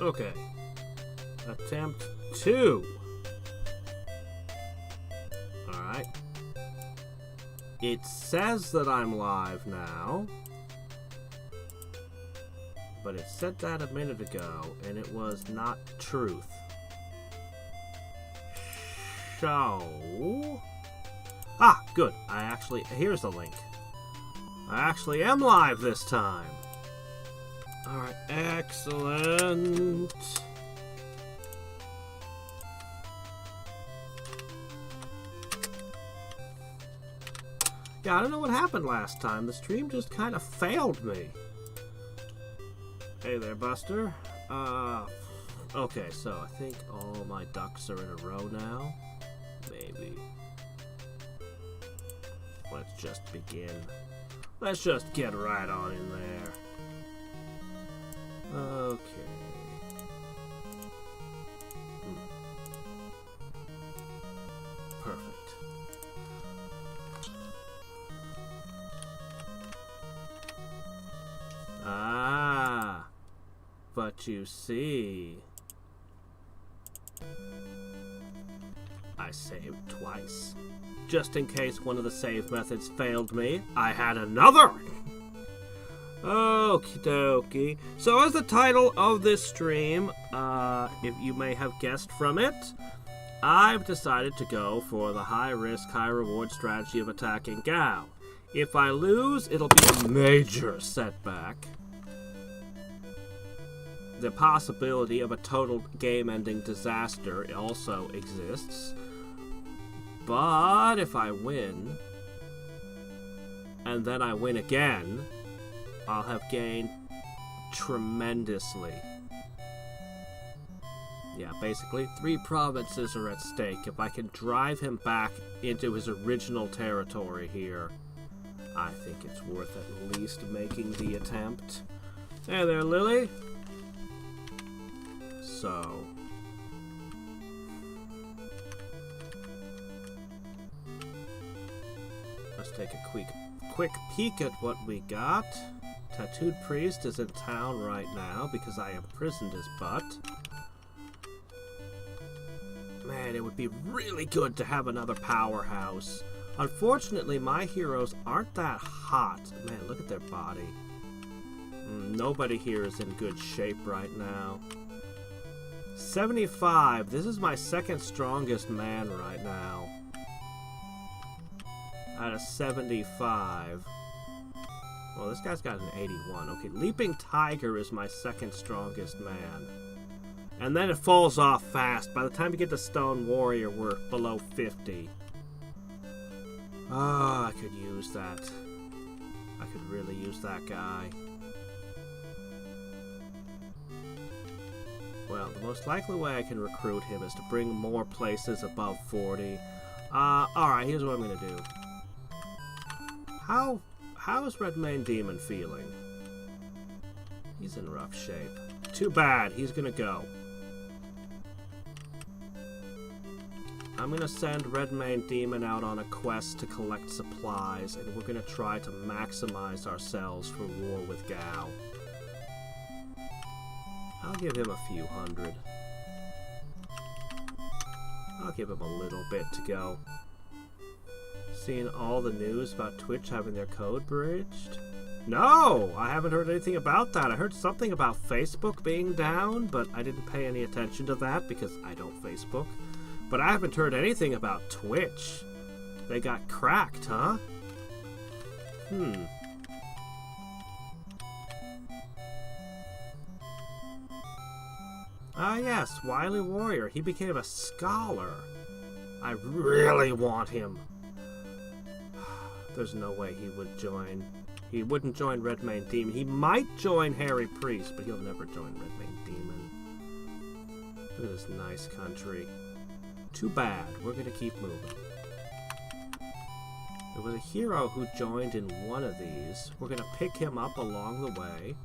Okay. Attempt 2. Alright. It says that I'm live now. But it said that a minute ago, and it was not truth. So... Ah, good. Here's the link. I actually am live this time. Alright, excellent. Yeah, I don't know what happened last time. The stream just kind of failed me. Hey there, Buster. Okay, so I think all my ducks are in a row now. Maybe. Let's just begin. Let's just get right on in there. Okay. Perfect. Ah, but you see, I saved twice. Just in case one of the save methods failed me, I had another! Okie dokie. So as the title of this stream, if you may have guessed from it, I've decided to go for the high-risk, high-reward strategy of attacking Gao. If I lose, it'll be a major setback. The possibility of a total game-ending disaster also exists. But if I win, and then I win again, I'll have gained tremendously. Yeah, basically, 3 provinces are at stake. If I can drive him back into his original territory here, I think it's worth at least making the attempt. Hey there, Lily. So... let's take a quick peek at what we got. Tattooed Priest is in town right now because I imprisoned his butt. Man, it would be really good to have another powerhouse. Unfortunately, my heroes aren't that hot. Man, look at their body. Nobody here is in good shape right now. 75. This is my second strongest man right now. Out of 75. Well, this guy's got an 81. Okay, Leaping Tiger is my second strongest man. And then it falls off fast. By the time you get to Stone Warrior, we're below 50. Ah, I could use that. I could really use that guy. Well, the most likely way I can recruit him is to bring more places above 40. Alright, here's what I'm gonna do. How is Redmane Demon feeling? He's in rough shape. Too bad, he's gonna go. I'm gonna send Redmane Demon out on a quest to collect supplies, and we're gonna try to maximize ourselves for war with Gao. I'll give him a few hundred. I'll give him a little bit to go. Seeing all the news about Twitch having their code bridged? No! I haven't heard anything about that. I heard something about Facebook being down, but I didn't pay any attention to that because I don't Facebook. But I haven't heard anything about Twitch. They got cracked, huh? Ah yes, Wily Warrior. He became a scholar. I really want him. There's no way he would join. He wouldn't join Redmane Demon. He might join Harry Priest, but he'll never join Redmane Demon. Look at this nice country. Too bad. We're gonna keep moving. There was a hero who joined in one of these. We're gonna pick him up along the way.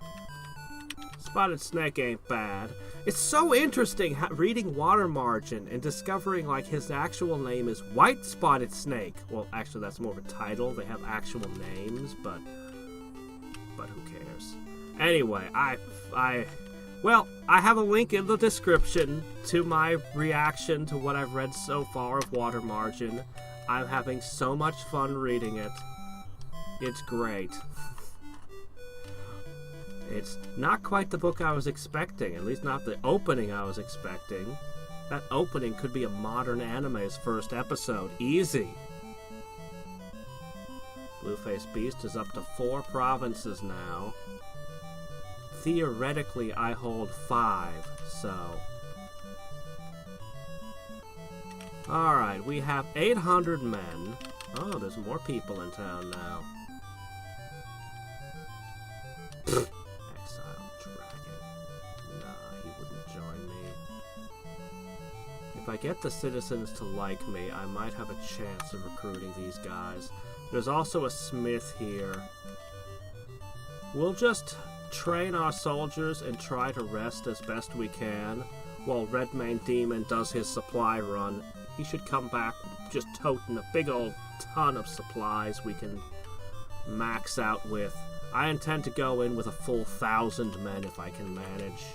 Spotted Snake ain't bad. It's so interesting reading Water Margin and discovering like his actual name is White Spotted Snake. Well, actually that's more of a title. They have actual names, but who cares? Anyway, Well, I have a link in the description to my reaction to what I've read so far of Water Margin. I'm having so much fun reading it. It's great. It's not quite the book I was expecting, at least not the opening I was expecting. That opening could be a modern anime's first episode. Easy. Blue-Faced Beast is up to 4 provinces now. Theoretically, I hold 5, so... Alright, we have 800 men. Oh, there's more people in town now. Exile Dragon. Nah, he wouldn't join me. If I get the citizens to like me, I might have a chance of recruiting these guys. There's also a smith here. We'll just train our soldiers and try to rest as best we can while Redmane Demon does his supply run. He should come back just toting a big old ton of supplies we can max out with. I intend to go in with a full 1,000 men if I can manage.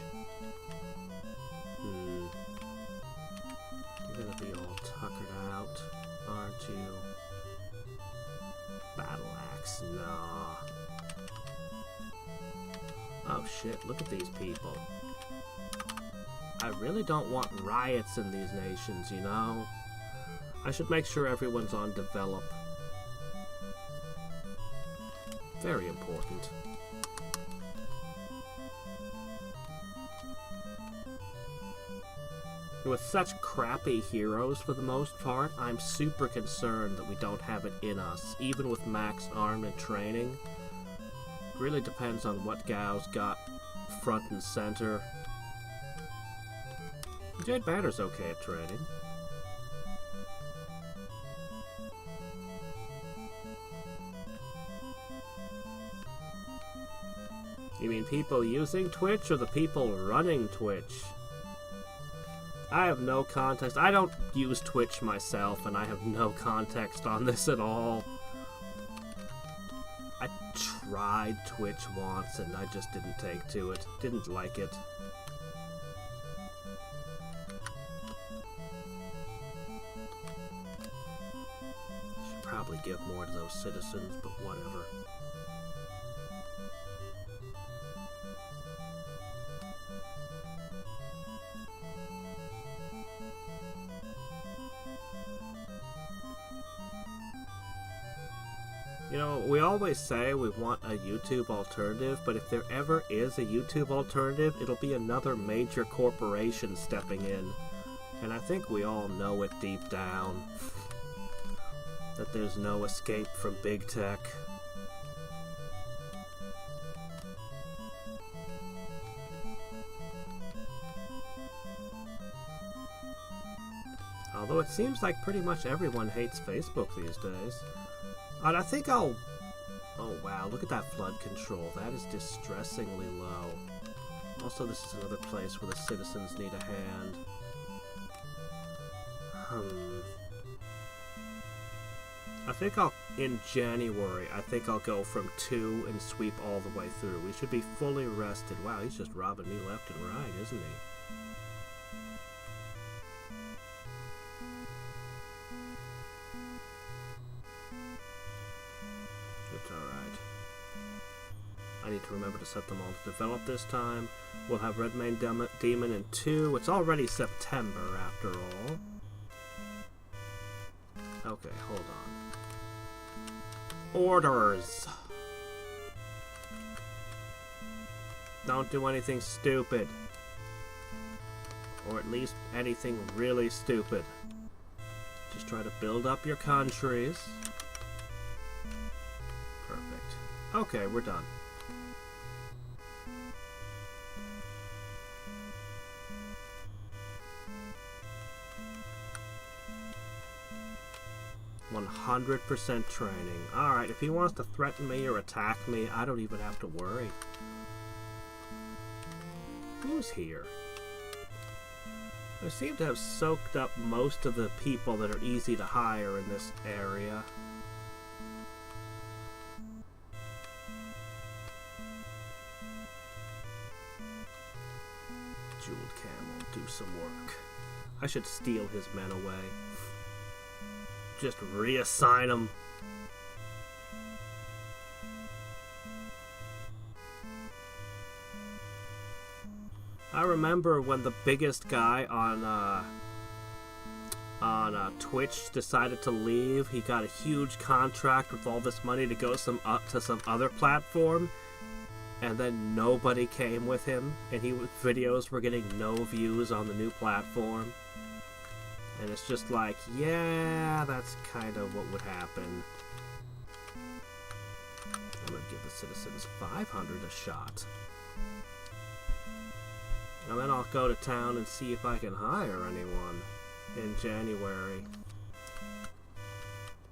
You're gonna be all tuckered out, aren't you? Battle axe, nah. Oh shit, look at these people. I really don't want riots in these nations, you know? I should make sure everyone's on develop. Very important. With such crappy heroes for the most part, I'm super concerned that we don't have it in us, even with max arm and training. It really depends on what Gao's got front and center. Jade Banner's okay at training. You mean people using Twitch or the people running Twitch? I have no context. I don't use Twitch myself, and I have no context on this at all. I tried Twitch once, and I just didn't take to it. Didn't like it. Should probably give more to those citizens, but whatever. You know, we always say we want a YouTube alternative, but if there ever is a YouTube alternative, it'll be another major corporation stepping in. And I think we all know it deep down. That there's no escape from big tech. Although it seems like pretty much everyone hates Facebook these days. And I think I'll... Oh wow, look at that flood control. That is distressingly low. Also, this is another place where the citizens need a hand. I think in January, I think I'll go from 2 and sweep all the way through. We should be fully rested. Wow, he's just robbing me left and right, isn't he? It's alright. I need to remember to set them all to develop this time. We'll have Redmane Demon in 2. It's already September, after all. Okay, hold on. Orders! Don't do anything stupid. Or at least anything really stupid. Just try to build up your countries. Perfect. Okay, we're done. %100% training. Alright, if he wants to threaten me or attack me, I don't even have to worry. Who's here? I seem to have soaked up most of the people that are easy to hire in this area. Camel do some work. I should steal his men away. Just reassign them. I remember when the biggest guy on Twitch decided to leave. He got a huge contract with all this money to go to some other platform, and then nobody came with him, and videos were getting no views on the new platform. And it's just like, yeah, that's kind of what would happen. I'm gonna give the citizens 500 a shot. And then I'll go to town and see if I can hire anyone in January.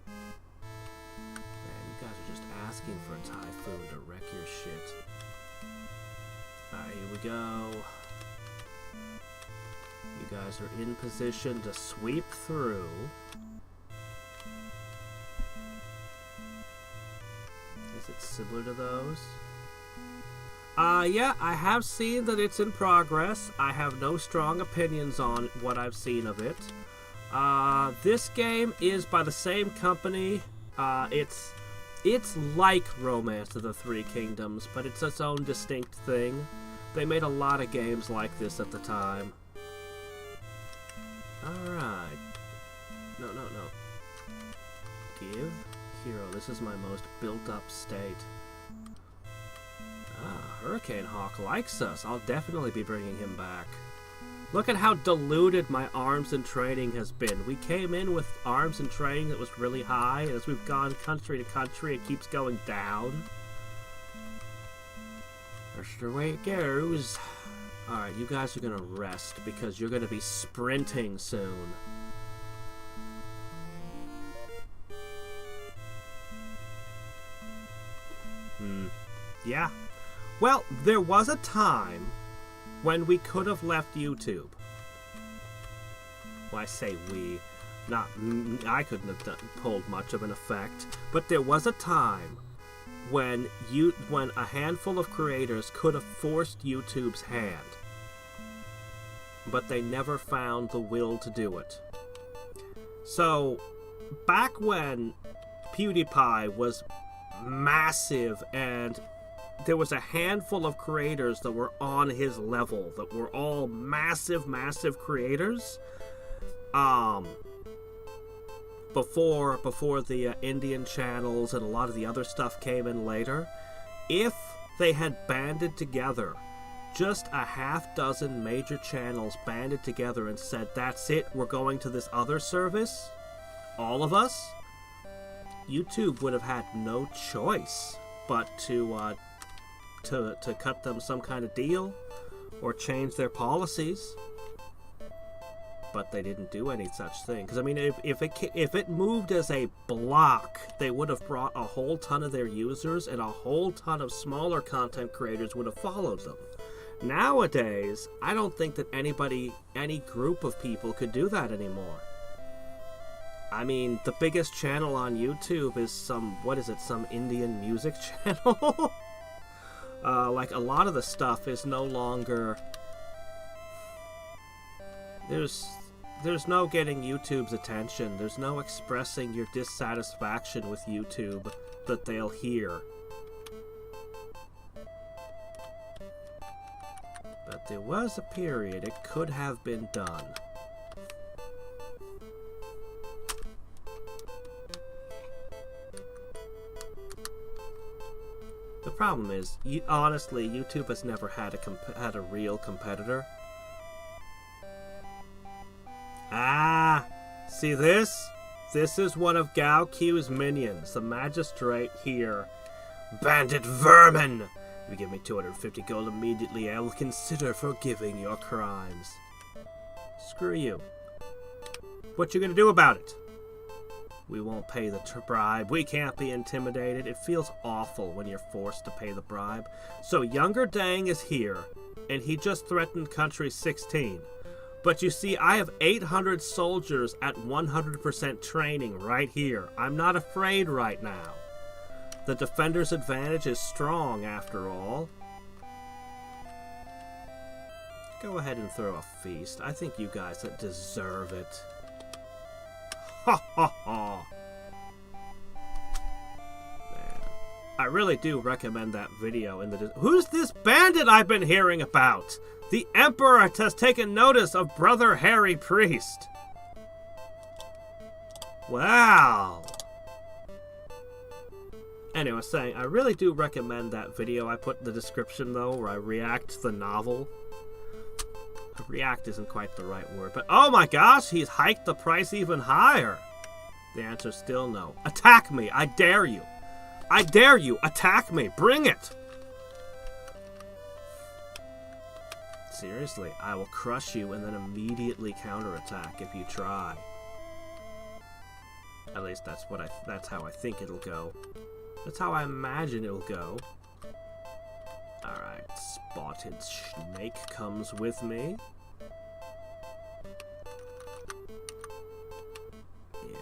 Man, you guys are just asking for a typhoon to wreck your shit. Alright, here we go. You guys are in position to sweep through. Is it similar to those? Yeah, I have seen that it's in progress. I have no strong opinions on what I've seen of it. This game is by the same company. It's like Romance of the Three Kingdoms, but it's its own distinct thing. They made a lot of games like this at the time. Alright. No. Give hero. This is my most built-up state. Hurricane Hawk likes us. I'll definitely be bringing him back. Look at how diluted my arms and training has been. We came in with arms and training that was really high, and as we've gone country to country, it keeps going down. That's the way it goes. Alright, you guys are gonna rest, because you're gonna be sprinting soon. Yeah. Well, there was a time when we could have left YouTube. Well, I say we. I couldn't have pulled much of an effect. But there was a time when a handful of creators could have forced YouTube's hand. But they never found the will to do it. So, back when PewDiePie was massive and there was a handful of creators that were on his level, that were all massive creators. Before the Indian channels and a lot of the other stuff came in later, if they had banded together, just a half dozen major channels banded together and said, that's it, we're going to this other service, all of us, YouTube would have had no choice but to cut them some kind of deal or change their policies. But they didn't do any such thing. Because, I mean, if it moved as a block, they would have brought a whole ton of their users, and a whole ton of smaller content creators would have followed them. Nowadays, I don't think that any group of people could do that anymore. I mean, the biggest channel on YouTube is some Indian music channel? Like, a lot of the stuff is no longer... There's no getting YouTube's attention. There's no expressing your dissatisfaction with YouTube that they'll hear. But there was a period it could have been done. The problem is, honestly, YouTube has never had a real competitor. Ah! See this? This is one of Gao Q's minions, the magistrate here. Bandit vermin! If you give me 250 gold immediately, I will consider forgiving your crimes. Screw you. What you gonna do about it? We won't pay the bribe. We can't be intimidated. It feels awful when you're forced to pay the bribe. So Younger Dang is here, and he just threatened Country 16. But you see, I have 800 soldiers at 100% training right here. I'm not afraid right now. The defender's advantage is strong, after all. Go ahead and throw a feast. I think you guys deserve it. Ha ha ha! Man, I really do recommend that video in the... Who's this bandit I've been hearing about? The Emperor has taken notice of Brother Harry Priest. Wow. Anyway, saying, I really do recommend that video I put in the description, though, where I react to the novel. React isn't quite the right word, but oh my gosh, he's hiked the price even higher. The answer's still no. Attack me, I dare you. I dare you, attack me, bring it. Seriously, I will crush you and then immediately counterattack if you try. At least that's how I think it'll go. That's how I imagine it'll go. Alright, Spotted Snake comes with me. Yeah.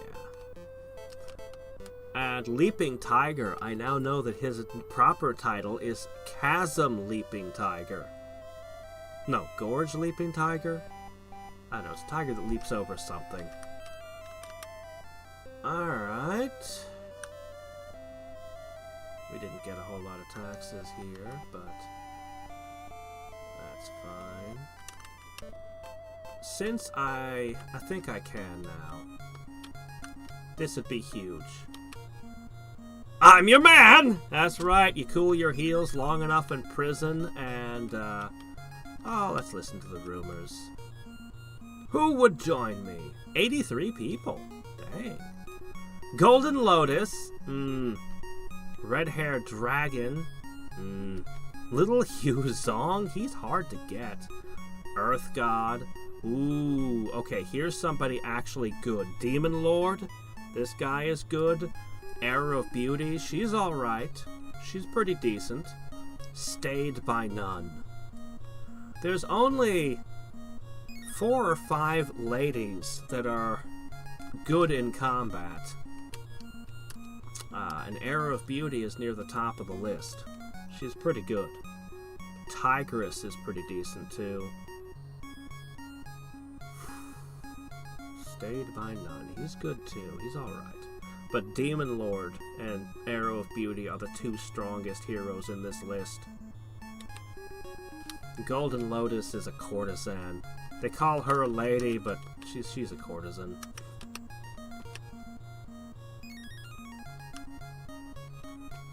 And Leaping Tiger, I now know that his proper title is Chasm Leaping Tiger. No, Gorge Leaping Tiger? I don't know, it's a tiger that leaps over something. Alright. We didn't get a whole lot of taxes here, but that's fine. Since I think I can now. This would be huge. I'm your man! That's right, you cool your heels long enough in prison and, oh, let's listen to the rumors. Who would join me? 83 people. Dang. Golden Lotus. Red-haired dragon. Little Hugh Zong. He's hard to get. Earth God. Ooh. Okay, here's somebody actually good. Demon Lord. This guy is good. Arrow of Beauty. She's alright. She's pretty decent. Stayed by none. There's only 4 or 5 ladies that are good in combat. An Arrow of Beauty is near the top of the list. She's pretty good. Tigress is pretty decent too. Stayed by none. He's good too. He's alright. But Demon Lord and Arrow of Beauty are the 2 strongest heroes in this list. Golden Lotus is a courtesan. They call her a lady, but she's a courtesan.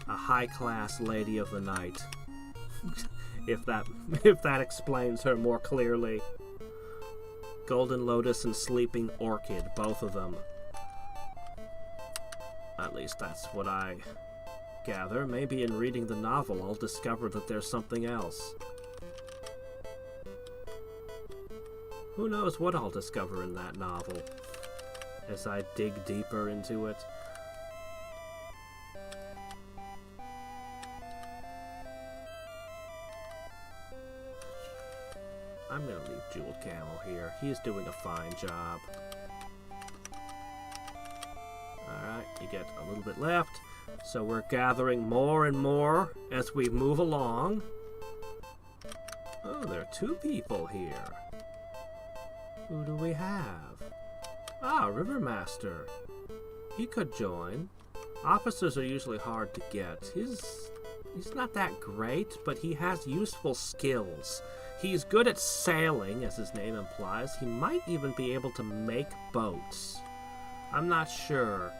A high-class lady of the night. if that explains her more clearly. Golden Lotus and Sleeping Orchid, both of them. At least that's what I gather. Maybe in reading the novel I'll discover that there's something else. Who knows what I'll discover in that novel as I dig deeper into it. I'm gonna leave Jeweled Camel here. He's doing a fine job. Alright, you get a little bit left. So we're gathering more and more as we move along. Oh, there are 2 people here. Who do we have? Ah, Rivermaster. He could join. Officers are usually hard to get. He's not that great, but he has useful skills. He's good at sailing, as his name implies. He might even be able to make boats. I'm not sure.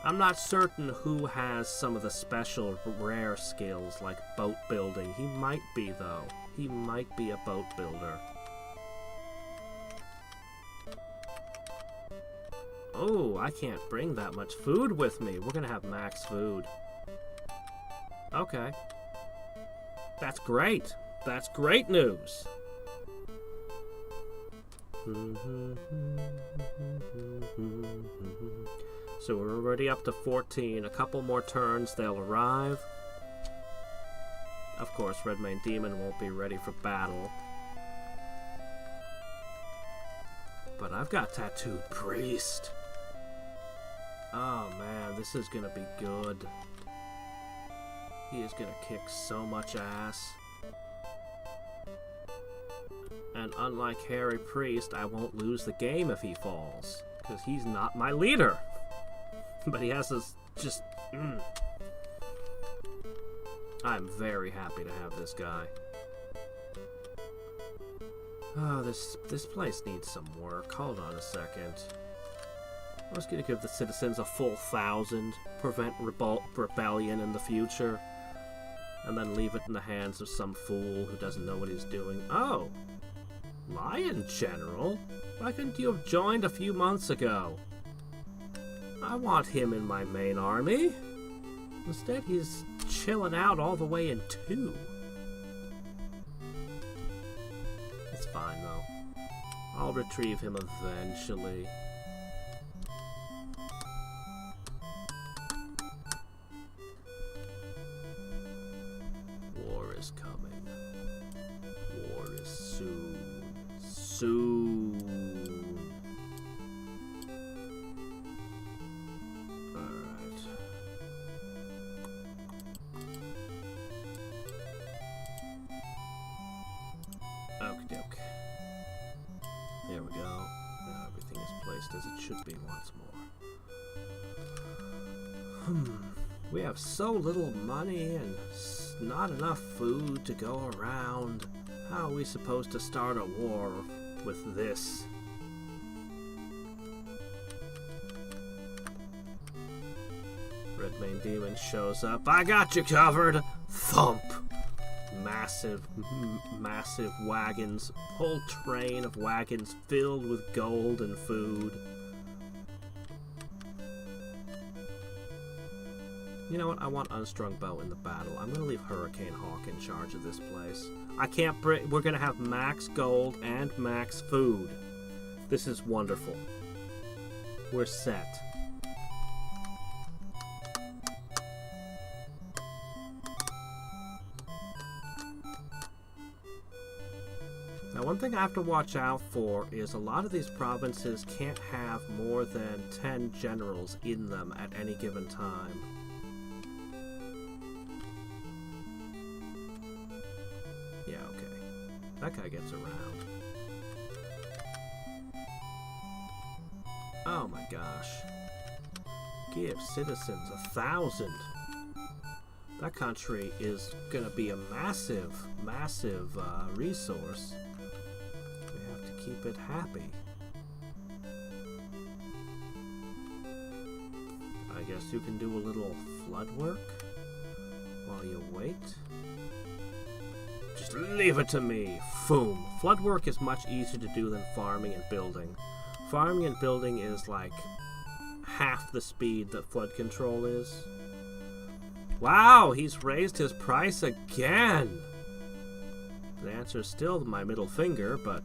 I'm not certain who has some of the special rare skills like boat building. He might be, though. He might be a boat builder. Oh, I can't bring that much food with me. We're gonna have max food. Okay. That's great. That's great news. So we're already up to 14. A couple more turns, they'll arrive. Of course, Redmane Demon won't be ready for battle. But I've got Tattooed Priest. Oh man, this is gonna be good. He is gonna kick so much ass. And unlike Harry Priest, I won't lose the game if he falls. Because he's not my leader. But he has this just... I'm very happy to have this guy. Oh, this place needs some work. Hold on a second. I was going to give the citizens a full 1,000, prevent rebellion in the future, and then leave it in the hands of some fool who doesn't know what he's doing. Oh, Lion General? Why couldn't you have joined a few months ago? I want him in my main army. Instead, he's chilling out all the way in 2. It's fine, though. I'll retrieve him eventually. War is coming. War is soon. Soon. There we go. Now everything is placed as it should be once more. We have so little money and not enough food to go around. How are we supposed to start a war with this? Redmane Demon shows up. I got you covered! Thump! Massive wagons, whole train of wagons filled with gold and food. You know what? I want Unstrung Bow in the battle. I'm gonna leave Hurricane Hawk in charge of this place. I can't break. We're gonna have max gold and max food. This is wonderful. We're set. Now, one thing I have to watch out for is a lot of these provinces can't have more than 10 generals in them at any given time. Yeah, okay. That guy gets around. Oh my gosh. Give citizens 1,000. That country is gonna be a massive resource. Keep it happy. I guess you can do a little flood work while you wait. Just leave it to me. Boom. Flood work is much easier to do than farming and building. Farming and building is like half the speed that flood control is. Wow, he's raised his price again. The answer is still my middle finger, but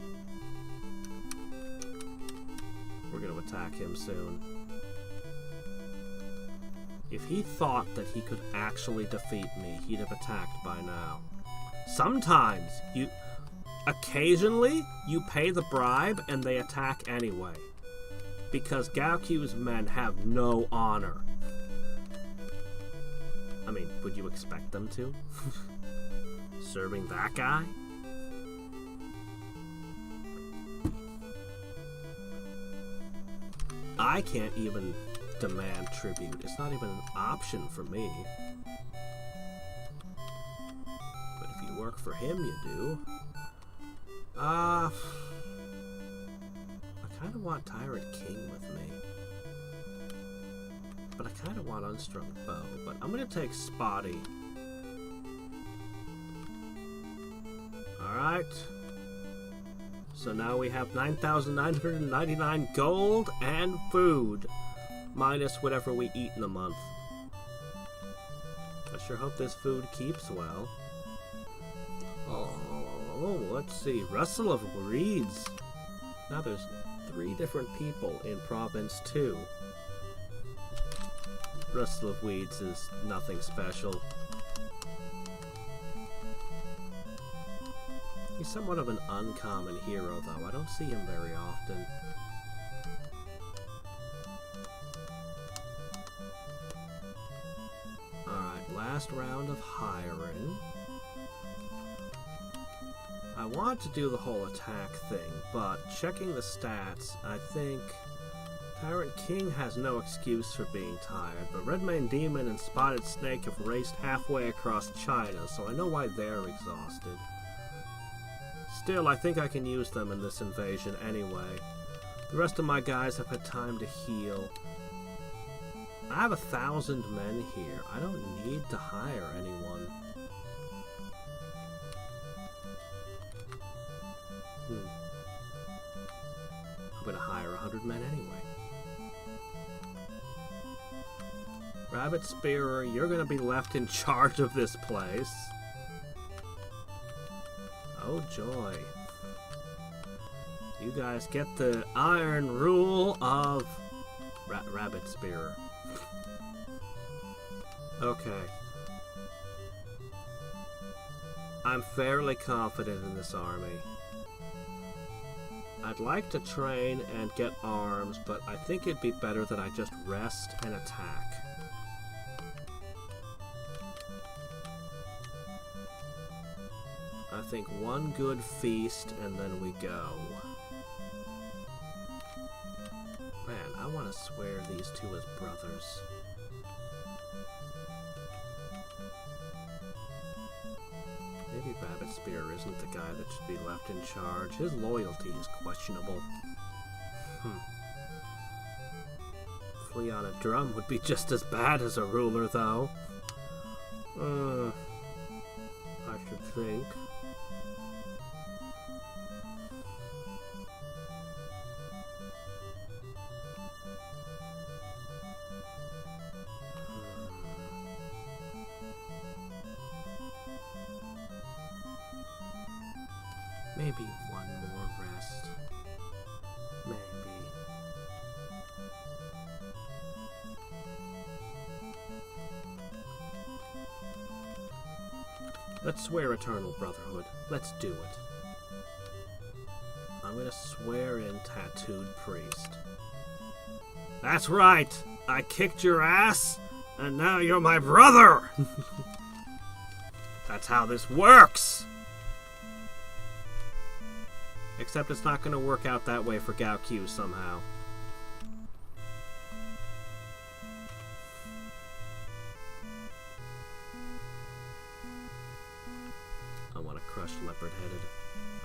we're going to attack him soon. If he thought that he could actually defeat me, he'd have attacked by now. Sometimes, occasionally, you pay the bribe and they attack anyway. Because Gaoqiu's men have no honor. I mean, would you expect them to? Serving that guy? I can't even demand tribute. It's not even an option for me. But if you work for him, you do. I kind of want Tyrant King with me. But I kind of want Unstrung Bow. But I'm going to take Spotty. Alright. So now we have 9,999 gold and food, minus whatever we eat in a month. I sure hope this food keeps well. Oh, let's see. Rustle of Reeds. Now there's 3 different people in Province 2. Rustle of Weeds is nothing special. He's somewhat of an uncommon hero, though. I don't see him very often. Alright, last round of hiring. I want to do the whole attack thing, but checking the stats, I think Tyrant King has no excuse for being tired, but Redmane Demon and Spotted Snake have raced halfway across China, so I know why they're exhausted. Still, I think I can use them in this invasion anyway. The rest of my guys have had time to heal. I have 1,000 men here. I don't need to hire anyone. I'm gonna hire 100 men anyway. Rabbit Spearer, you're gonna be left in charge of this place. Oh joy. You guys get the iron rule of Rabbit Spearer. Okay. I'm fairly confident in this army. I'd like to train and get arms, but I think it'd be better that I just rest and attack. I think one good feast and then we go. Man, I want to swear these two as brothers. Maybe Rabbit Spear isn't the guy that should be left in charge. His loyalty is questionable. Flea on a Drum would be just as bad as a ruler, though. I should think. Maybe one more rest. Maybe. Let's swear eternal brotherhood. Let's do it. I'm gonna swear in Tattooed Priest. That's right! I kicked your ass, and now you're my brother! That's how this works! Except it's not going to work out that way for Gao Q somehow. I want to crush Leopard-Headed.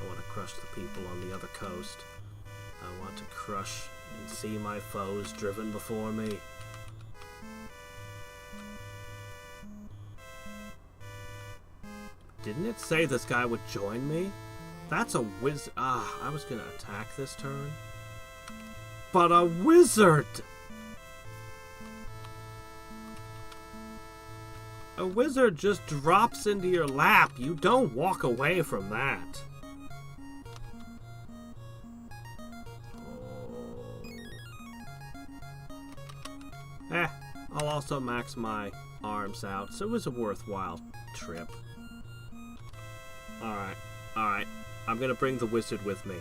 I want to crush the people on the other coast. I want to crush and see my foes driven before me. Didn't it say this guy would join me? That's a wizard. I was gonna attack this turn. But a wizard! A wizard just drops into your lap. You don't walk away from that. I'll also max my arms out, so it was a worthwhile trip. Alright, alright. I'm gonna bring the wizard with me.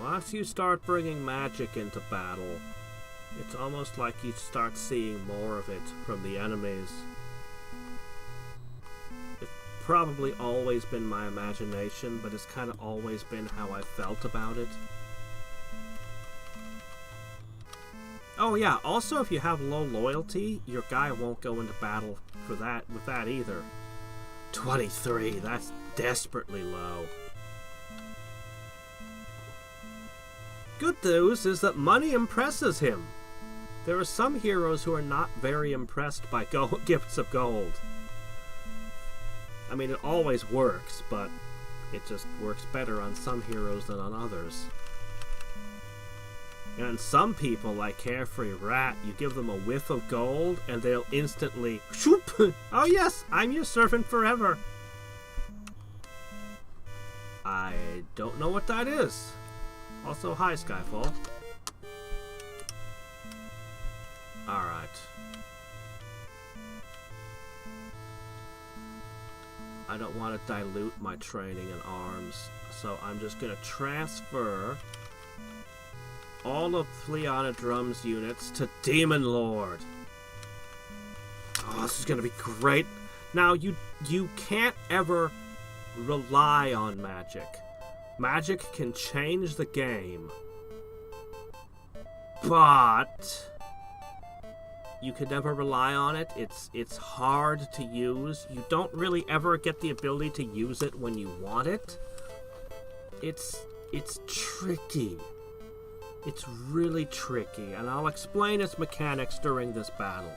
Once you start bringing magic into battle, it's almost like you start seeing more of it from the enemies. It's probably always been my imagination, but it's kind of always been how I felt about it. Oh yeah, also if you have low loyalty, your guy won't go into battle for that with that either. 23, that's desperately low. Good news is that money impresses him. There are some heroes who are not very impressed by gifts of gold. I mean, it always works, but it just works better on some heroes than on others. And some people, like Carefree Rat, you give them a whiff of gold and they'll instantly shoop! Oh yes, I'm your servant forever. I don't know what that is. Also, hi Skyfall. Alright. I don't want to dilute my training in arms, so I'm just going to transfer all of Fleona Drum's units to Demon Lord. Oh, this is going to be great. Now, you can't ever rely on magic. Magic can change the game. But you can never rely on it. It's hard to use. You don't really ever get the ability to use it when you want it. It's tricky. It's really tricky, and I'll explain its mechanics during this battle.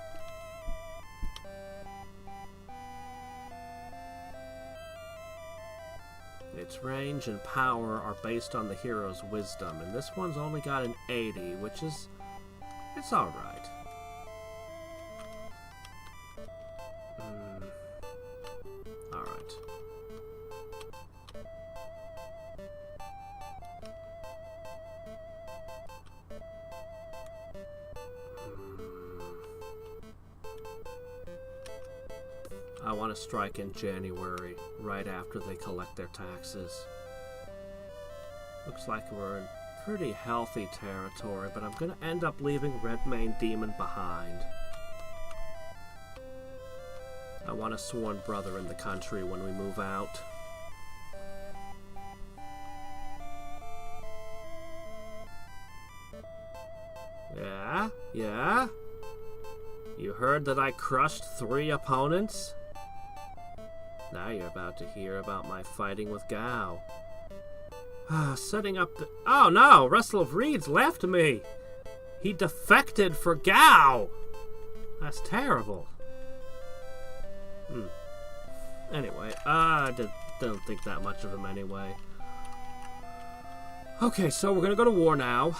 Its range and power are based on the hero's wisdom, and this one's only got an 80, which is... it's alright. Alright. I want to strike in January, right after they collect their taxes. Looks like we're in pretty healthy territory, but I'm going to end up leaving Redmane Demon behind. I want a sworn brother in the country when we move out. Yeah? Yeah? You heard that I crushed 3 opponents? Now you're about to hear about my fighting with Gao. Setting up the... oh no! Russell of Reeds left me! He defected for Gao! That's terrible. Anyway, I don't think that much of him anyway. Okay, so we're gonna go to war now.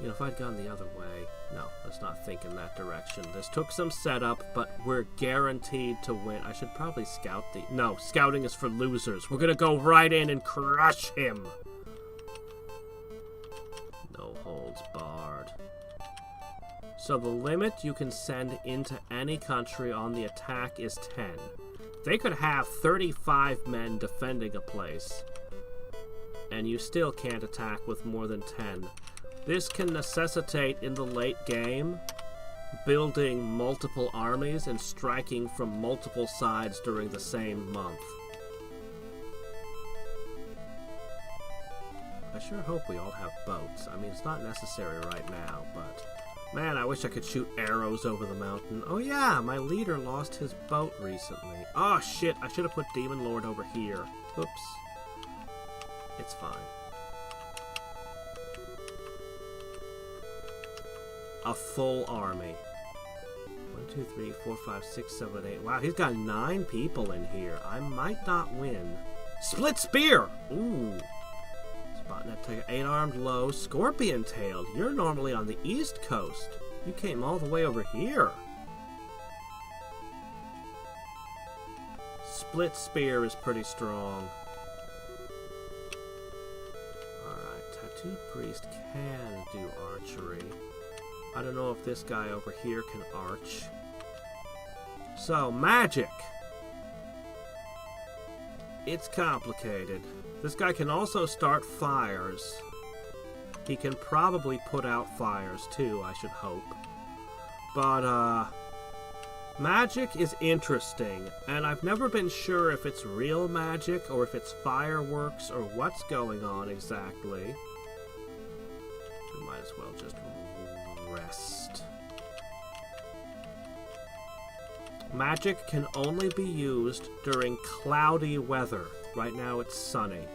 You know, if I'd gone the other way... no, let's not think in that direction. This took some setup, but we're guaranteed to win. I should probably scout the... no, scouting is for losers. We're gonna go right in and crush him. No holds barred. So the limit you can send into any country on the attack is 10. They could have 35 men defending a place, and you still can't attack with more than 10. This can necessitate, in the late game, building multiple armies and striking from multiple sides during the same month. I sure hope we all have boats. I mean, it's not necessary right now, but... man, I wish I could shoot arrows over the mountain. Oh yeah, my leader lost his boat recently. Oh shit, I should have put Demon Lord over here. Oops. It's fine. A full army. 1, 2, 3, 4, 5, 6, 7, 8. Wow, he's got 9 people in here. I might not win. Split spear! Ooh. Spotnet Tiger, 8-armed low, scorpion-tailed. You're normally on the east coast. You came all the way over here. Split spear is pretty strong. Alright, tattooed priest can do archery. I don't know if this guy over here can arch. So, magic! It's complicated. This guy can also start fires. He can probably put out fires too, I should hope. But, magic is interesting, and I've never been sure if it's real magic or if it's fireworks or what's going on exactly. We might as well just rest. Magic can only be used during cloudy weather. Right now it's sunny.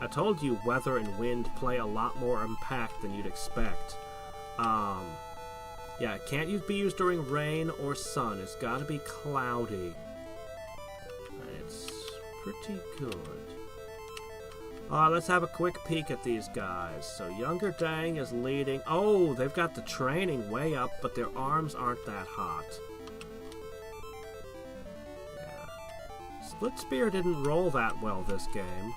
I told you weather and wind play a lot more impact than you'd expect. Yeah, it can't be used during rain or sun. It's gotta be cloudy. And it's pretty good. Let's have a quick peek at these guys. So Younger Dang is leading. Oh, they've got the training way up, but their arms aren't that hot. Yeah. Split Spear didn't roll that well this game.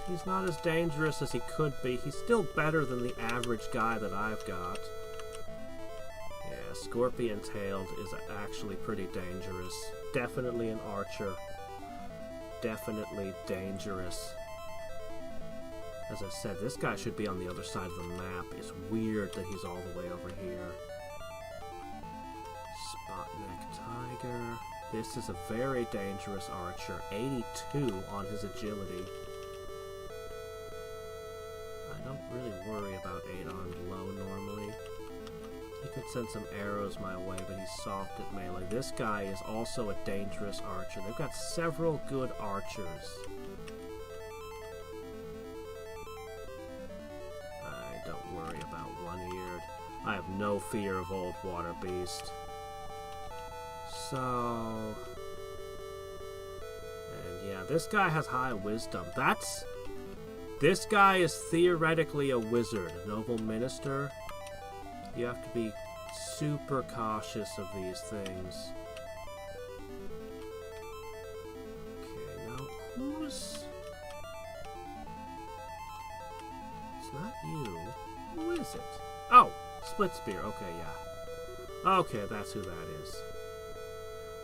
He's not as dangerous as he could be. He's still better than the average guy that I've got. Yeah, Scorpion-tailed is actually pretty dangerous. Definitely an archer. Definitely dangerous. As I said, this guy should be on the other side of the map. It's weird that he's all the way over here. Botneck Tiger. This is a very dangerous archer. 82 on his agility. I don't really worry about 8-armed low normally. He could send some arrows my way, but he's soft at melee. This guy is also a dangerous archer. They've got several good archers. I don't worry about one-eared. I have no fear of old water beast. So... and yeah, this guy has high wisdom. This guy is theoretically a wizard. Noble minister. You have to be super cautious of these things. Okay, now who's... it's not you. Who is it? Oh! Split Spear. Okay, yeah. Okay, that's who that is.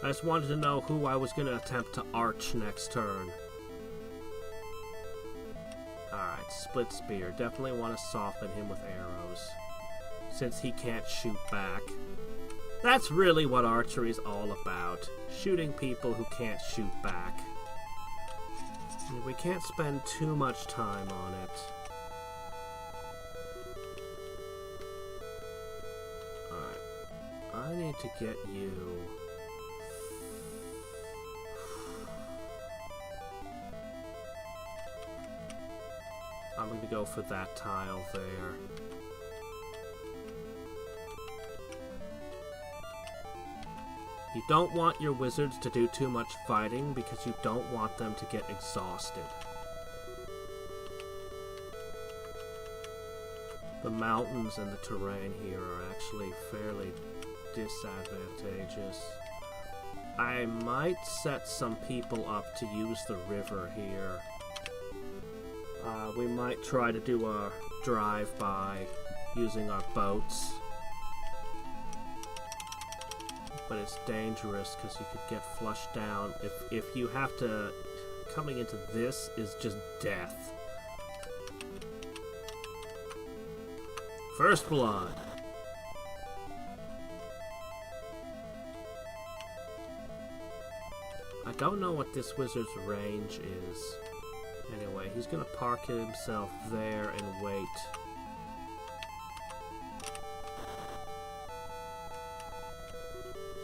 I just wanted to know who I was going to attempt to arch next turn. Alright, Split Spear. Definitely want to soften him with arrows, since he can't shoot back. That's really what archery is all about. Shooting people who can't shoot back. We can't spend too much time on it. Alright. I need to get you... I'm going to go for that tile there. You don't want your wizards to do too much fighting because you don't want them to get exhausted. The mountains and the terrain here are actually fairly disadvantageous. I might set some people up to use the river here. We might try to do a drive-by using our boats. But it's dangerous because you could get flushed down. If you have to... coming into this is just death. First blood. I don't know what this wizard's range is. Anyway, he's gonna park himself there and wait.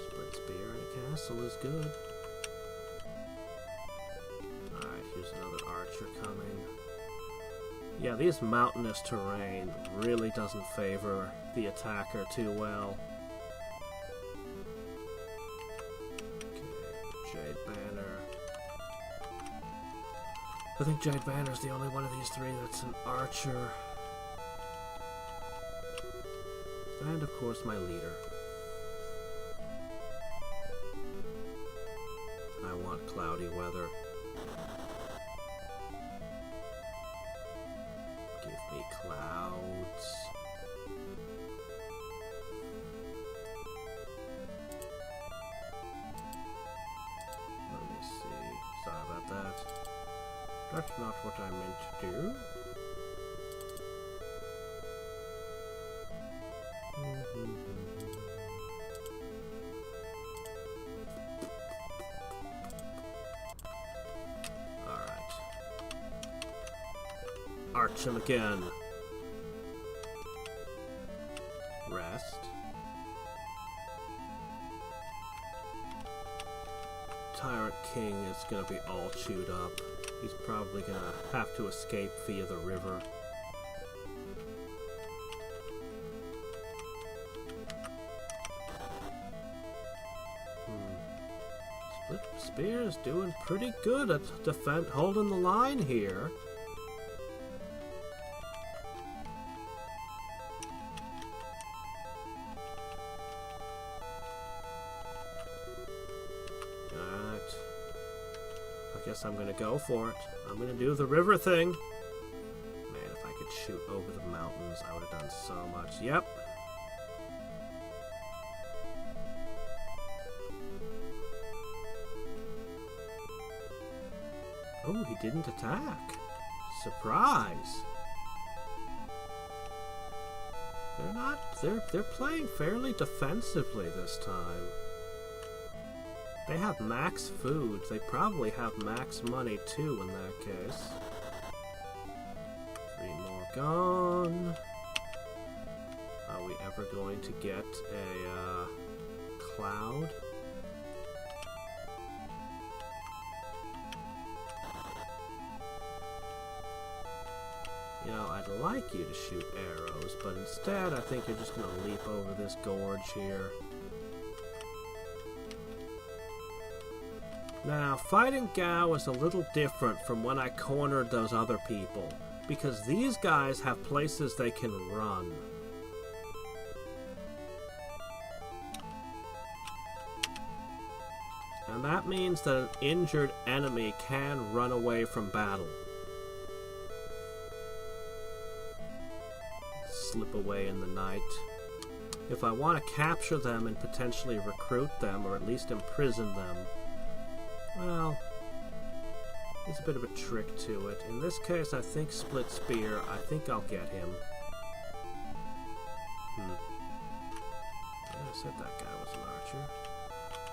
Split Spear and a castle is good. Alright, here's another archer coming. Yeah, this mountainous terrain really doesn't favor the attacker too well. Okay, Jade Banner. I think Jade Banner's the only one of these three that's an archer. And of course my leader. I want cloudy weather. Give me clouds. Let me see. Sorry about that. That's not what I meant to do. Alright. Arch him again. Rest. Tyrant King is gonna be all chewed up. He's probably gonna have to escape via the river. Split Spear is doing pretty good at holding the line here. Guess I'm gonna go for it. I'm gonna do the river thing. Man, if I could shoot over the mountains, I would have done so much. Yep. Oh, he didn't attack. Surprise. They're playing fairly defensively this time. They have max food. They probably have max money too in that case. 3 more gone. Are we ever going to get a cloud? You know, I'd like you to shoot arrows, but instead I think you're just going to leap over this gorge here. Now, fighting Gao is a little different from when I cornered those other people, because these guys have places they can run. And that means that an injured enemy can run away from battle. Slip away in the night. If I want to capture them and potentially recruit them, or at least imprison them, well, there's a bit of a trick to it. In this case, I think Split Spear. I think I'll get him. I said that guy was an archer.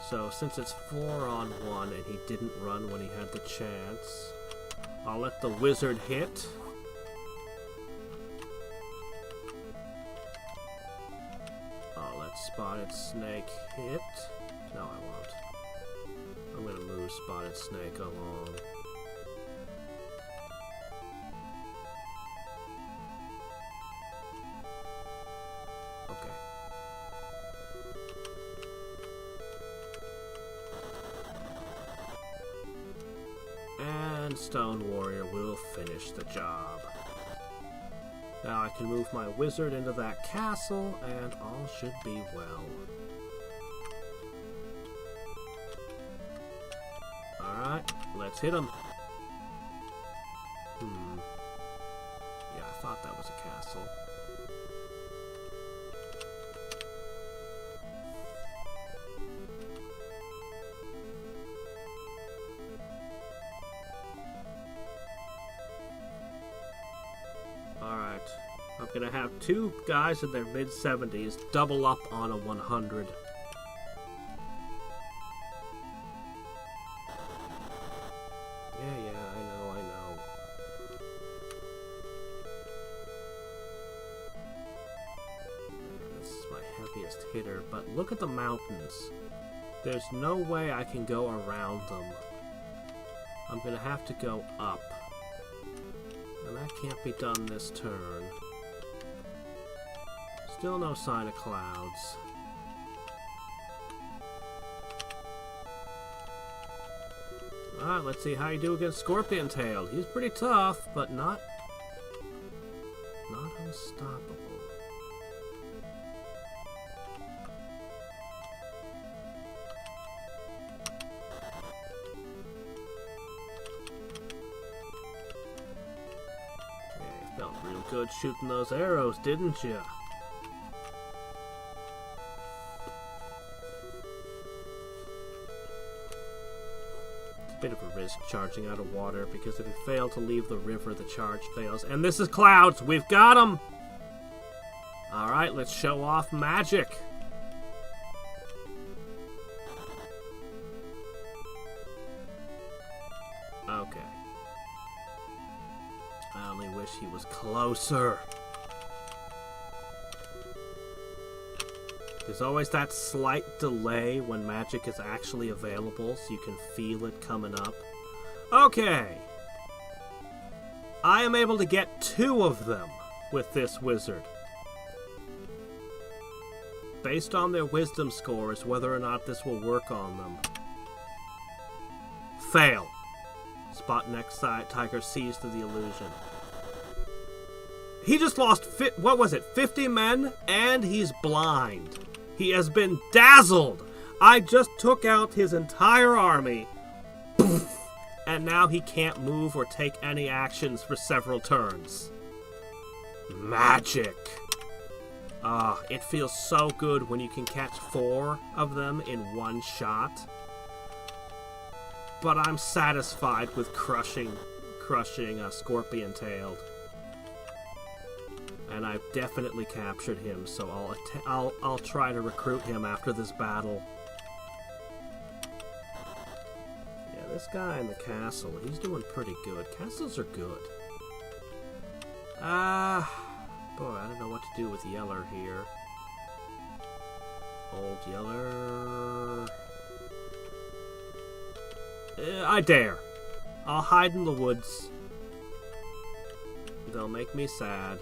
So, since it's 4-on-1 and he didn't run when he had the chance, I'll let the wizard hit. I'll let Spotted Snake hit. No, I won't. I'm gonna move Spotted Snake along. Okay. And Stone Warrior will finish the job. Now I can move my wizard into that castle, and all should be well. Alright, let's hit him. Yeah, I thought that was a castle. Alright, I'm gonna have 2 guys in their mid-70s double up on a 100. Yeah, I know. This is my heaviest hitter, but look at the mountains. There's no way I can go around them. I'm gonna have to go up. And that can't be done this turn. Still no sign of clouds. Alright, let's see how you do against Scorpion Tail. He's pretty tough, but not unstoppable. Yeah, you felt real good shooting those arrows, didn't you? Bit of a risk charging out of water, because if you fail to leave the river, the charge fails. And this is clouds! We've got them! Alright, let's show off magic! Okay. I only wish he was closer. There's always that slight delay when magic is actually available, so you can feel it coming up. Okay. I am able to get 2 of them with this wizard. Based on their wisdom scores, whether or not this will work on them. Fail. Spot next side, Tiger sees through the illusion. He just lost, 50 men, and he's blind. He has been dazzled. I just took out his entire army. Poof, and now he can't move or take any actions for several turns. Magic. It feels so good when you can catch 4 of them in one shot. But I'm satisfied with crushing a Scorpion-tailed. And I've definitely captured him, so I'll try to recruit him after this battle. this guy in the castle, he's doing pretty good. Castles are good. Boy, I don't know what to do with Yeller here. Old Yeller. I dare. I'll hide in the woods. They'll make me sad.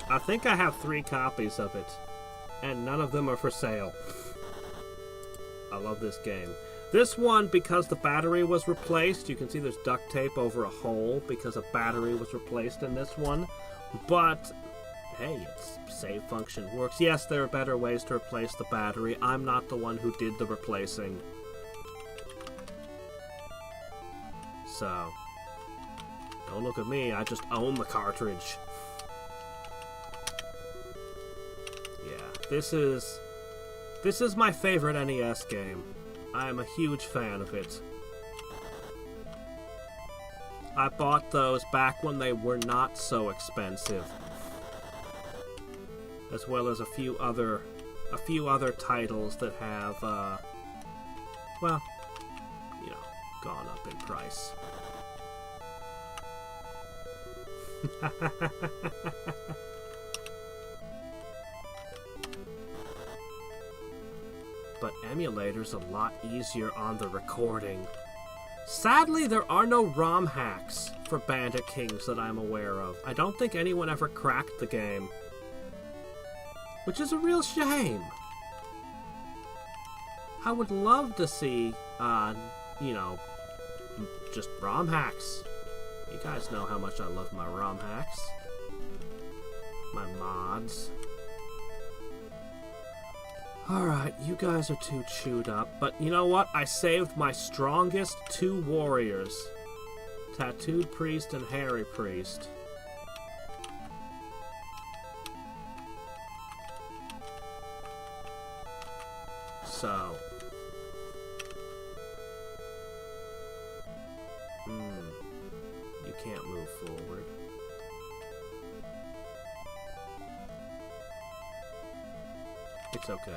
I think I have 3 copies of it, and none of them are for sale. I love this game. This one, because the battery was replaced, you can see there's duct tape over a hole because a battery was replaced in this one. But, hey, its save function works. Yes, there are better ways to replace the battery. I'm not the one who did the replacing. So, don't look at me, I just own the cartridge. Yeah, this is my favorite NES game. I am a huge fan of it. I bought those back when they were not so expensive. As well as a few other titles that have, well, you know, gone up in price. But emulator's a lot easier on the recording. Sadly, there are no ROM hacks for Bandit Kings that I'm aware of. I don't think anyone ever cracked the game. Which is a real shame. I would love to see, you know, just ROM hacks. You guys know how much I love my ROM hacks. My mods. Alright, you guys are too chewed up, but you know what? I saved my strongest 2 warriors. Tattooed Priest and Hairy Priest. So. You can't move forward. It's okay.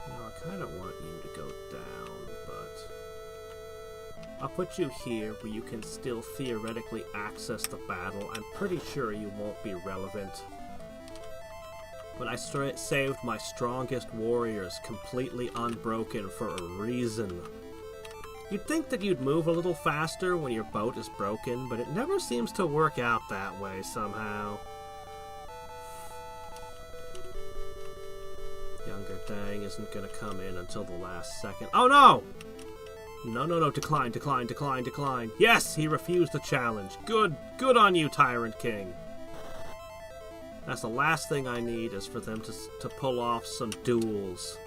I kind of want you to go down, but I'll put you here where you can still theoretically access the battle. I'm pretty sure you won't be relevant. But I saved my strongest warriors completely unbroken for a reason. You'd think that you'd move a little faster when your boat is broken, but it never seems to work out that way somehow. Younger Dang isn't gonna come in until the last second. Oh no! No, decline. Yes, he refused the challenge. Good on you, Tyrant King. That's the last thing I need, is for them to pull off some duels.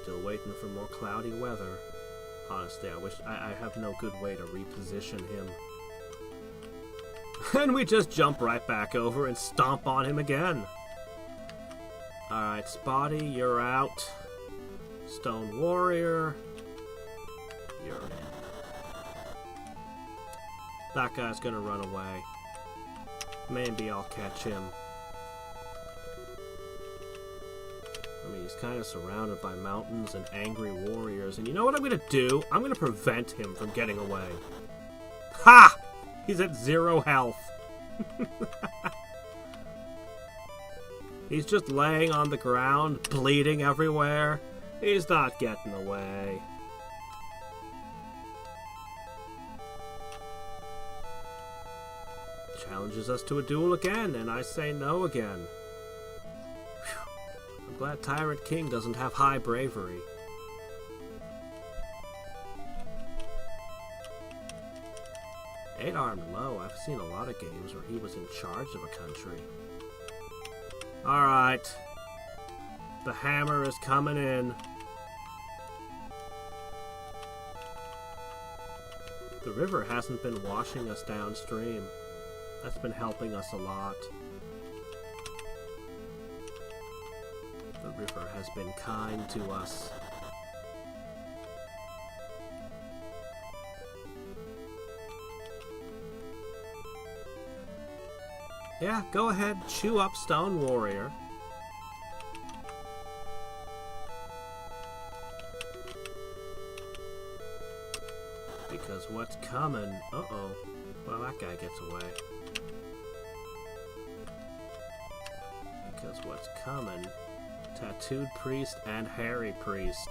Still waiting for more cloudy weather. Honestly, I wish I have no good way to reposition him. And we just jump right back over and stomp on him again. Alright, Spotty, you're out. Stone Warrior, you're in. That guy's gonna run away. Maybe I'll catch him. I mean, he's kind of surrounded by mountains and angry warriors. And you know what I'm gonna do? I'm gonna prevent him from getting away. Ha! He's at 0 health. He's just laying on the ground, bleeding everywhere. He's not getting away. Challenges us to a duel again, and I say no again. Whew. I'm glad Tyrant King doesn't have high bravery. Eight-armed low. I've seen a lot of games where he was in charge of a country. Alright. The hammer is coming in. The river hasn't been washing us downstream. That's been helping us a lot. The river has been kind to us. Yeah, go ahead, chew up Stone Warrior. Because what's coming... Uh-oh. Well, that guy gets away. Because what's coming... Tattooed Priest and Hairy Priest.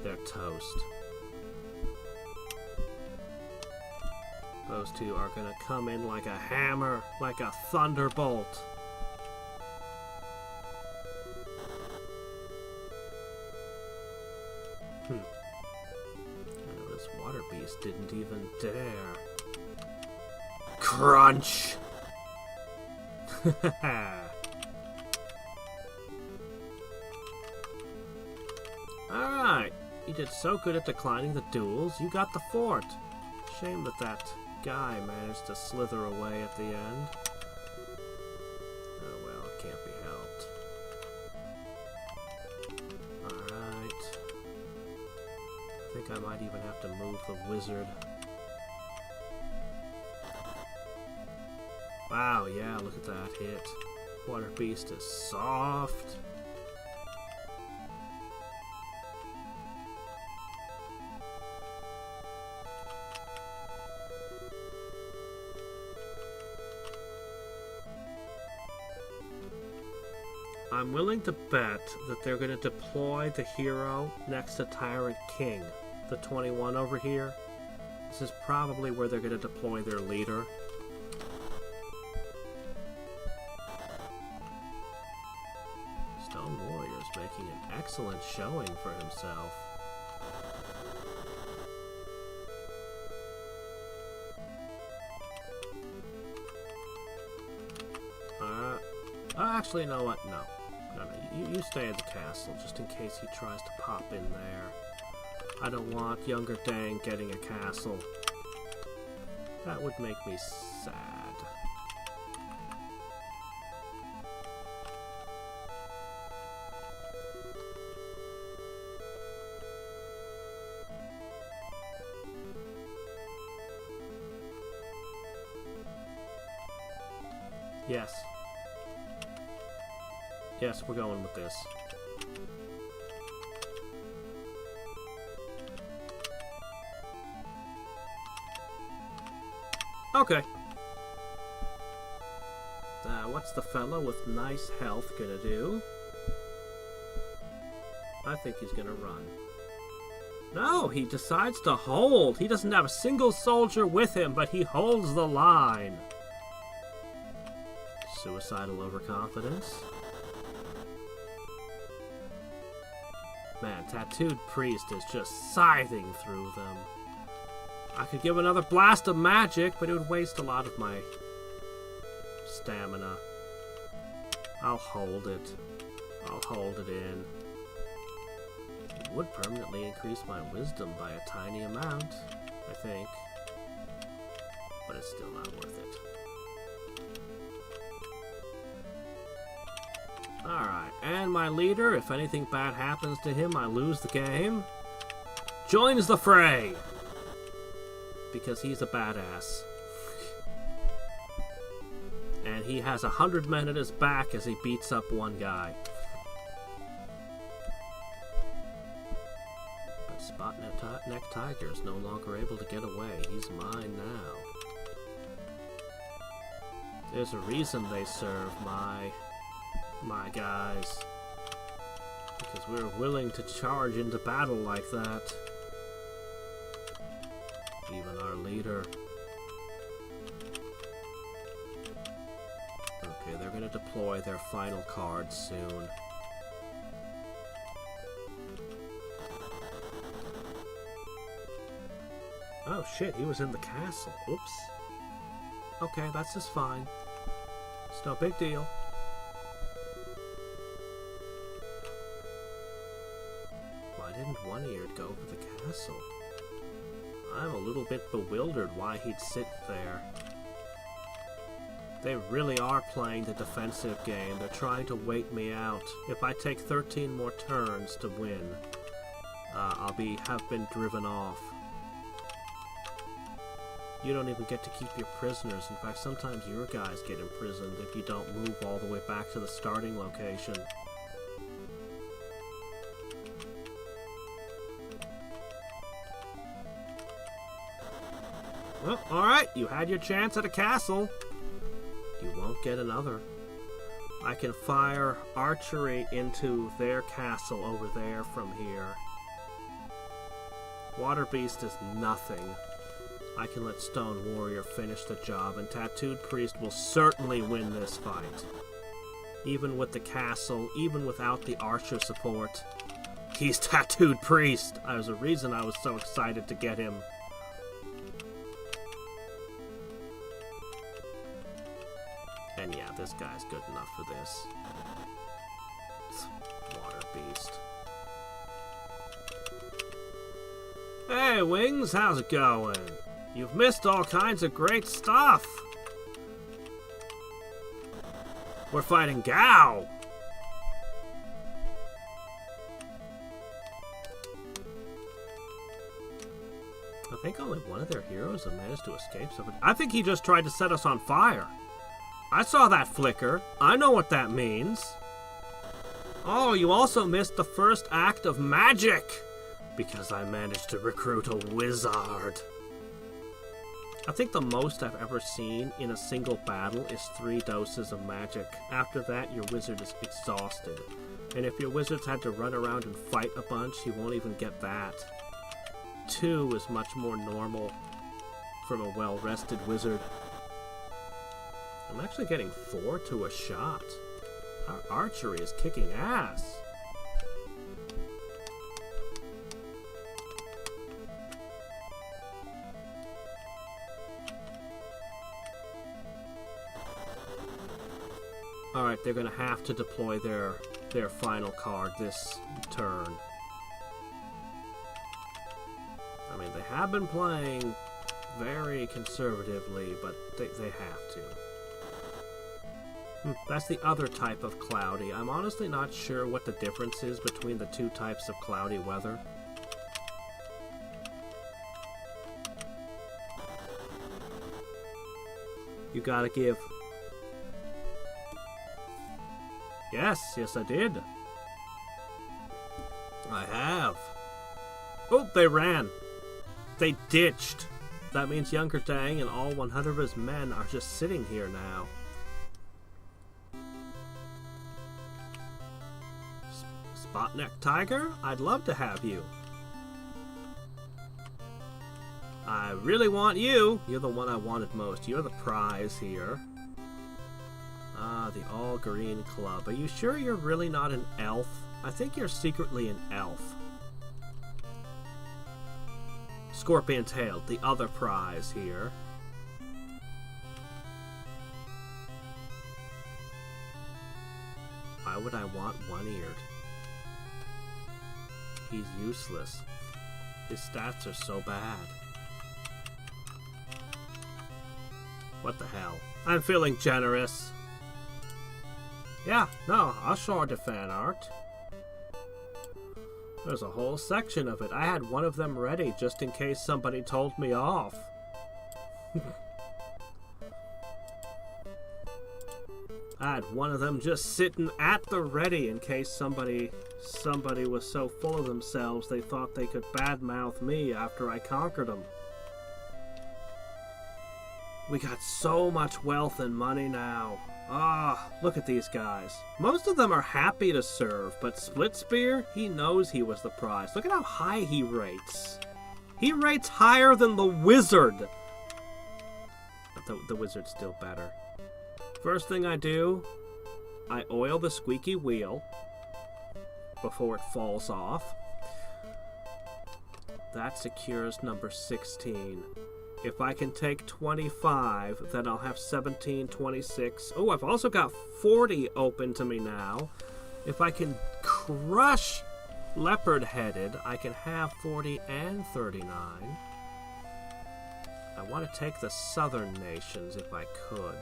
They're toast. Those two are gonna come in like a hammer, like a thunderbolt. This water beast didn't even dare. Crunch! Alright, you did so good at declining the duels, you got the fort. Shame that that guy managed to slither away at the end. Oh well, it can't be helped. Alright. I think I might even have to move the wizard. Wow, yeah, look at that hit. Water Beast is soft. I'm willing to bet that they're going to deploy the hero next to Tyrant King, the 21 over here. This is probably where they're going to deploy their leader. Stone Warrior's making an excellent showing for himself. Actually, you know what? No. You stay in the castle, just in case he tries to pop in there. I don't want younger Dang getting a castle. That would make me sad. Yes. Yes, we're going with this. Okay. What's the fellow with nice health gonna do? I think he's gonna run. No, he decides to hold. He doesn't have a single soldier with him, but he holds the line. Suicidal overconfidence. Man, Tattooed Priest is just scything through them. I could give another blast of magic, but it would waste a lot of my stamina. I'll hold it. I'll hold it in. It would permanently increase my wisdom by a tiny amount, I think. But it's still not worth it. Alright, and my leader, if anything bad happens to him, I lose the game, joins the fray! Because he's a badass. And he has 100 men at his back as he beats up one guy. But Spot-Neck Tiger is no longer able to get away. He's mine now. There's a reason they serve my guys, because we're willing to charge into battle like that. Even our leader. Okay, they're going to deploy their final card soon. Oh shit, he was in the castle. Oops. Okay, that's just fine. It's no big deal. Why didn't One-Eared go for the castle? I'm a little bit bewildered why he'd sit there. They really are playing the defensive game. They're trying to wait me out. If I take 13 more turns to win, I'll have been driven off. You don't even get to keep your prisoners. In fact, sometimes your guys get imprisoned if you don't move all the way back to the starting location. Well, alright, you had your chance at a castle. You won't get another. I can fire archery into their castle over there from here. Water Beast is nothing. I can let Stone Warrior finish the job, and Tattooed Priest will certainly win this fight. Even with the castle, even without the archer support. He's Tattooed Priest! There's a reason I was so excited to get him. And yeah, this guy's good enough for this. Water Beast. Hey, Wings, how's it going? You've missed all kinds of great stuff. We're fighting Gao. I think only one of their heroes have managed to escape something. I think he just tried to set us on fire. I saw that flicker. I know what that means. Oh, you also missed the first act of magic. Because I managed to recruit a wizard. I think the most I've ever seen in a single battle is 3 doses of magic. After that, your wizard is exhausted. And if your wizard's had to run around and fight a bunch, he won't even get that. 2 is much more normal from a well-rested wizard. I'm actually getting 4 to a shot. Our archery is kicking ass. Alright, they're gonna have to deploy their final card this turn. I mean, they have been playing very conservatively, but they have to. That's the other type of cloudy. I'm honestly not sure what the difference is between the 2 types of cloudy weather. You gotta give... Yes, I did. I have. Oh, they ran. They ditched. That means Younger Dang and all 100 of his men are just sitting here now. Spotneck Tiger, I'd love to have you. I really want you. You're the one I wanted most. You're the prize here. Ah, the All-Green Club. Are you sure you're really not an elf? I think you're secretly an elf. Scorpion-tailed, the other prize here. Why would I want One-Eared? He's useless. His stats are so bad. What the hell? I'm feeling generous. Yeah, no, I'll show the fan art. There's a whole section of it. I had one of them ready just in case somebody told me off. I had one of them just sitting at the ready in case somebody was so full of themselves they thought they could badmouth me after I conquered them. We got so much wealth and money now. Ah, look at these guys. Most of them are happy to serve, but Split Spear, he knows he was the prize. Look at how high he rates. He rates higher than the wizard. But the wizard's still better. First thing I do, I oil the squeaky wheel before it falls off. That secures number 16. If I can take 25, then I'll have 17, 26. Oh, I've also got 40 open to me now. If I can crush Leopard-Headed, I can have 40 and 39. I want to take the southern nations if I could.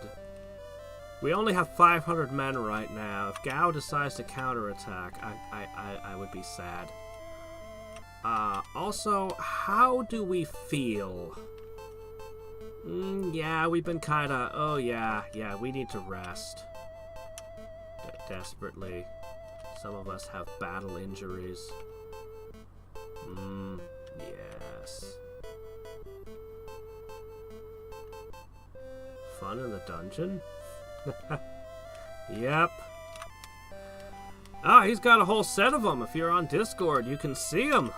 We only have 500 men right now. If Gao decides to counterattack, I would be sad. Also, how do we feel? Yeah, we've been kinda... Oh, yeah, we need to rest. Desperately. Some of us have battle injuries. Yes. Fun in the dungeon? Yep. Ah, he's got a whole set of them. If you're on Discord, you can see them.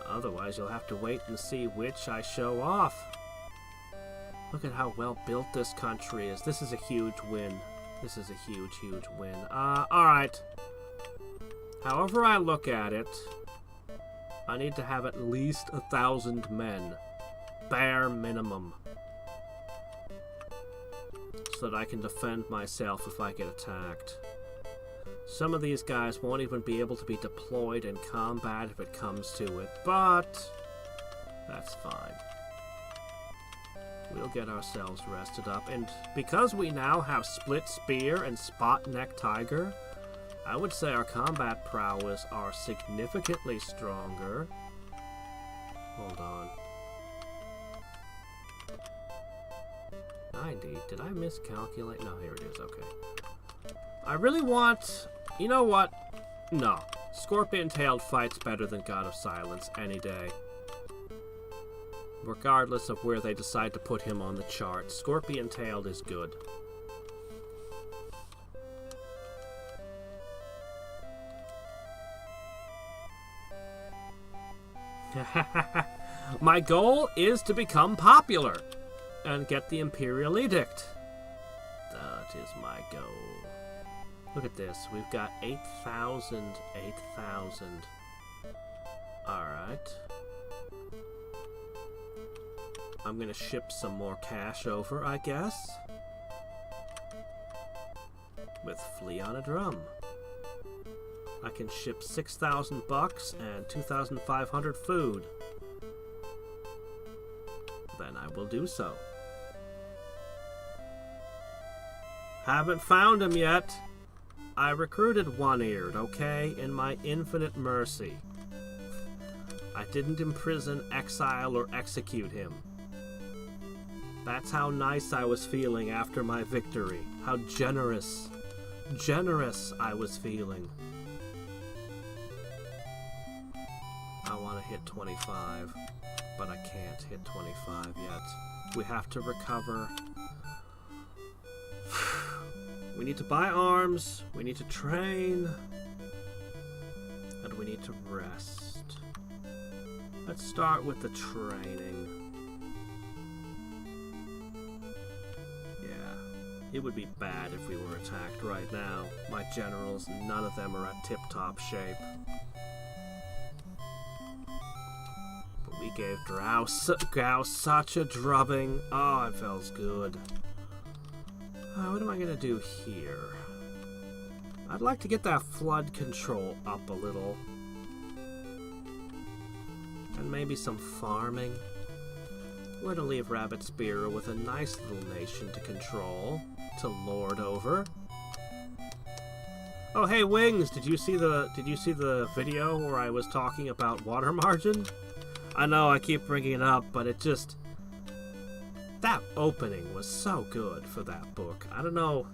Otherwise, you'll have to wait and see which I show off. Look at how well built this country is. This is a huge win. This is a huge, huge win. Alright. However I look at it, I need to have at least 1,000 men. Bare minimum. So that I can defend myself if I get attacked. Some of these guys won't even be able to be deployed in combat if it comes to it, but that's fine. We'll get ourselves rested up, and because we now have Split Spear and Spot Neck Tiger, I would say our combat prowess are significantly stronger. Hold on. 90. Did I miscalculate? No, here it is. Okay. I really want... You know what? No. Scorpion-tailed fights better than God of Silence any day. Regardless of where they decide to put him on the chart, Scorpion-tailed is good. My goal is to become popular and get the Imperial Edict. That is my goal. Look at this. We've got 8,000. Alright. I'm gonna ship some more cash over, I guess. With Flea on a Drum. I can ship 6,000 bucks and 2,500 food. Then I will do so. Haven't found him yet. I recruited One-Eared, okay? In my infinite mercy. I didn't imprison, exile, or execute him. That's how nice I was feeling after my victory. How generous I was feeling. I want to hit 25, but I can't hit 25 yet. We have to recover. We need to buy arms, we need to train, and we need to rest. Let's start with the training. It would be bad if we were attacked right now. My generals, none of them are at tip-top shape. But we gave Gao such a drubbing. Oh, it feels good. What am I going to do here? I'd like to get that flood control up a little. And maybe some farming. We're to leave Rabbit Spear with a nice little nation to control, to lord over. Oh, hey Wings, did you see the video where I was talking about water margin? I know I keep bringing it up, but it just, that opening was so good for that book. I don't know,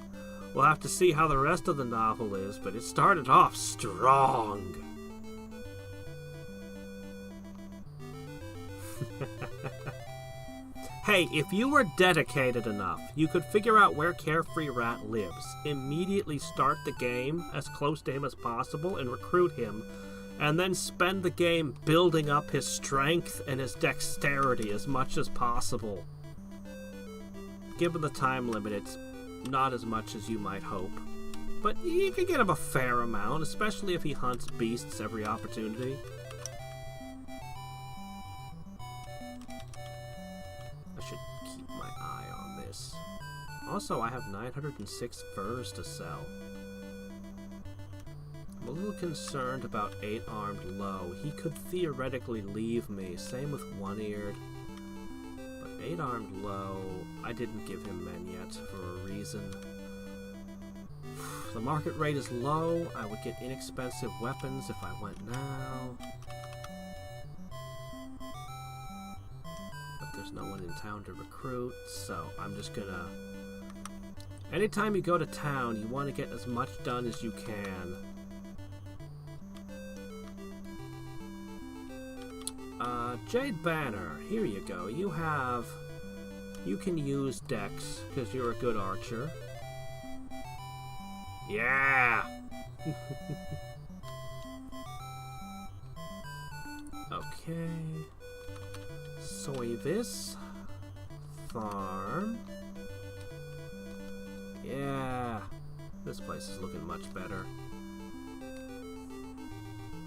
we'll have to see how the rest of the novel is, but it started off strong. Hey, if you were dedicated enough, you could figure out where Carefree Rat lives, immediately start the game as close to him as possible and recruit him, and then spend the game building up his strength and his dexterity as much as possible. Given the time limit, it's not as much as you might hope, but you can get him a fair amount, especially if he hunts beasts every opportunity. Also, I have 906 furs to sell. I'm a little concerned about 8-armed low. He could theoretically leave me. Same with One-Eared. 8-armed low. I didn't give him men yet for a reason. The market rate is low. I would get inexpensive weapons if I went now. But there's no one in town to recruit, so I'm just gonna... Anytime you go to town, you want to get as much done as you can. Jade Banner, here you go. You can use Dex, because you're a good archer. Yeah! Okay. Soyvis. Farm. Yeah. This place is looking much better.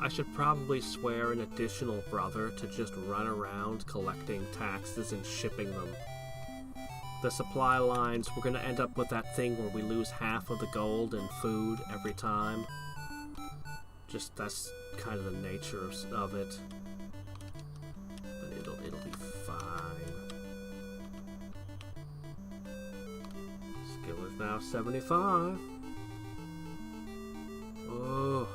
I should probably swear an additional brother to just run around collecting taxes and shipping them. The supply lines, we're going to end up with that thing where we lose half of the gold and food every time. Just, that's kind of the nature of it. But it'll be fine. Skill is now 75. Oh.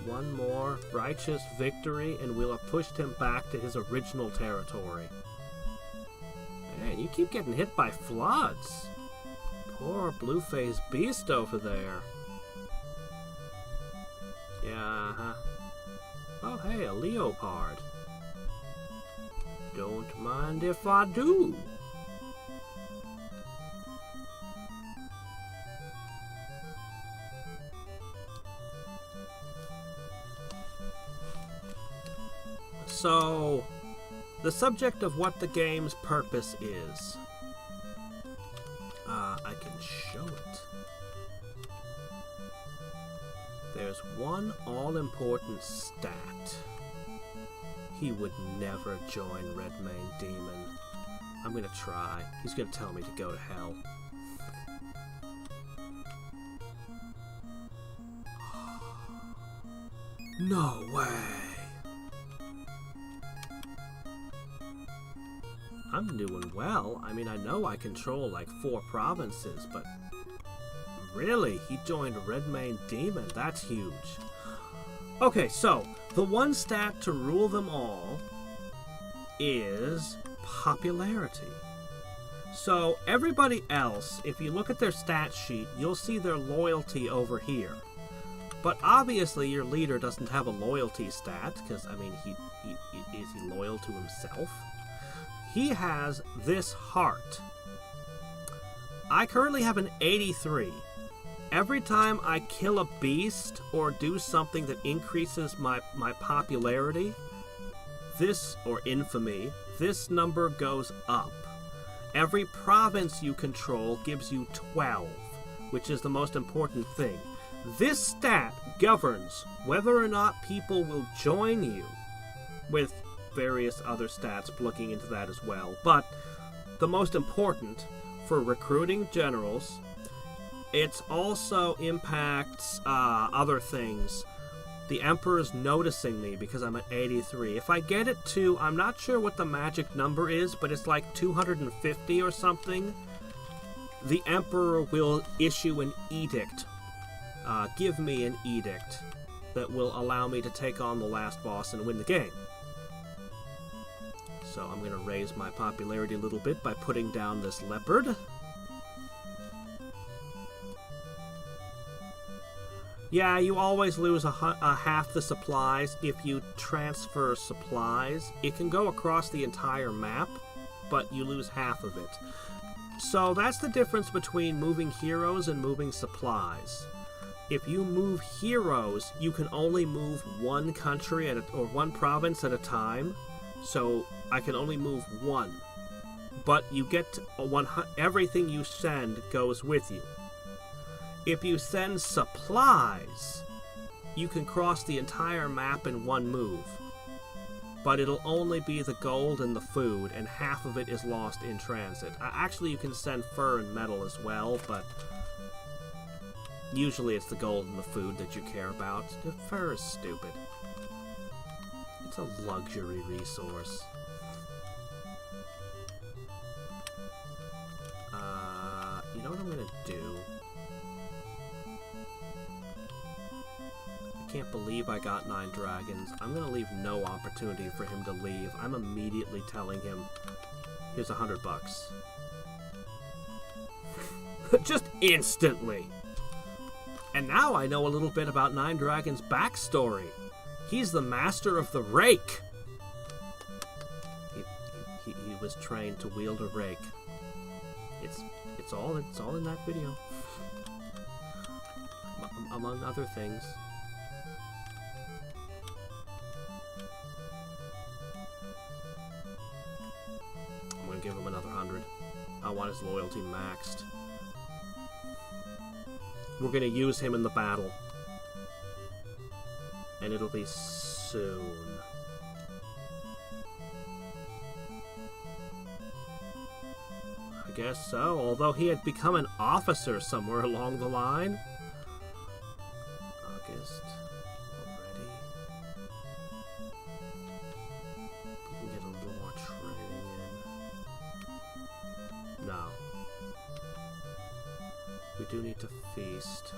One more righteous victory and we'll have pushed him back to his original territory. Man, you keep getting hit by floods. Poor blue-faced beast over there. Yeah, Oh, hey, a leopard. Don't mind if I do. So, the subject of what the game's purpose is. I can show it. There's one all-important stat. He would never join Redmane Demon. I'm gonna try. He's gonna tell me to go to hell. No way! I'm doing well. I mean, I know I control like 4 provinces, but really, he joined Redmane Demon. That's huge. Okay, so the one stat to rule them all is popularity. So everybody else, if you look at their stat sheet, you'll see their loyalty over here. But obviously your leader doesn't have a loyalty stat, because, I mean, is he loyal to himself? He has this heart. I currently have an 83. Every time I kill a beast or do something that increases my popularity, or infamy, this number goes up. Every province you control gives you 12, which is the most important thing. This stat governs whether or not people will join you, with various other stats looking into that as well. But the most important, for recruiting generals, it also impacts other things. The Emperor's noticing me because I'm at 83. If I get it to, I'm not sure what the magic number is, but it's like 250 or something, the Emperor will issue an edict. Give me an edict that will allow me to take on the last boss and win the game. So I'm going to raise my popularity a little bit by putting down this leopard. Yeah, you always lose half the supplies if you transfer supplies. It can go across the entire map, but you lose half of it. So that's the difference between moving heroes and moving supplies. If you move heroes, you can only move one country or one province at a time. So I can only move one. But you get everything you send goes with you. If you send supplies, you can cross the entire map in one move. But it'll only be the gold and the food, and half of it is lost in transit. Actually, you can send fur and metal as well, but usually it's the gold and the food that you care about. The fur is stupid. It's a luxury resource. gonna do? I can't believe I got 9 dragons. I'm gonna leave no opportunity for him to leave. I'm immediately telling him, here's $100. Just instantly. And now I know a little bit about 9 Dragons' backstory. He's the master of the rake. He was trained to wield a rake. It's all in that video. Among other things. I'm gonna give him another 100. I want his loyalty maxed. We're gonna use him in the battle. And it'll be soon. I guess so, although he had become an officer somewhere along the line. August. Already. We can get a little more training in. No. We do need to feast.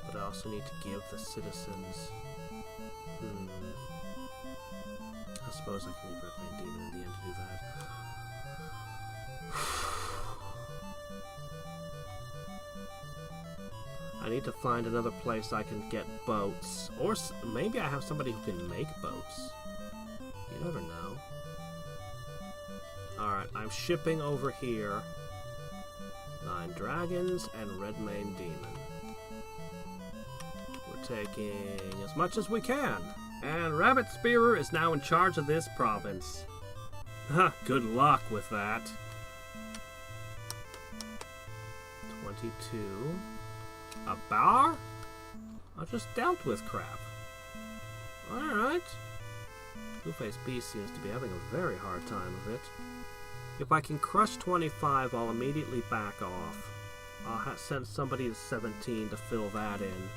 But I also need to give the citizens... I suppose I can leave Red Main Demon in the end to do that. I need to find another place I can get boats. Or maybe I have somebody who can make boats. You never know. Alright, I'm shipping over here 9 dragons and Red Main Demon. We're taking as much as we can. And Rabbit Spearer is now in charge of this province. Ha, good luck with that. 22. A bar? I just dealt with crap. Alright. Two-Faced Beast seems to be having a very hard time of it. If I can crush 25, I'll immediately back off. I'll send somebody to 17 to fill that in.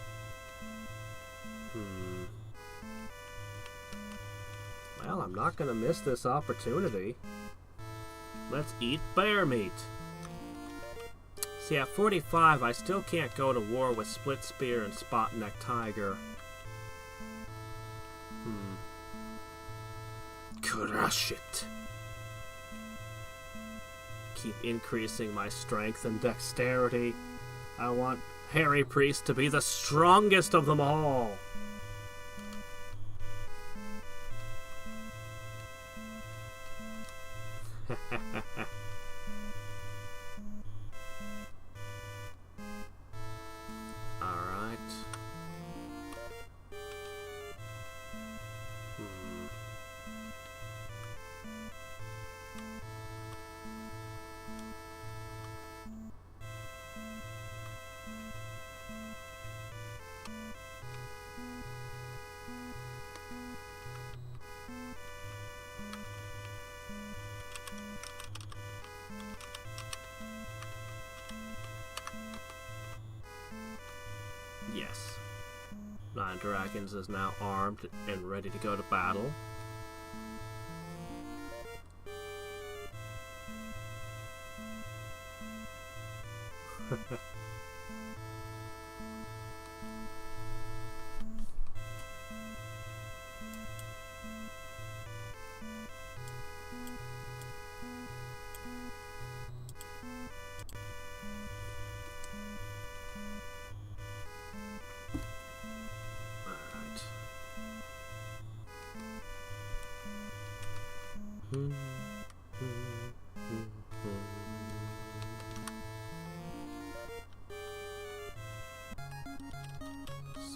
Well, I'm not going to miss this opportunity. Let's eat bear meat. See, at 45, I still can't go to war with Split Spear and Spot Neck Tiger. Crush it. Keep increasing my strength and dexterity. I want Hairy Priest to be the strongest of them all. Yes. 9 Dragons is now armed and ready to go to battle.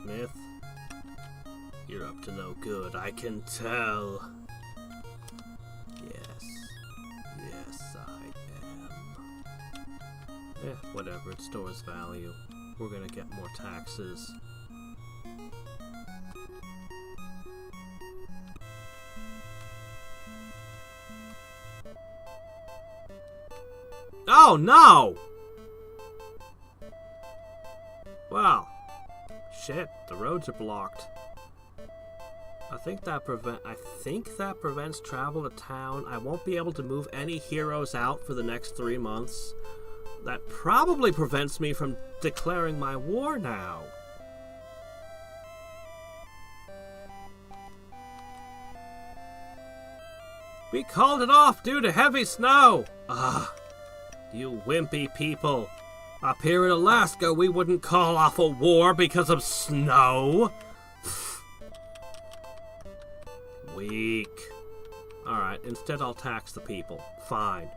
Smith, you're up to no good, I can tell. Yes, I am. Whatever, it stores value. We're gonna get more taxes. Oh no! Well, shit, the roads are blocked. I think that prevents travel to town. I won't be able to move any heroes out for the next 3 months. That probably prevents me from declaring my war now. We called it off due to heavy snow. Ah, you wimpy people. Up here in Alaska, we wouldn't call off a war because of snow. Weak. Alright, instead I'll tax the people. Fine.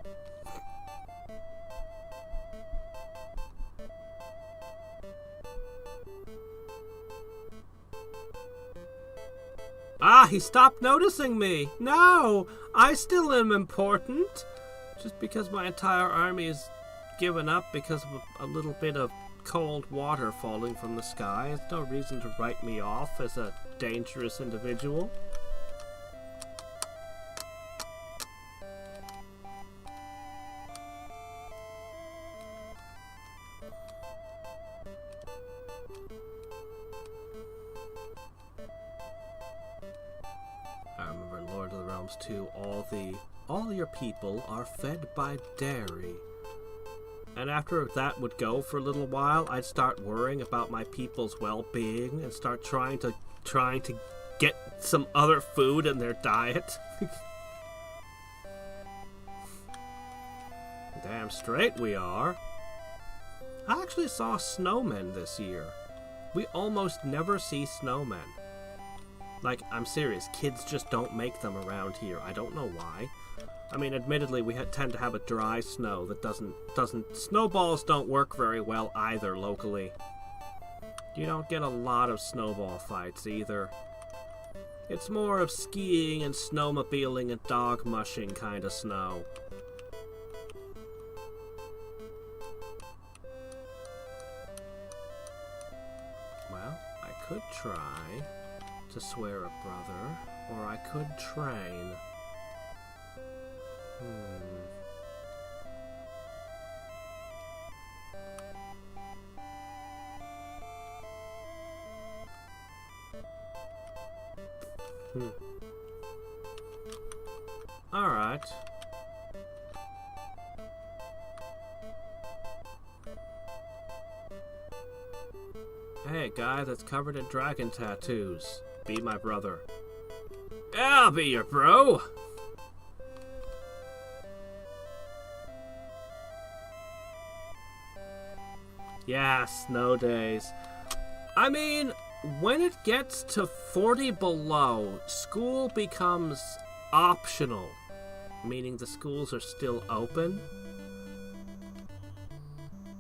Ah, he stopped noticing me. No, I still am important. Just because my entire army is given up because of a little bit of cold water falling from the sky, it's no reason to write me off as a dangerous individual. I remember in Lord of the Realms 2, all your people are fed by dairy. And after that would go for a little while, I'd start worrying about my people's well-being and start trying to get some other food in their diet. Damn straight we are. I actually saw snowmen this year. We almost never see snowmen. Like, I'm serious, kids just don't make them around here. I don't know why. I mean, admittedly, we tend to have a dry snow that doesn't... Snowballs don't work very well either locally. You don't get a lot of snowball fights either. It's more of skiing and snowmobiling and dog mushing kind of snow. Well, I could try to swear a brother, or I could train. Alright. Hey, guy that's covered in dragon tattoos. Be my brother. Yeah, I'll be your bro. Yeah, snow days. I mean, when it gets to 40 below, school becomes optional, meaning the schools are still open.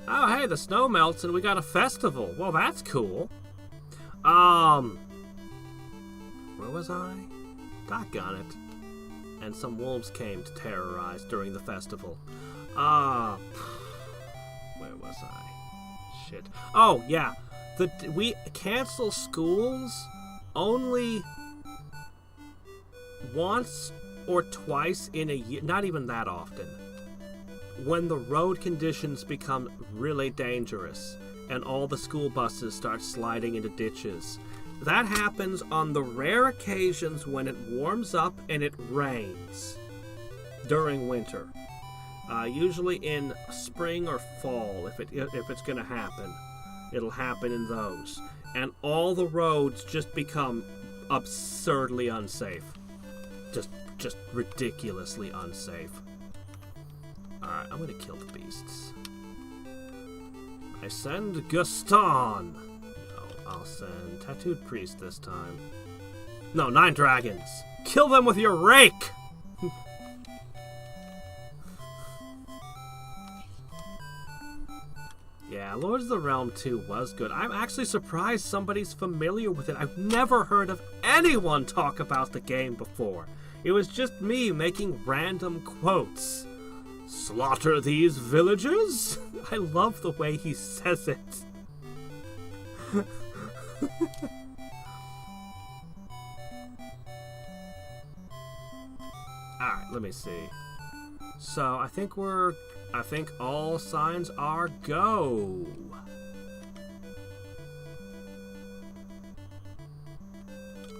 Oh, hey, the snow melts and we got a festival. Well, that's cool. Where was I? Doggone it. And some wolves came to terrorize during the festival. Where was I? Shit. Oh, yeah. We cancel schools only once or twice in a year. Not even that often. When the road conditions become really dangerous and all the school buses start sliding into ditches. That happens on the rare occasions when it warms up and it rains during winter. Usually in spring or fall, if it's going to happen. It'll happen in those. And all the roads just become absurdly unsafe. Just ridiculously unsafe. Alright, I'm going to kill the beasts. I send Gaston. No, I'll send Tattooed Priest this time. No, 9 dragons. Kill them with your rake! Yeah, Lords of the Realm 2 was good. I'm actually surprised somebody's familiar with it. I've never heard of anyone talk about the game before. It was just me making random quotes. Slaughter these villagers? I love the way he says it. Alright, let me see. So, I think all signs are go.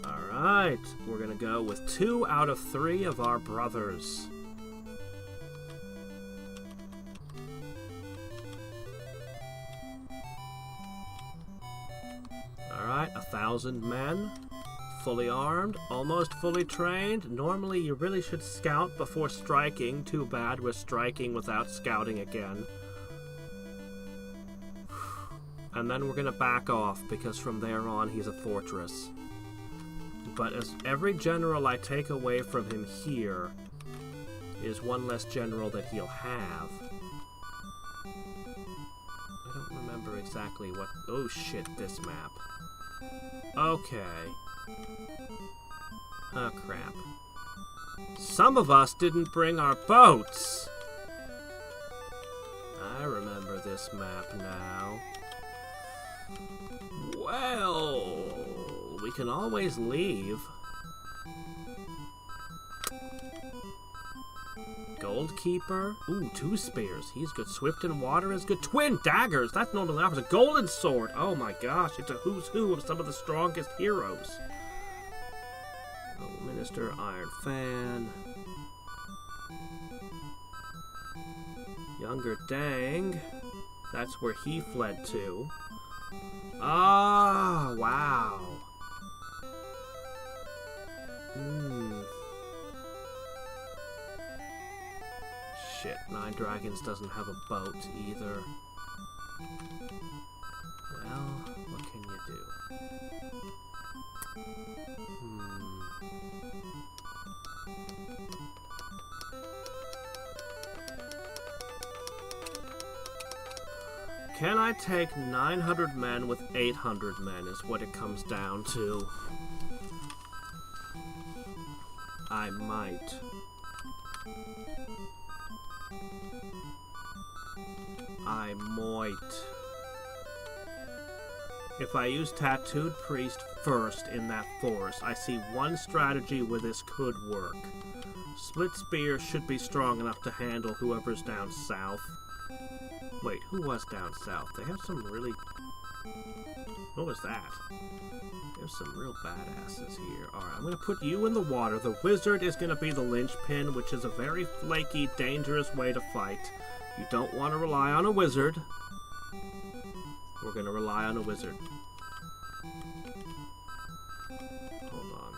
Alright, we're gonna go with 2 out of 3 of our brothers. 1,000 men, fully armed, almost fully trained. Normally you really should scout before striking. Too bad we're striking without scouting again. And then we're gonna back off, because from there on he's a fortress. But as every general I take away from him here is one less general that he'll have. I don't remember exactly what... Oh shit, this map. Okay. Oh crap. Some of us didn't bring our boats! I remember this map now. Well, we can always leave. Goldkeeper. Ooh, 2 spears. He's good. Swift in water is good. Twin daggers. That's normally opposite. A golden sword. Oh my gosh, it's a who's who of some of the strongest heroes. Oh, Minister, Iron Fan. Younger Dang. That's where he fled to. Ah, wow. Shit, 9 Dragons doesn't have a boat either. Well, what can you do? Can I take 900 men with 800 men is what it comes down to. I might. I might. If I use Tattooed Priest first in that forest, I see one strategy where this could work. Split Spear should be strong enough to handle whoever's down south. Wait, who was down south? They have some really... What was that? There's some real badasses here. Alright, I'm going to put you in the water. The wizard is going to be the linchpin, which is a very flaky, dangerous way to fight. You don't want to rely on a wizard. We're going to rely on a wizard. Hold on.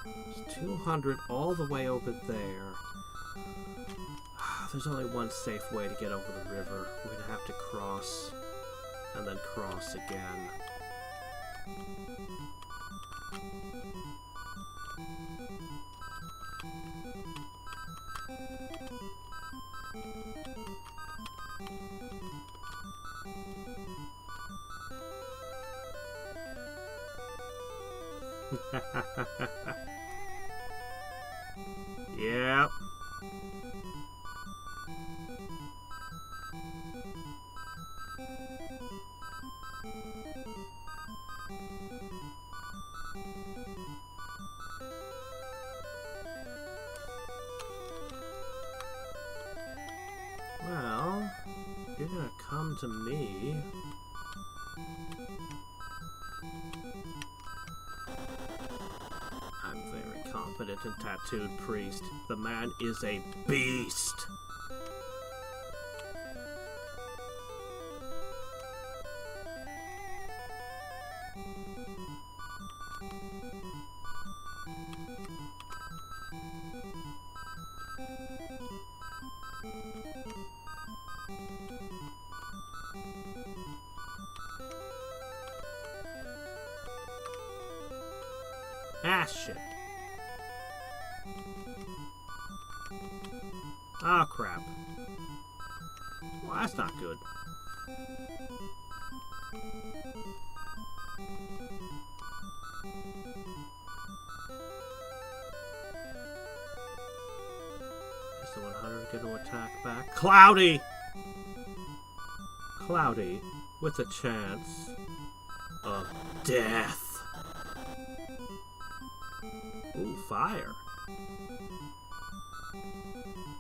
There's 200 all the way over there. There's only one safe way to get over the river. We're going to have to cross, and then cross again. Yep. Well, you're gonna come to me. I'm very competent in Tattooed Priest. The man is a beast. Ah, shit. Oh, crap. Well, that's not good. Is the 100 going to attack back? Cloudy! Cloudy, with a chance of death. Ooh, fire.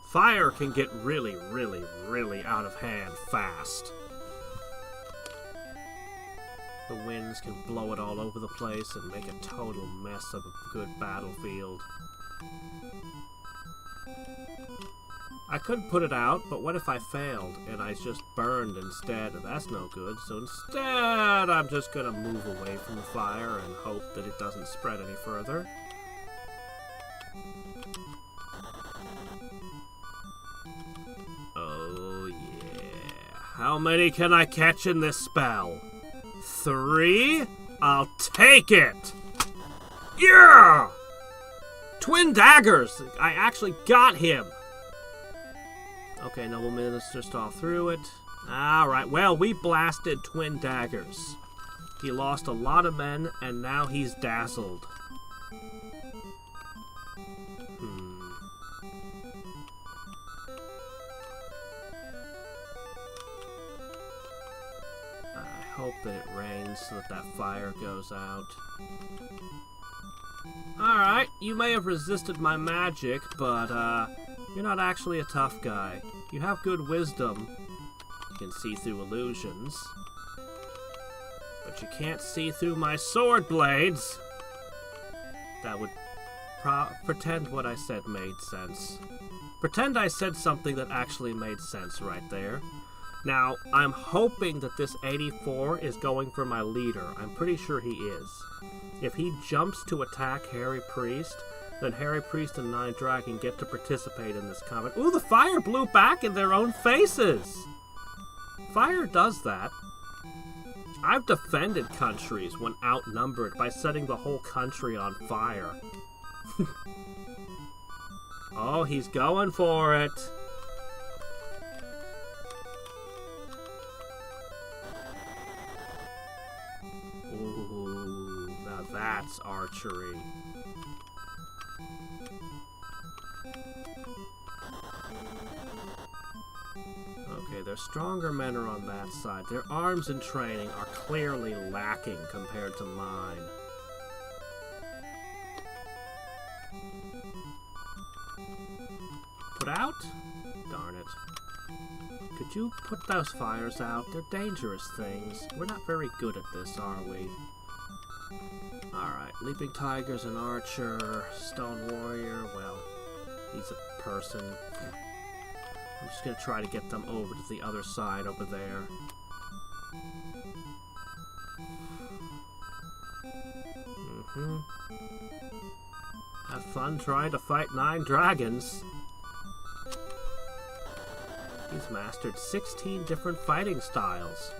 Fire can get really, really, really out of hand fast. The winds can blow it all over the place and make a total mess of a good battlefield. I could put it out, but what if I failed and I just burned instead? That's no good. So instead, I'm just gonna move away from the fire and hope that it doesn't spread any further. Oh yeah. How many can I catch in this spell? 3? I'll take it! Yeah! Twin daggers! I actually got him! Okay, noble minister saw through it. Alright, well, we blasted twin daggers. He lost a lot of men, and now he's dazzled. I hope that it rains so that fire goes out. Alright, you may have resisted my magic, but, you're not actually a tough guy. You have good wisdom. You can see through illusions. But you can't see through my sword blades! That would pretend what I said made sense. Pretend I said something that actually made sense right there. Now, I'm hoping that this 84 is going for my leader. I'm pretty sure he is. If he jumps to attack Harry Priest, then Harry Priest and Nine Dragon get to participate in this combat. Ooh, the fire blew back in their own faces! Fire does that. I've defended countries when outnumbered by setting the whole country on fire. Oh, he's going for it! Ooh, now that's archery. Okay, their stronger men are on that side. Their arms and training are clearly lacking compared to mine. Put out? Darn it. Could you put those fires out? They're dangerous things. We're not very good at this, are we? Alright, Leaping Tiger's an archer. Stone Warrior, well, he's a person. I'm just gonna try to get them over to the other side over there. Have fun trying to fight 9 dragons. He's mastered 16 different fighting styles.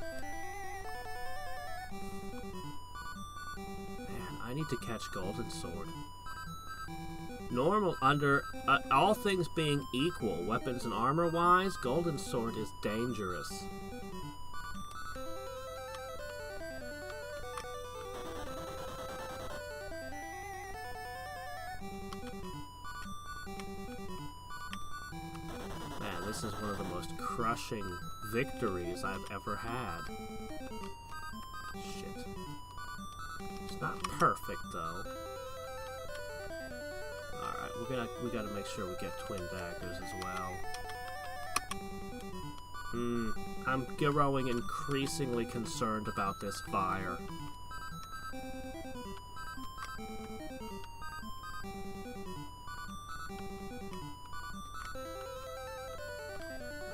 Man, I need to catch Golden Sword. Normal, under all things being equal, weapons and armor-wise, Golden Sword is dangerous. Man, this is one of the most crushing victories I've ever had. Shit. It's not perfect, though. Alright, we gotta make sure we get twin daggers as well. I'm growing increasingly concerned about this fire.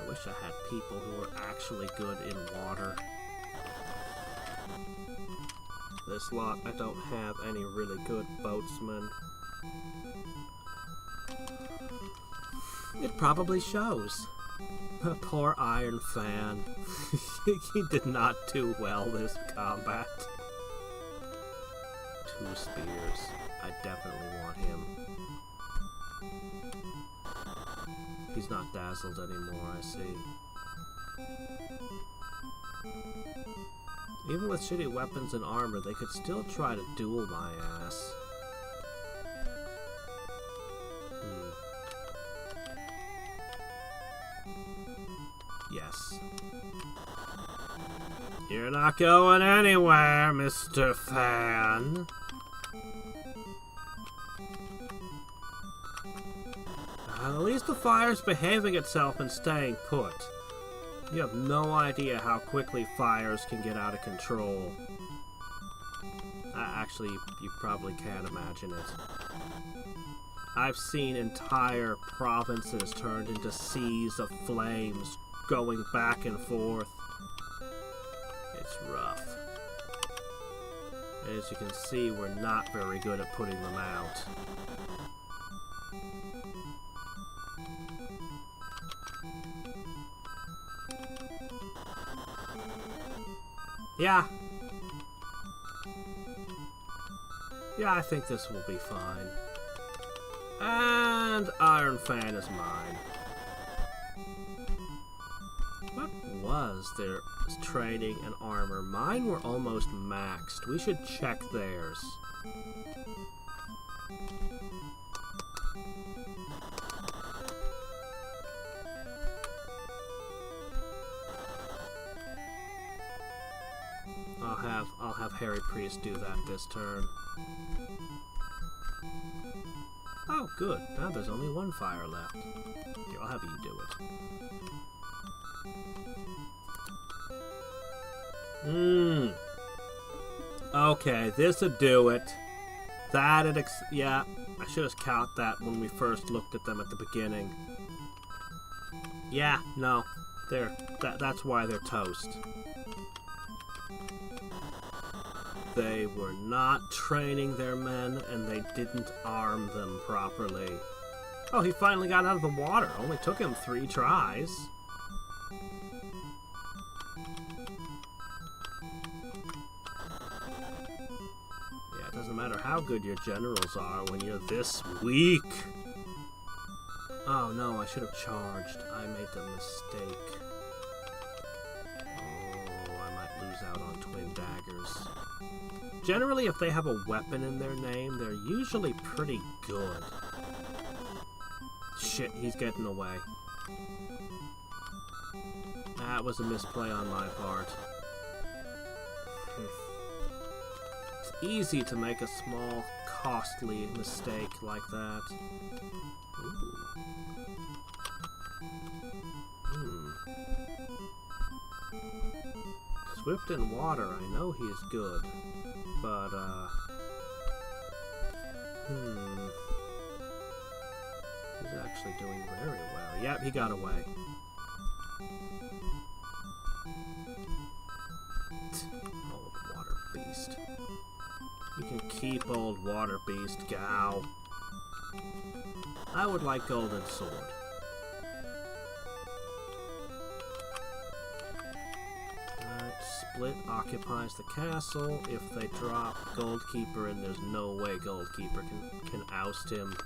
I wish I had people who were actually good in water. This lot, I don't have any really good boatsmen. It probably shows. Poor Iron Fan. He did not do well this combat. 2 spears. I definitely want him. He's not dazzled anymore, I see. Even with shitty weapons and armor, they could still try to duel my ass. Yes. You're not going anywhere, Mr. Fan. At least the fire's behaving itself and staying put. You have no idea how quickly fires can get out of control. Actually, you probably can't imagine it. I've seen entire provinces turned into seas of flames going back and forth. It's rough. As you can see, we're not very good at putting them out. Yeah. Yeah, I think this will be fine. And Iron Fan is mine. What was their training and armor? Mine were almost maxed. We should check theirs. I'll have Harry Priest do that this turn. Oh, good. Now there's only one fire left. Here, I'll have you do it. Okay, this'll do it. Yeah, I should have caught that when we first looked at them at the beginning. Yeah, no. That's why they're toast. They were not training their men, and they didn't arm them properly. Oh, he finally got out of the water. Only took him 3 tries. Yeah, it doesn't matter how good your generals are when you're this weak. Oh no, I should have charged. I made the mistake. Oh, I might lose out on twin daggers. Generally, if they have a weapon in their name, they're usually pretty good. Shit, he's getting away. That was a misplay on my part. It's easy to make a small, costly mistake like that. Swift in water, I know he is good. But, he's actually doing very well. Yep, he got away. Old water beast. You can keep old water beast, gal. I would like golden sword. Split occupies the castle. If they drop Goldkeeper, and there's no way Goldkeeper can oust him.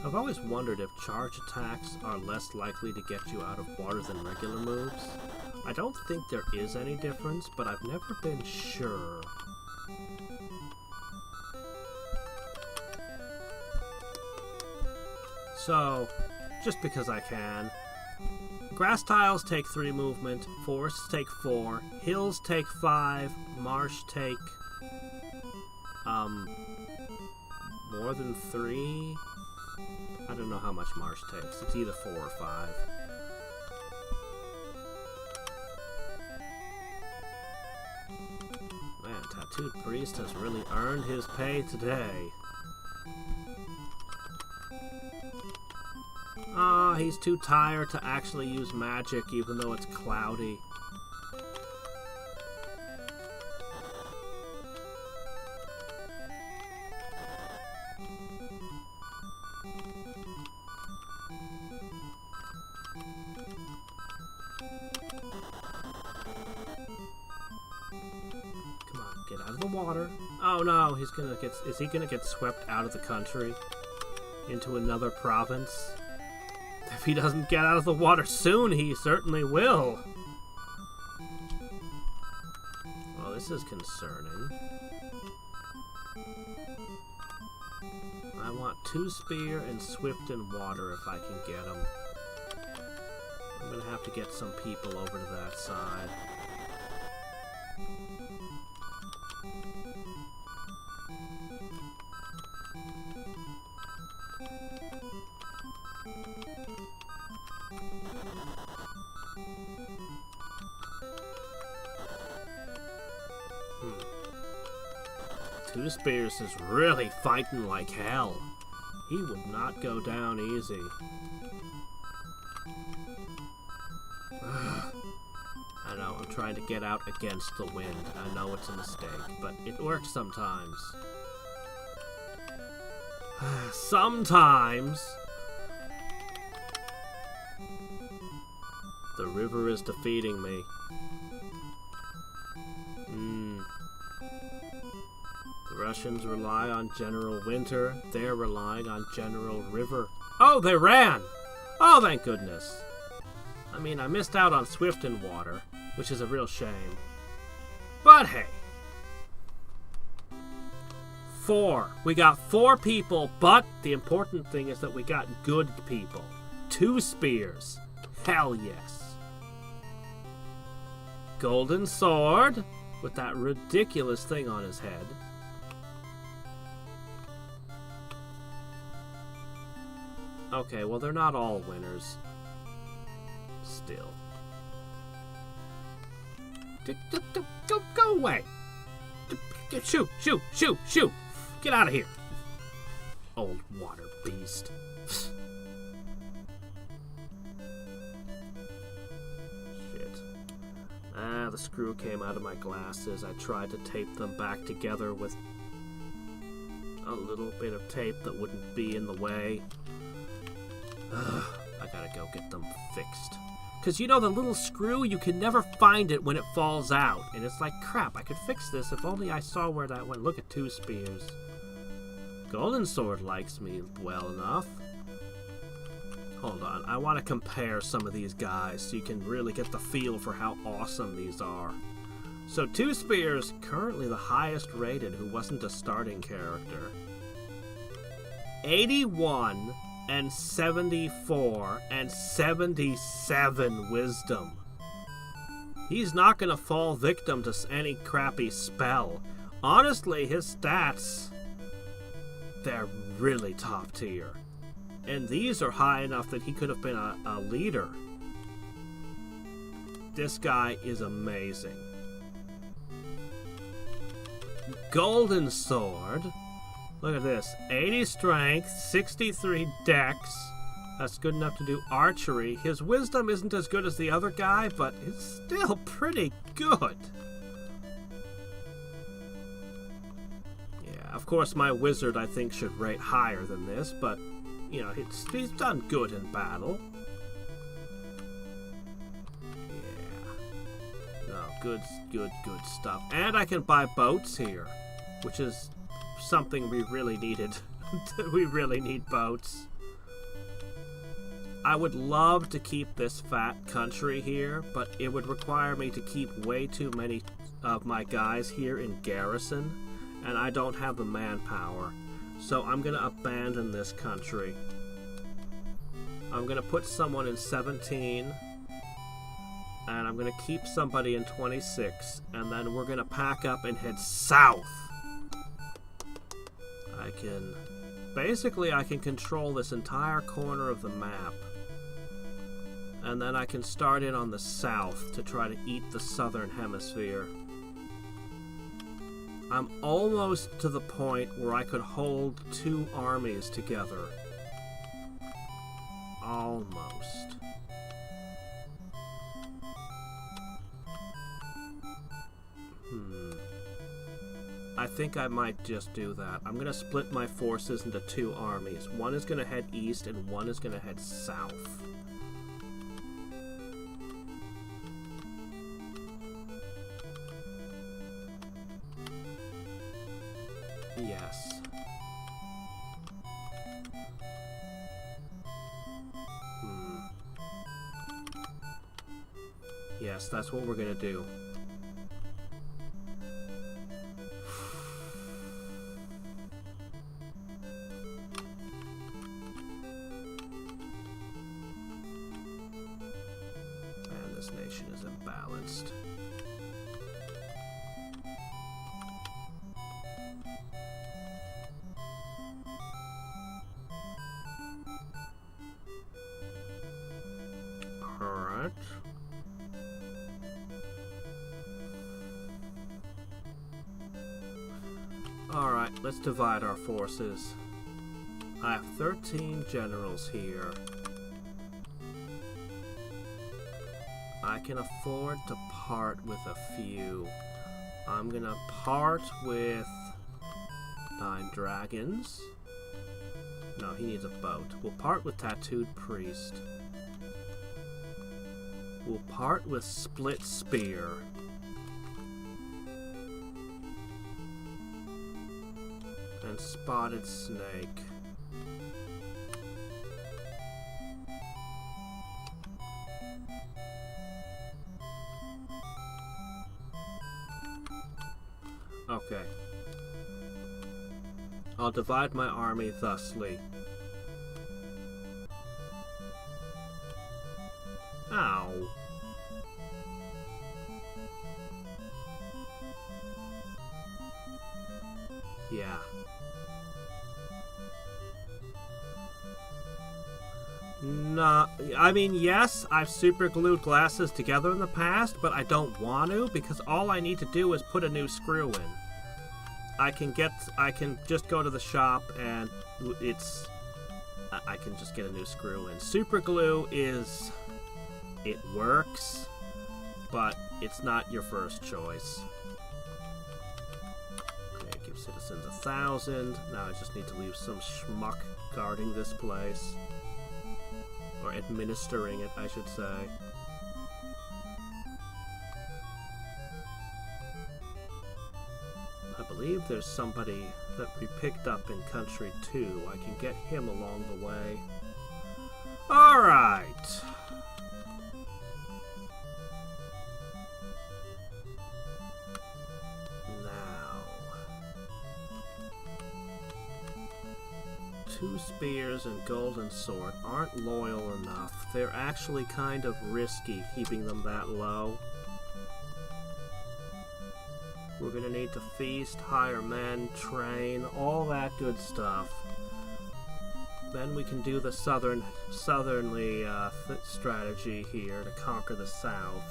I've always wondered if charge attacks are less likely to get you out of water than regular moves. I don't think there is any difference, but I've never been sure. So, just because I can. Grass tiles take 3 movement, forests take 4, hills take 5, marsh take more than 3. I don't know how much marsh takes. It's either 4 or 5. Man, Tattooed Priest has really earned his pay today. Ah, he's too tired to actually use magic, even though it's cloudy. Get out of the water. Oh no, he's gonna get... Is he gonna get swept out of the country? Into another province? If he doesn't get out of the water soon, he certainly will. Well, this is concerning. I want 2 spear and swift in water if I can get them. I'm gonna have to get some people over to that side. Two Spears is really fighting like hell. He would not go down easy. I know, I'm trying to get out against the wind. I know it's a mistake, but it works sometimes. Sometimes! The river is defeating me. The Russians rely on General Winter. They're relying on General River. Oh, they ran! Oh, thank goodness. I mean, I missed out on Swift and Water, which is a real shame. But hey. 4. We got 4 people, but the important thing is that we got good people. 2 Spears. Hell yes. Golden Sword, with that ridiculous thing on his head. Okay, well, they're not all winners. Still. Go away! Shoot! Get out of here! Old water beast. Shit. The screw came out of my glasses. I tried to tape them back together with a little bit of tape that wouldn't be in the way. I gotta go get them fixed. Because you know the little screw, you can never find it when it falls out. And it's like, crap, I could fix this if only I saw where that went. Look at 2 Spears. Golden Sword likes me well enough. Hold on, I want to compare some of these guys so you can really get the feel for how awesome these are. So 2 Spears, currently the highest rated who wasn't a starting character. 81 and 74 and 77 wisdom. He's not gonna fall victim to any crappy spell. Honestly, his stats, they're really top tier. And these are high enough that he could have been a leader. This guy is amazing. Golden Sword. Look at this. 80 strength, 63 dex. That's good enough to do archery. His wisdom isn't as good as the other guy, but it's still pretty good. Yeah, of course my wizard I think should rate higher than this, but, you know, he's done good in battle. Yeah. No, good stuff. And I can buy boats here, which is something we really needed. We really need boats. I would love to keep this fat country here, but it would require me to keep way too many of my guys here in garrison, and I don't have the manpower. So I'm going to abandon this country. I'm going to put someone in 17, and I'm going to keep somebody in 26, and then we're going to pack up and head south. I can control this entire corner of the map. And then I can start in on the south to try to eat the southern hemisphere. I'm almost to the point where I could hold 2 armies together. Almost. I think I might just do that. I'm going to split my forces into 2 armies. One is going to head east and one is going to head south. Yes. Yes, that's what we're going to do. Nation is imbalanced. Alright. Alright, let's divide our forces. I have 13 generals here. I can afford to part with a few. I'm gonna part with 9 dragons. No, he needs a boat. We'll part with Tattooed Priest. We'll part with Split Spear. And Spotted Snake. Okay. I'll divide my army thusly. Ow. Yeah. Nah, I mean, yes, I've super glued glasses together in the past, but I don't want to because all I need to do is put a new screw in. I can just go to the shop and I can just get a new screw in. Super glue it works, but it's not your first choice. Okay, give citizens 1,000. Now I just need to leave some schmuck guarding this place. Or administering it, I should say. I believe there's somebody that we picked up in Country 2. I can get him along the way. Alright! Now... 2 spears and golden sword aren't loyal enough. They're actually kind of risky keeping them that low. We're gonna need to feast, hire men, train, all that good stuff. Then we can do the southerly strategy here to conquer the south.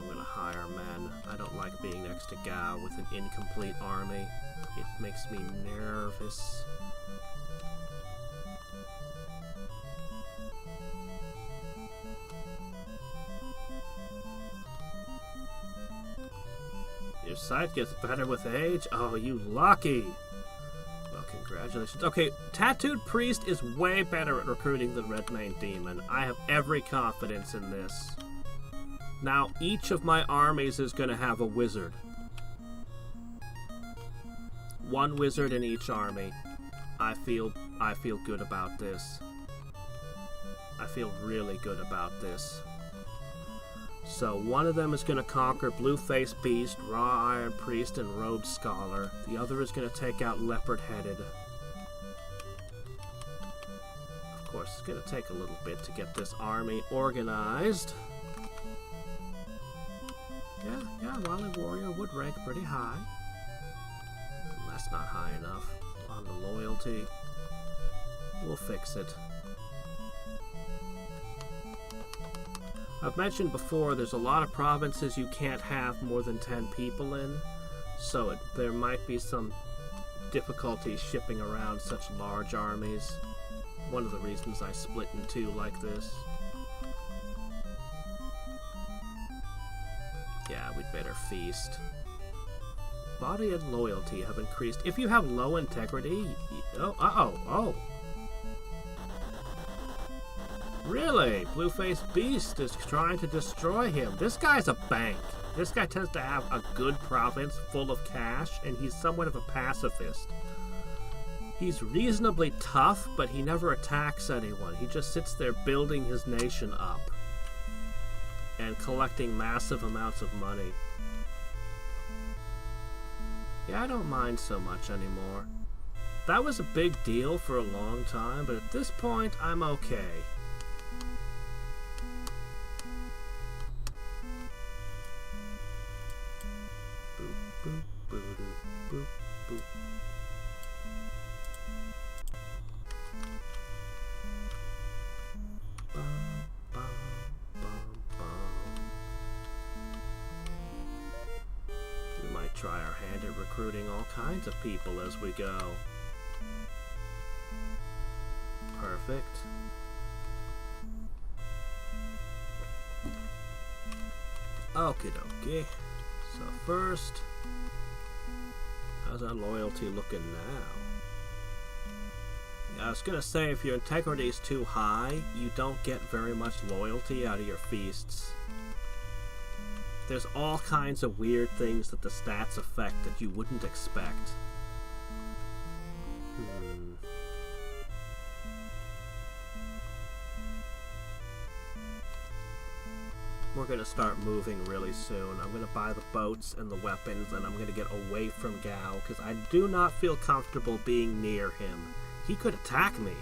I'm gonna hire men. I don't like being next to Gao with an incomplete army. It makes me nervous. Your sight gets better with age? Oh, you lucky! Well, congratulations. Okay, Tattooed Priest is way better at recruiting than Redmane Demon. I have every confidence in this. Now, each of my armies is going to have a wizard. 1 wizard in each army. I feel good about this. I feel really good about this. So one of them is going to conquer Blue-Faced Beast, Raw Iron Priest, and Rogue Scholar. The other is going to take out Leopard-Headed. Of course, it's going to take a little bit to get this army organized. Yeah, Wily Warrior would rank pretty high. That's not high enough on the loyalty. We'll fix it. I've mentioned before, there's a lot of provinces you can't have more than 10 people in, so there might be some difficulty shipping around such large armies. One of the reasons I split in 2 like this. Yeah, we'd better feast. Body and loyalty have increased. If you have low integrity... Oh. Really? Blue-Faced Beast is trying to destroy him. This guy's a bank. This guy tends to have a good province full of cash, and he's somewhat of a pacifist. He's reasonably tough, but he never attacks anyone. He just sits there building his nation up and collecting massive amounts of money. Yeah, I don't mind so much anymore. That was a big deal for a long time, but at this point, I'm okay. Boop, boop, boop, boop, boop. Bum, bum, bum, bum. might try our hand at recruiting all kinds of people as we go. Perfect. Okie dokie. So first, how's our loyalty looking now? I was gonna say, if your integrity is too high, you don't get very much loyalty out of your feasts. There's all kinds of weird things that the stats affect that you wouldn't expect. We're gonna start moving really soon. I'm gonna buy the boats and the weapons, and I'm gonna get away from Gao, because I do not feel comfortable being near him. He could attack me.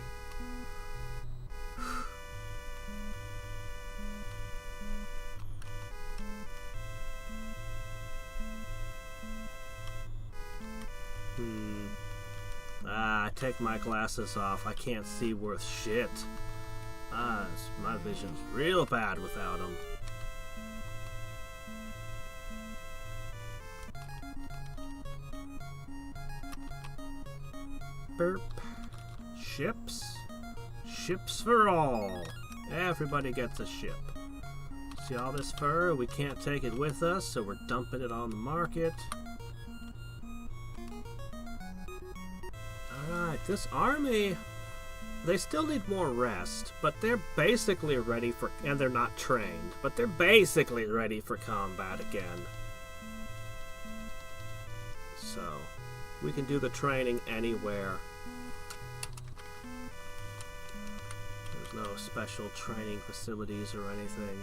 Take my glasses off. I can't see worth shit. My vision's real bad without them. Burp. Ships. Ships for all. Everybody gets a ship. See all this fur? We can't take it with us, so we're dumping it on the market. Alright, this army, they still need more rest, but they're basically ready for, and they're not trained, but they're basically ready for combat again. So, we can do the training anywhere. There's no special training facilities or anything.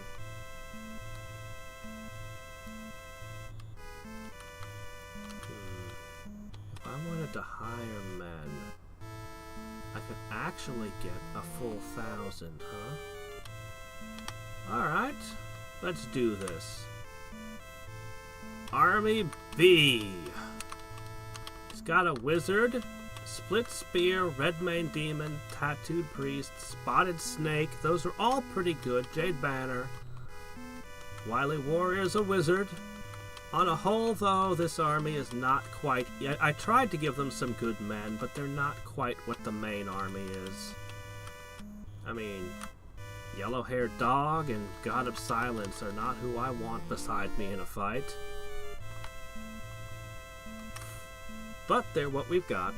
If I wanted to hire men, I could actually get a full 1,000, huh? Alright, let's do this. Army B. He's got a wizard, split spear, red mane demon, tattooed priest, spotted snake. Those are all pretty good. Jade banner. Wily warrior's a wizard. On a whole, though, this army is not quite... I tried to give them some good men, but they're not quite what the main army is. I mean, yellow-haired dog and God of Silence are not who I want beside me in a fight. But they're what we've got.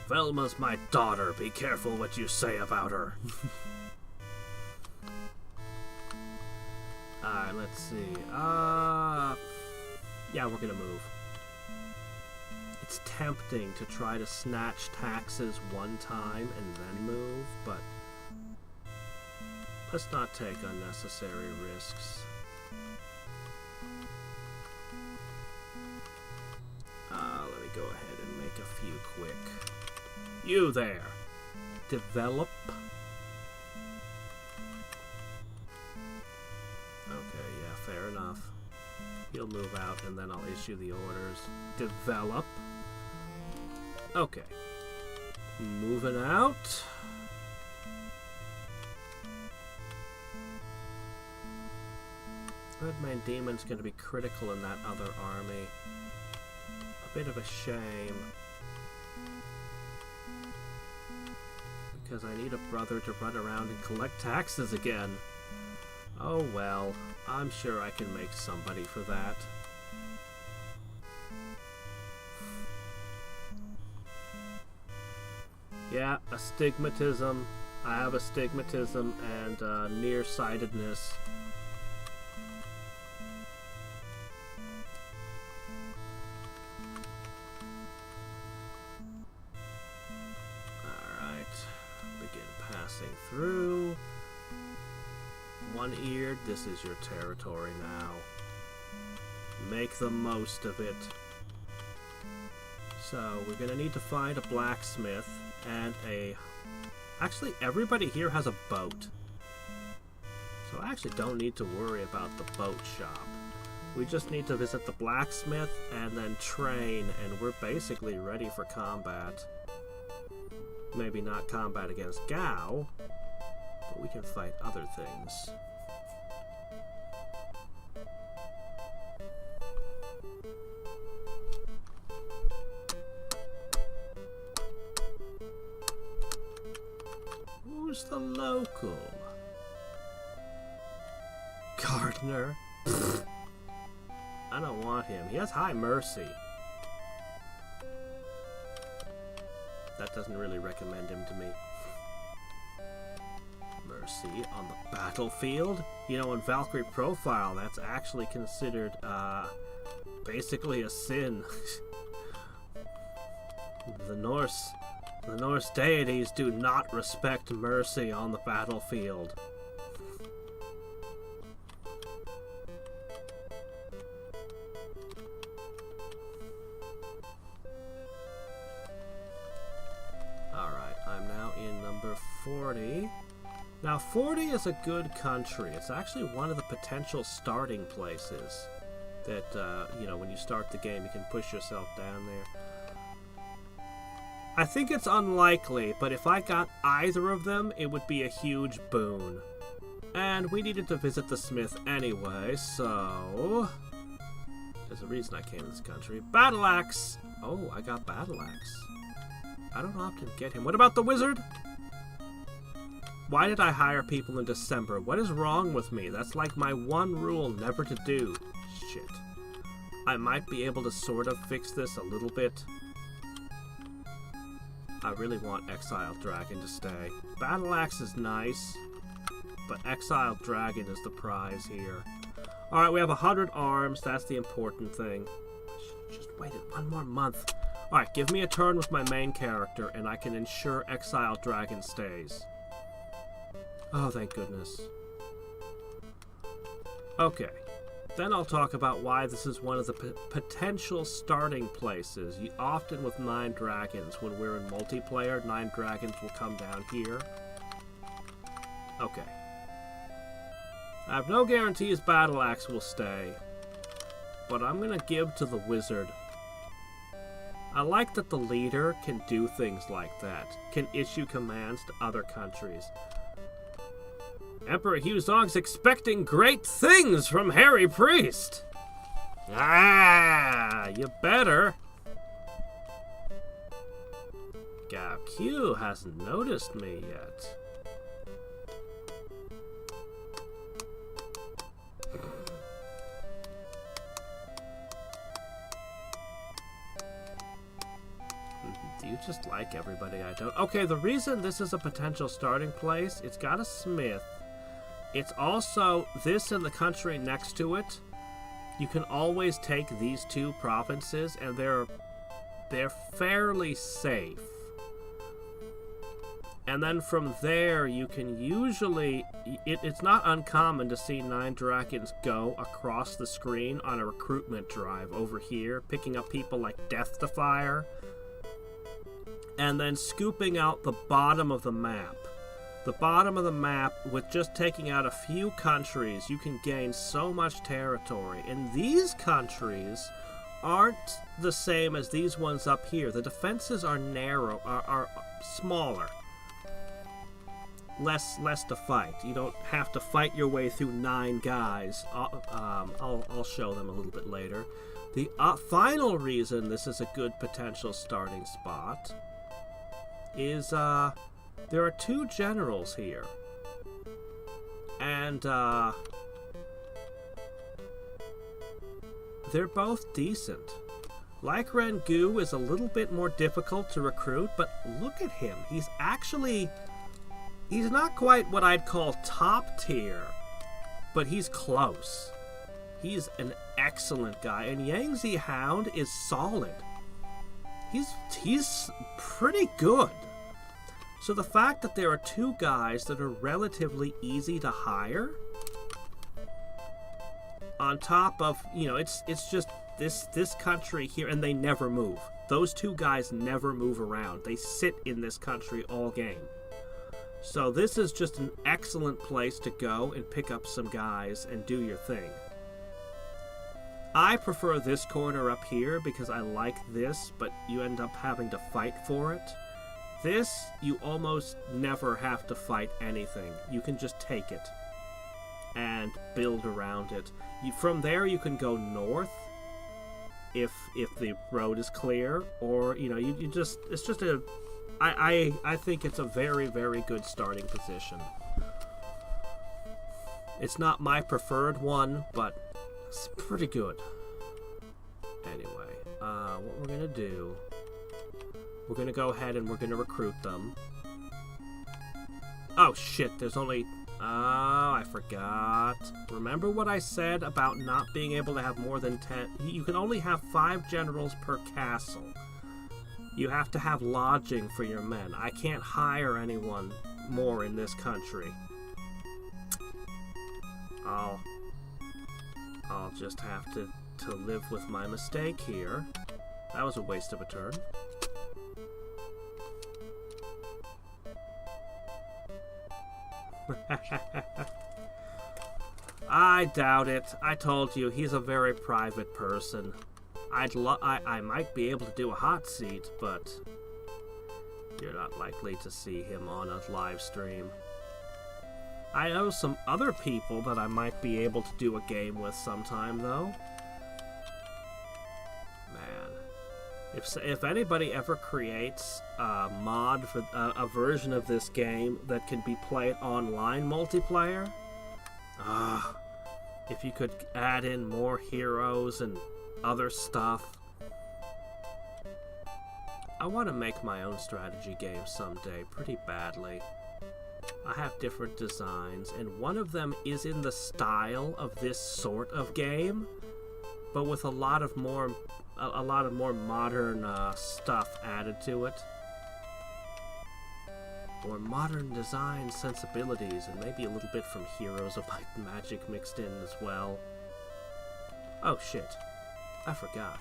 Velma's my daughter. Be careful what you say about her. Alright, let's see. Yeah, we're gonna move. It's tempting to try to snatch taxes one time and then move, but let's not take unnecessary risks. Let me go ahead and make a few quick. You there. Develop. Okay, yeah, fair enough. He'll move out and then I'll issue the orders. Develop. Okay. Moving out. Redmane Demon's going to be critical in that other army. A bit of a shame. Because I need a brother to run around and collect taxes again. Oh well, I'm sure I can make somebody for that. Yeah, astigmatism. I have astigmatism and nearsightedness. Through. One-eared, this is your territory now. Make the most of it. So, we're gonna need to find a blacksmith and a... Actually, everybody here has a boat. I actually don't need to worry about the boat shop. We just need to visit the blacksmith and then train, and we're basically ready for combat. Maybe not combat against Gao, but we can fight other things. Who's the local? Gardener? I don't want him. He has high mercy. That doesn't really recommend him to me. Mercy on the battlefield? You know, in Valkyrie Profile, that's actually considered, basically a sin. The Norse deities do not respect mercy on the battlefield. Alright, I'm now in number 40. Now, 40 is a good country. It's actually one of the potential starting places that, you know, when you start the game, you can push yourself down there. I think it's unlikely, but if I got either of them, it would be a huge boon. And we needed to visit the smith anyway, so... There's a reason I came to this country. Battle Axe! Oh, I got Battle Axe. I don't often get him. What about the wizard? Why did I hire people in December? What is wrong with me? That's like my one rule never to do. Shit. I might be able to sort of fix this a little bit. I really want Exiled Dragon to stay. Battle Axe is nice, but Exiled Dragon is the prize here. Alright, we have 100 arms. That's the important thing. Just waited one more month. Alright, give me a turn with my main character, and I can ensure Exiled Dragon stays. Oh, thank goodness. Okay. Then I'll talk about why this is one of the potential starting places. Often with 9 dragons, when we're in multiplayer, 9 dragons will come down here. Okay. I have no guarantees Battle Axe will stay, but I'm gonna give to the wizard. I like that the leader can do things like that, can issue commands to other countries. Emperor Huzong's expecting great things from Harry Priest. Ah, you better. Gao Q hasn't noticed me yet. Do you just like everybody I don't? Okay, the reason this is a potential starting place, it's got a smith. It's also this and the country next to it. You can always take these 2 provinces, and they're fairly safe. And then from there, you can usually... It's not uncommon to see 9 dragons go across the screen on a recruitment drive over here, picking up people like Death to Fire, and then scooping out the bottom of the map. The bottom of the map, with just taking out a few countries, you can gain so much territory. And these countries aren't the same as these ones up here. The defenses are narrow, are smaller. Less to fight. You don't have to fight your way through 9 guys. I'll show them a little bit later. The final reason this is a good potential starting spot is, there are 2 generals here, and they're both decent. Like Rengu is a little bit more difficult to recruit, but look at him. He's not quite what I'd call top tier, but he's close. He's an excellent guy, and Yangtze Hound is solid. He's pretty good. So the fact that there are 2 guys that are relatively easy to hire, on top of, you know, it's just this country here, and they never move. Those 2 guys never move around. They sit in this country all game. So this is just an excellent place to go and pick up some guys and do your thing. I prefer this corner up here because I like this, but you end up having to fight for it. This, you almost never have to fight anything. You can just take it and build around it. From there, you can go north if the road is clear, or you just it's just a. I think it's a very, very good starting position. It's not my preferred one, but it's pretty good. Anyway, what we're gonna do, we're gonna go ahead and we're gonna recruit them. Oh shit, there's only... Oh, I forgot. Remember what I said about not being able to have more than 10... You can only have 5 generals per castle. You have to have lodging for your men. I can't hire anyone more in this country. I'll just have to live with my mistake here. That was a waste of a turn. I doubt it. I told you, he's a very private person. I might be able to do a hot seat, but you're not likely to see him on a live stream. I know some other people that I might be able to do a game with sometime, though. Man. If anybody ever creates a mod for a version of this game that can be played online multiplayer, if you could add in more heroes and other stuff. I want to make my own strategy game someday, pretty badly. I have different designs, and one of them is in the style of this sort of game, but with a lot of more modern stuff added to it. Or modern design sensibilities, and maybe a little bit from Heroes of Might and Magic mixed in as well. Oh shit, I forgot.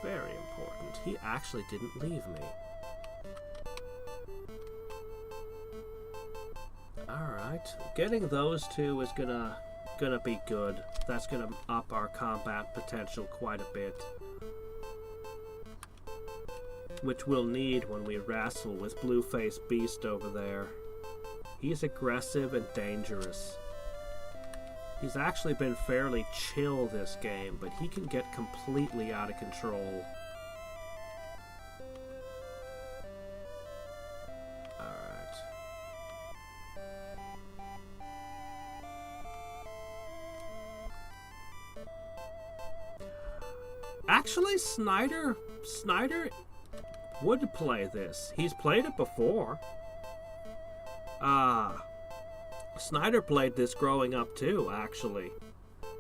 Very important. He actually didn't leave me. Alright, getting those two is gonna be good. That's gonna up our combat potential quite a bit. Which we'll need when we wrestle with Blue-Faced Beast over there. He's aggressive and dangerous. He's actually been fairly chill this game, but he can get completely out of control. Alright. Actually, Snyder would play this. He's played it before. Snyder played this growing up too, actually.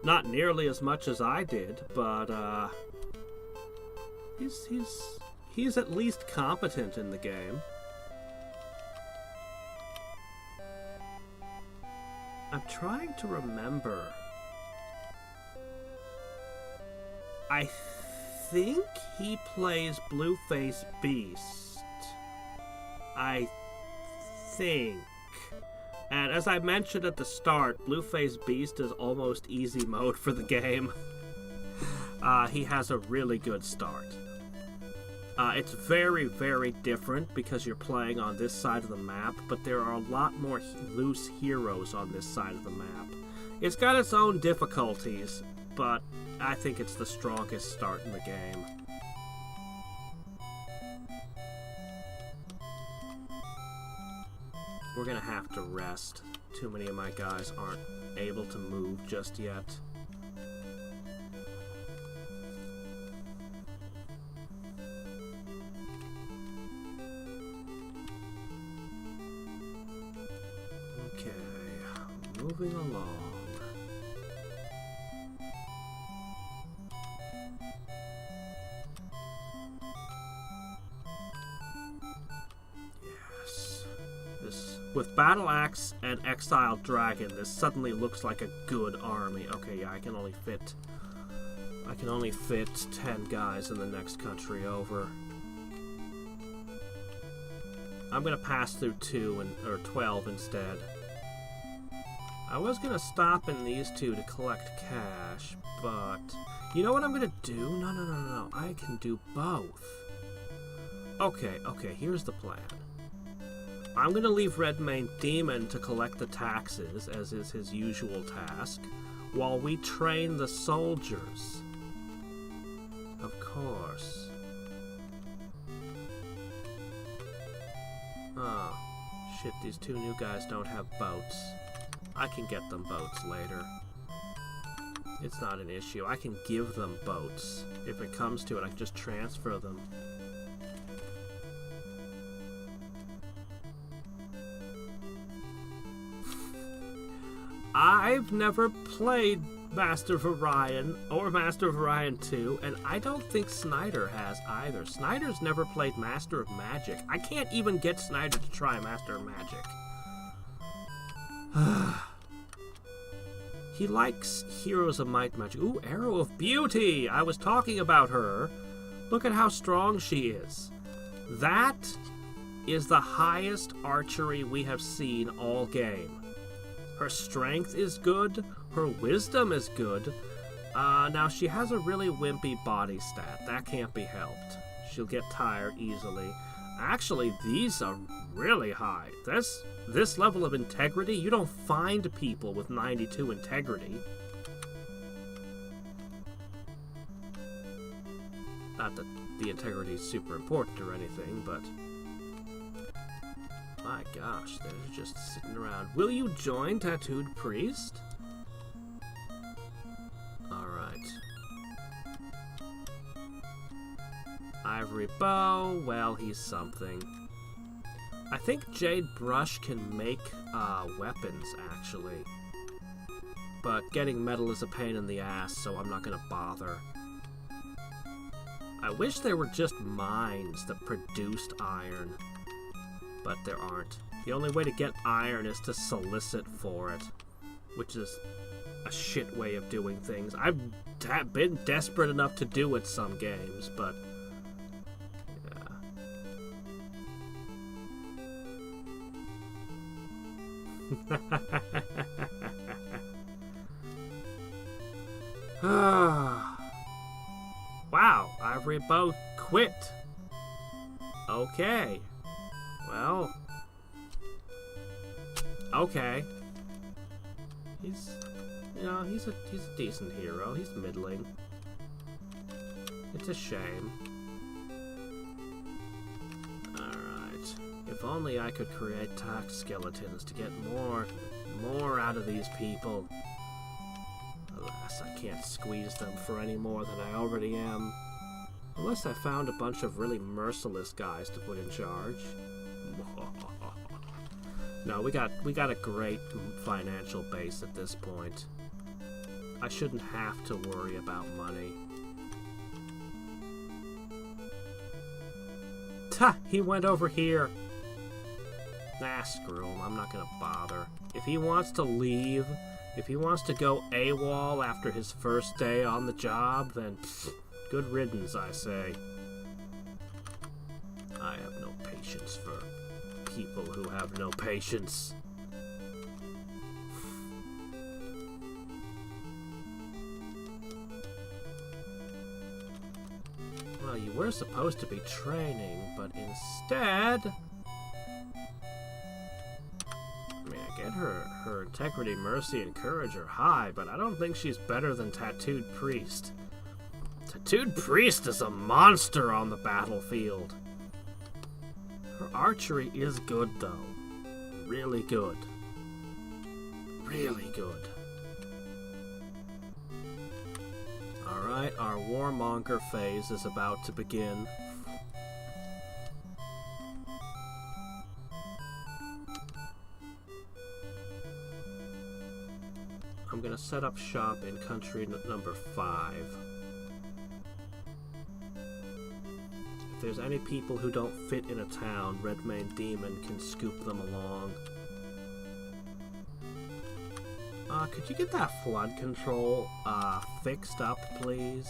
Not nearly as much as I did, but he's at least competent in the game. I'm trying to remember. I think he plays Blue-Faced Beast. I think. And as I mentioned at the start, Blue-Faced Beast is almost easy mode for the game. He has a really good start. It's very, very different because you're playing on this side of the map, but there are a lot more loose heroes on this side of the map. It's got its own difficulties, but I think it's the strongest start in the game. We're gonna have to rest. Too many of my guys aren't able to move just yet. Okay, moving along. With Battle Axe and Exiled Dragon, this suddenly looks like a good army. Okay, yeah, I can only fit 10 guys in the next country over. I'm gonna pass through 2 or 12 instead. I was gonna stop in these 2 to collect cash, but you know what I'm gonna do? No. I can do both. Okay, here's the plan. I'm gonna leave Redmane Demon to collect the taxes, as is his usual task, while we train the soldiers. Of course. Oh, shit, these 2 new guys don't have boats. I can get them boats later. It's not an issue. I can give them boats. If it comes to it, I can just transfer them. I've never played Master of Orion or Master of Orion 2, and I don't think Snyder has either. Snyder's never played Master of Magic. I can't even get Snyder to try Master of Magic. He likes Heroes of Might Magic. Ooh, Arrow of Beauty! I was talking about her. Look at how strong she is. That is the highest archery we have seen all game. Her strength is good. Her wisdom is good. Now, she has a really wimpy body stat. That can't be helped. She'll get tired easily. Actually, these are really high. This level of integrity, you don't find people with 92 integrity. Not that the integrity is super important or anything, but... my gosh, they're just sitting around. Will you join Tattooed Priest? Alright. Ivory Bow, well, he's something. I think Jade Brush can make weapons, actually. But getting metal is a pain in the ass, so I'm not gonna bother. I wish there were just mines that produced iron. But there aren't. The only way to get iron is to solicit for it, which is a shit way of doing things. I've been desperate enough to do it some games, but yeah. Wow, Ivory Bow quit. Okay. Well, okay. He's a decent hero. He's middling. It's a shame. Alright. If only I could create tax skeletons to get more out of these people. Alas, I can't squeeze them for any more than I already am. Unless I found a bunch of really merciless guys to put in charge. No, we got a great financial base at this point. I shouldn't have to worry about money. Ta! He went over here. Nah, screw him. I'm not gonna bother. If he wants to leave, if he wants to go AWOL after his first day on the job, then pfft, good riddance, I say. I have no patience for people who have no patience. Well, you were supposed to be training, but instead... I mean, I get her integrity, mercy, and courage are high, but I don't think she's better than Tattooed Priest. Tattooed Priest is a monster on the battlefield. Her archery is good, though. Really good. Really good. Alright, our warmonger phase is about to begin. I'm gonna set up shop in country number 5. If there's any people who don't fit in a town, Redmane Demon can scoop them along. Could you get that flood control, fixed up, please?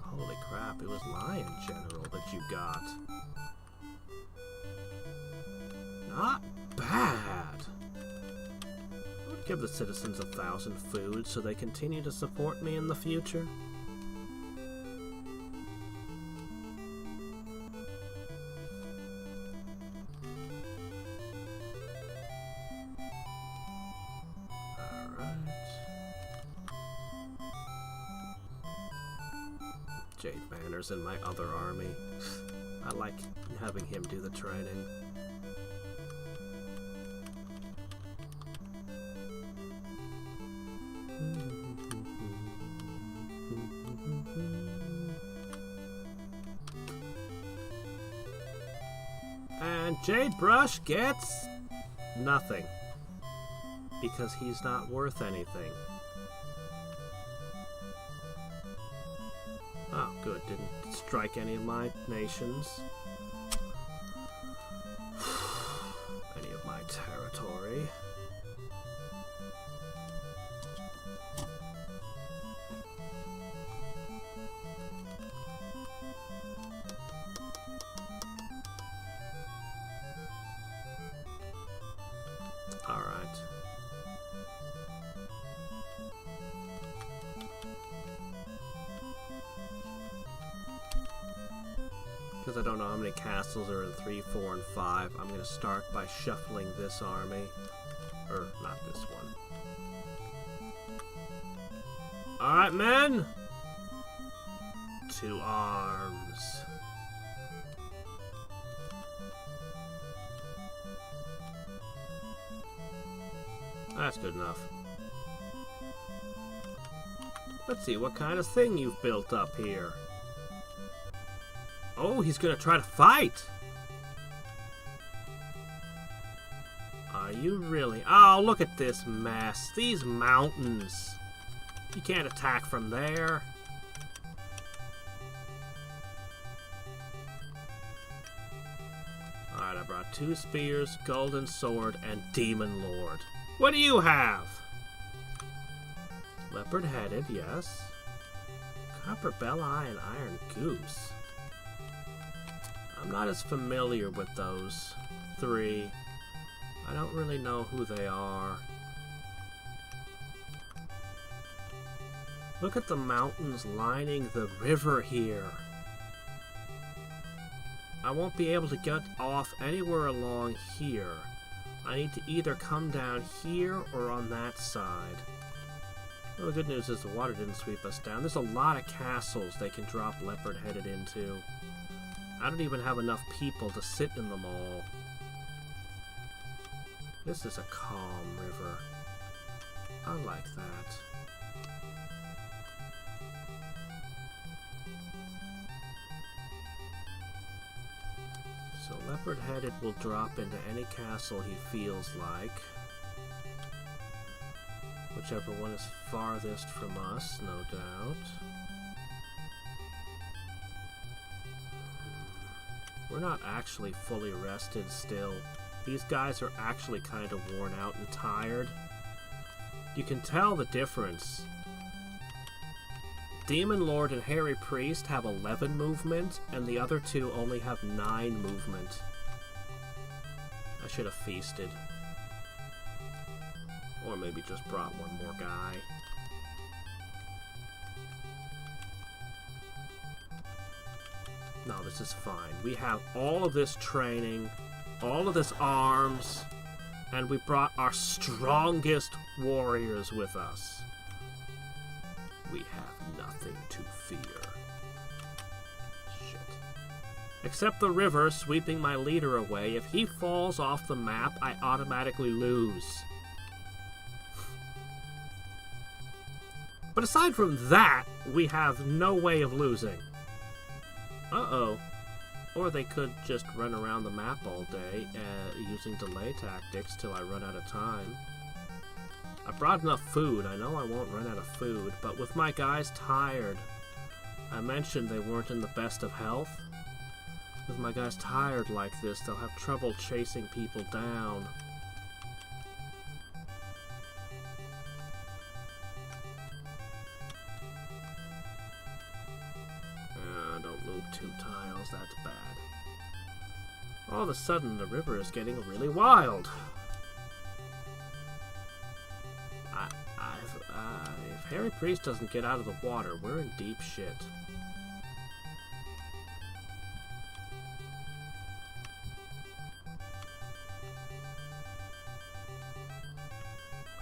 Holy crap, it was Lion General that you got. Not bad. I would give the citizens 1,000 food so they continue to support me in the future. Jade Banner's in my other army. I like having him do the training. And Jade Brush gets nothing because he's not worth anything. Oh, good. Didn't strike any of my nations. Any of my territory. All right. Because I don't know how many castles are in 3, 4, and 5, I'm going to start by shuffling this army. Or, not this one. Alright, men! To arms. That's good enough. Let's see what kind of thing you've built up here. Oh, he's gonna try to fight! Are you really? Oh, look at this mess. These mountains. You can't attack from there. Alright, I brought 2 spears, golden sword, and demon lord. What do you have? Leopard-headed, yes. Copper bell-eye and iron goose. I'm not as familiar with those 3. I don't really know who they are. Look at the mountains lining the river here. I won't be able to get off anywhere along here. I need to either come down here or on that side. Well, the good news is the water didn't sweep us down. There's a lot of castles they can drop leopard-headed into. I don't even have enough people to sit in them all. This is a calm river. I like that. So leopard-headed will drop into any castle he feels like. Whichever one is farthest from us, no doubt. We're not actually fully rested still. These guys are actually kind of worn out and tired. You can tell the difference. Demon Lord and Hairy Priest have 11 movement, and the other 2 only have 9 movement. I should have feasted. Or maybe just brought one more guy. No, this is fine. We have all of this training, all of this arms, and we brought our strongest warriors with us. We have nothing to fear. Shit. Except the river sweeping my leader away. If he falls off the map, I automatically lose. But aside from that, we have no way of losing. Uh-oh. Or they could just run around the map all day using delay tactics till I run out of time. I brought enough food. I know I won't run out of food, but with my guys tired, I mentioned they weren't in the best of health. With my guys tired like this, they'll have trouble chasing people down. Don't move 2 tiles, that's bad. All of a sudden, the river is getting really wild. If Harry Priest doesn't get out of the water, we're in deep shit.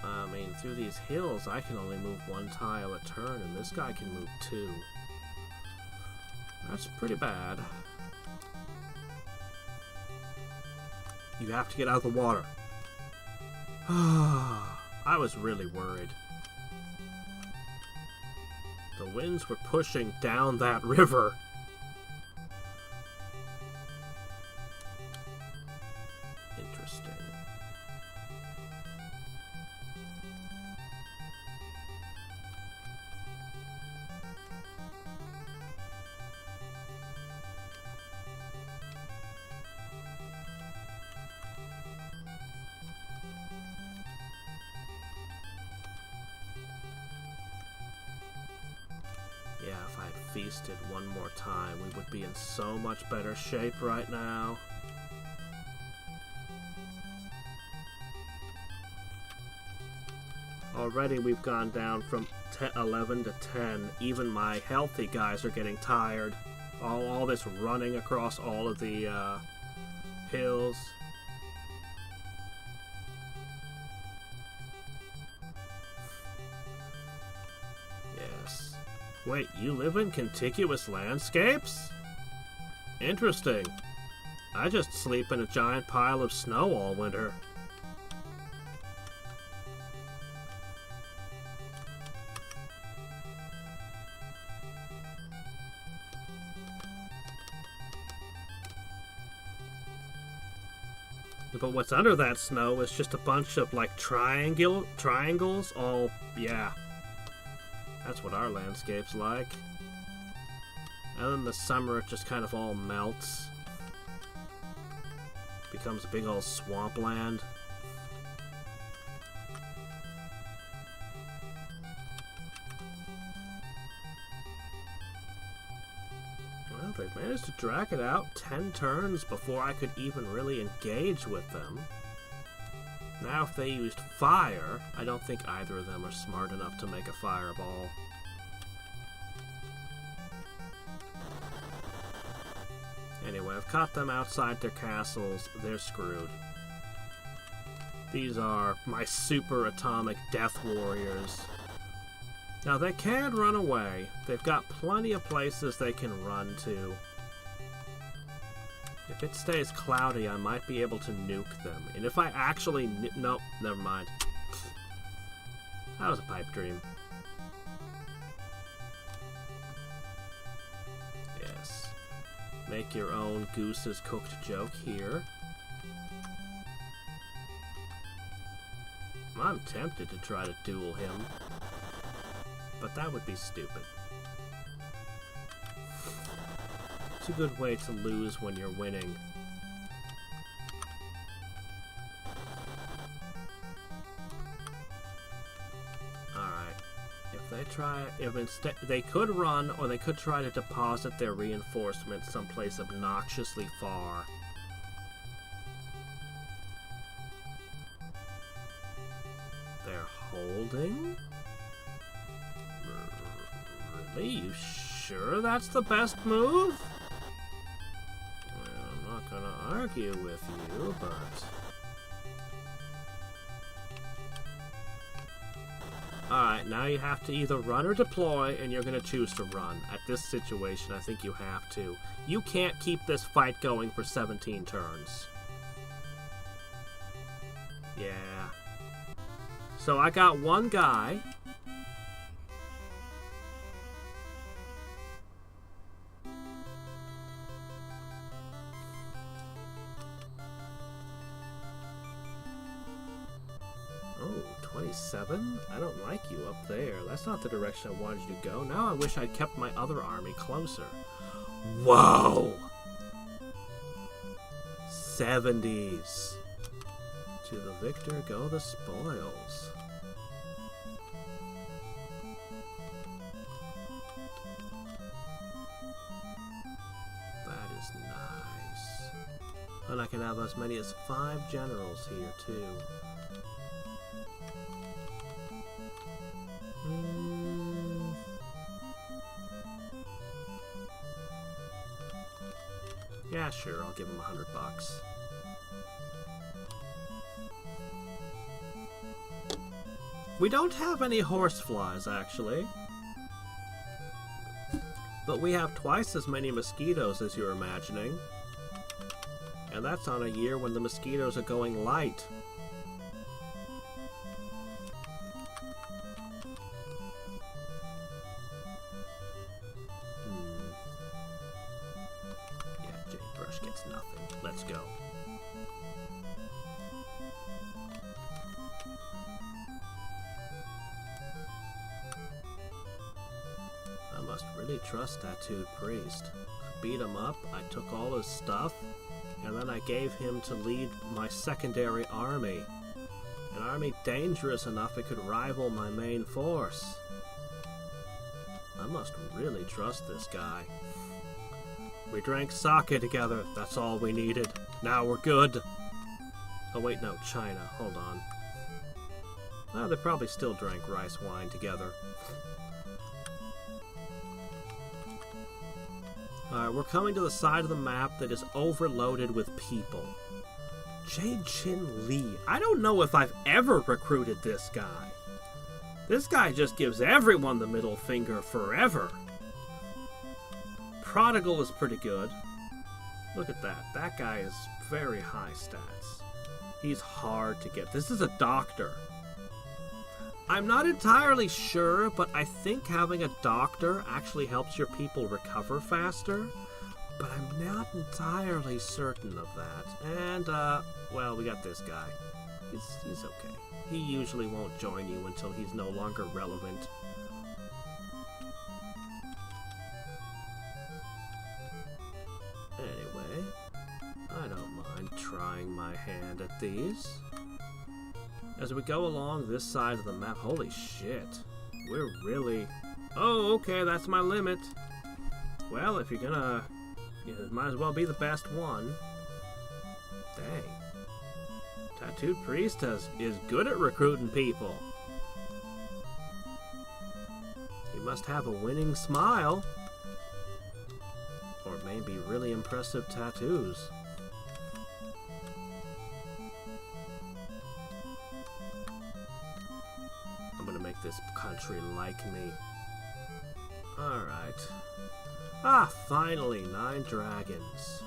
I mean, through these hills, I can only move one tile a turn, and this guy can move two. That's pretty bad. You have to get out of the water. I was really worried. The winds were pushing down that river. Interesting. Yeah, if I had feasted one more time, we would be in so much better shape right now. Already we've gone down from 11 to 10. Even my healthy guys are getting tired. All this running across all of the hills. Yes. Wait, you live in contiguous landscapes? Interesting. I just sleep in a giant pile of snow all winter. But what's under that snow is just a bunch of, like, triangles all, yeah. That's what our landscape's like. And then the summer, it just kind of all melts. Becomes a big old swampland. Well, they've managed to drag it out 10 turns before I could even really engage with them. Now, if they used fire, I don't think either of them are smart enough to make a fireball. Anyway, I've caught them outside their castles. They're screwed. These are my super atomic death warriors. Now, they can run away. They've got plenty of places they can run to. If it stays cloudy, I might be able to nuke them. And if I actually... Nope, never mind. That was a pipe dream. Yes. Make your own goose's cooked joke here. I'm tempted to try to duel him. But that would be stupid. It's a good way to lose when you're winning. Alright. If they try... If instead... They could run, or they could try to deposit their reinforcements someplace obnoxiously far. They're holding? Really? You sure that's the best move? Well, I'm not gonna argue with you, but... Alright, now you have to either run or deploy, and you're gonna choose to run. At this situation, I think you have to. You can't keep this fight going for 17 turns. Yeah. So I got one guy... Oh, 27? I don't like you up there. That's not the direction I wanted you to go. Now I wish I'd kept my other army closer. Whoa! 70s. To the victor go the spoils. That is nice. And I can have as many as 5 generals here, too. Yeah, sure, I'll give him $100. We don't have any horseflies, actually. But we have twice as many mosquitoes as you're imagining. And that's on a year when the mosquitoes are going light. Yeah, Jade Brush gets nothing. Let's go. I must really trust Tattooed Priest. Beat him up, I took all his stuff, and then I gave him to lead my secondary army. An army dangerous enough it could rival my main force. I must really trust this guy. We drank sake together, that's all we needed. Now we're good. Oh wait, no, China, hold on. Oh, they probably still drank rice wine together. Alright, we're coming to the side of the map that is overloaded with people. Jade Chin Lee. I don't know if I've ever recruited this guy. This guy just gives everyone the middle finger forever. Prodigal is pretty good. Look at that. That guy is very high stats. He's hard to get. This is a doctor. I'm not entirely sure, but I think having a doctor actually helps your people recover faster. But I'm not entirely certain of that. And, well, we got this guy. He's okay. He usually won't join you until he's no longer relevant. Anyway, I don't mind trying my hand at these. As we go along this side of the map, holy shit, we're really... Oh, okay, that's my limit. Well, if you're gonna... You might as well be the best one. Dang. Tattooed Priest is good at recruiting people. He must have a winning smile. Or maybe really impressive tattoos. I'm gonna make this country like me. Alright. Ah, finally, 9 dragons.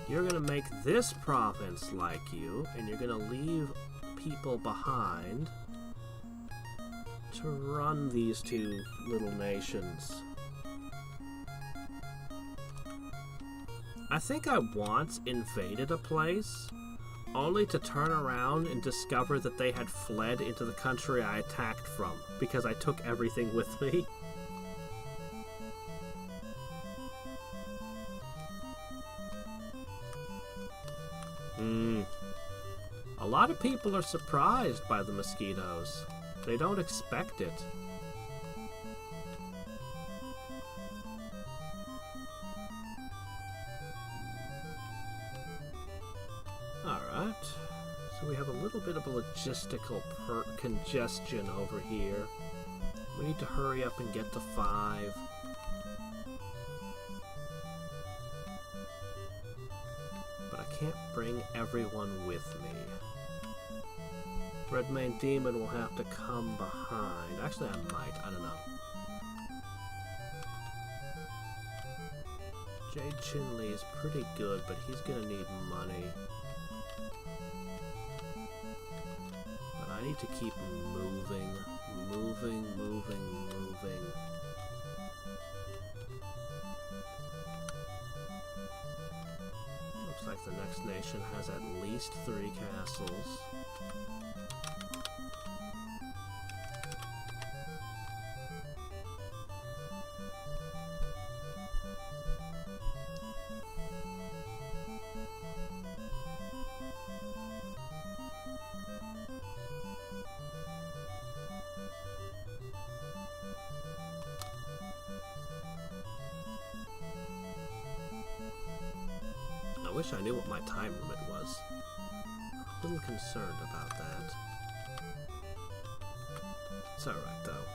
You're gonna make this province like you, and you're gonna leave people behind to run these 2 little nations. I think I once invaded a place, only to turn around and discover that they had fled into the country I attacked from, because I took everything with me. A lot of people are surprised by the mosquitoes. They don't expect it. Alright, so we have a little bit of a logistical congestion over here. We need to hurry up and get to 5. But I can't bring everyone with me. Redmane Demon will have to come behind. Actually, I might. I don't know. Jade Chinley is pretty good, but he's gonna need money. But I need to keep moving. Looks like the next nation has at least 3 castles. wish I knew what my time limit was. I'm a little concerned about that. It's alright, though.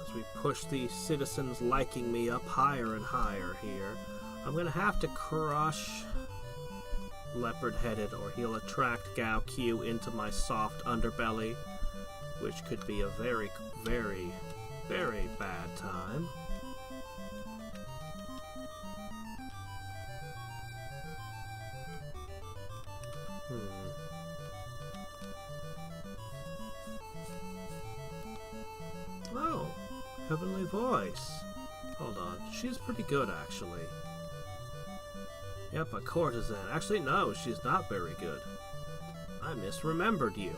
As we push the citizens liking me up higher and higher here, I'm gonna have to crush Leopard-Headed, or he'll attract Gao Q into my soft underbelly, which could be a very, very, very bad time. Oh, Heavenly Voice. Hold on, she's pretty good, actually. Yep, a courtesan. Actually, no, she's not very good. I misremembered you.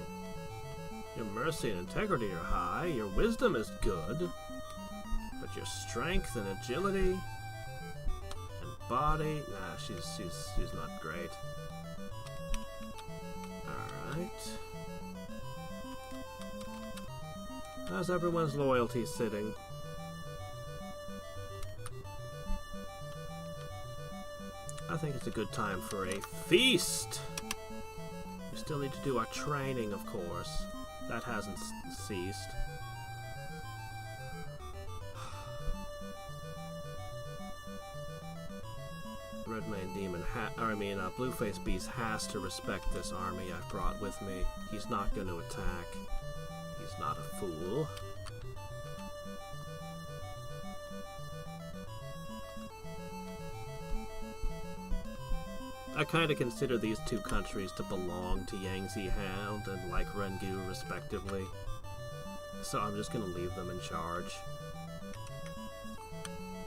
Your mercy and integrity are high, your wisdom is good, but your strength and agility and body, nah, she's not great. Alright. How's everyone's loyalty sitting? I think it's a good time for a feast! We still need to do our training, of course. That hasn't ceased. Redmane Demon Blueface Beast has to respect this army I've brought with me. He's not going to attack. He's not a fool. I kind of consider these two countries to belong to Yangtze Hound and Like Rengu, respectively. So I'm just going to leave them in charge.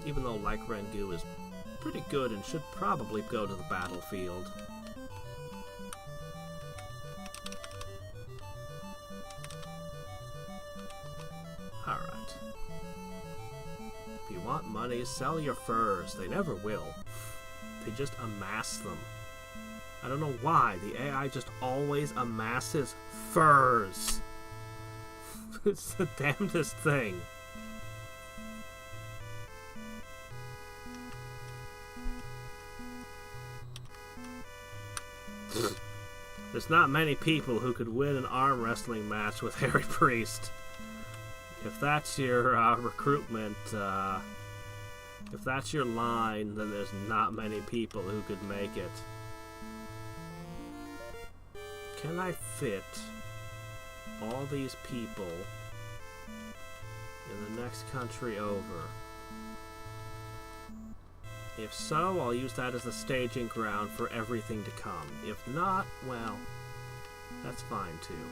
Even though Like Rengu is pretty good and should probably go to the battlefield. Alright. If you want money, sell your furs. They never will. They just amass them. I don't know why. The AI just always amasses furs. It's the damnedest thing. There's not many people who could win an arm wrestling match with Harry Priest. If that's your recruitment, if that's your line, then there's not many people who could make it. Can I fit all these people in the next country over? If so, I'll use that as the staging ground for everything to come. If not, well, that's fine too.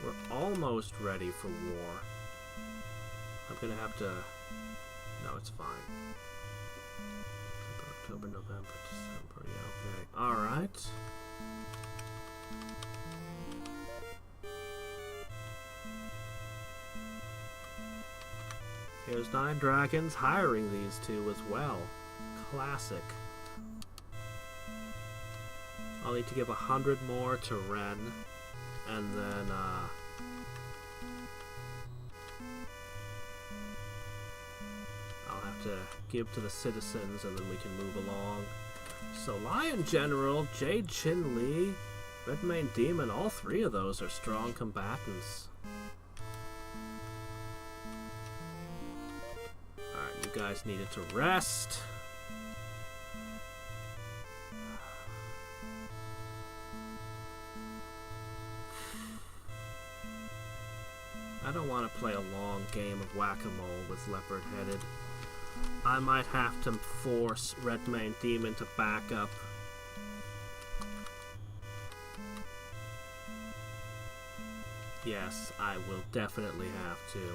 We're almost ready for war. I'm gonna have to... No, it's fine. October, November, December, yeah, okay. Alright. Here's 9 Dragons hiring these two as well. Classic. I'll need to give 100 more to Ren, and then, I'll have to give to the citizens, and then we can move along. So, Lion General, Jade Chin Lee, Redmane Demon, all 3 of those are strong combatants. Alright, you guys needed to rest. I don't want to play a long game of whack-a-mole with Leopard-Headed. I might have to force Redmane Demon to back up. Yes, I will definitely have to.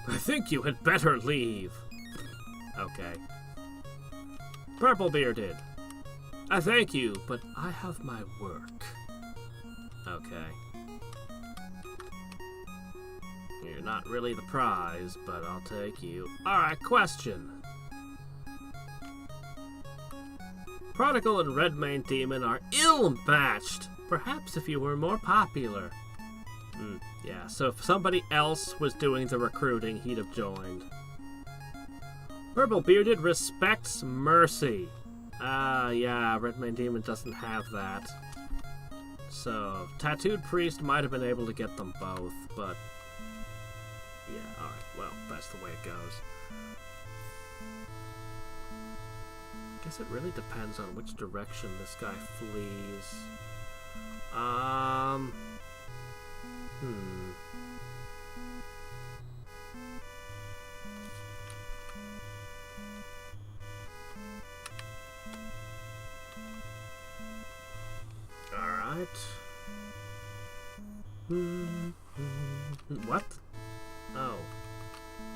I think you had better leave. Okay. Purple Bearded. I thank you, but I have my work. Okay. You're not really the prize, but I'll take you. Alright, question. Prodigal and Redmane Demon are ill-matched. Perhaps if you were more popular. Yeah, so if somebody else was doing the recruiting, he'd have joined. Purple Bearded respects mercy. Yeah, Redmane Demon doesn't have that. So, Tattooed Priest might have been able to get them both, but... yeah, alright, well, that's the way it goes. Guess it really depends on which direction this guy flees. Alright. What? Oh.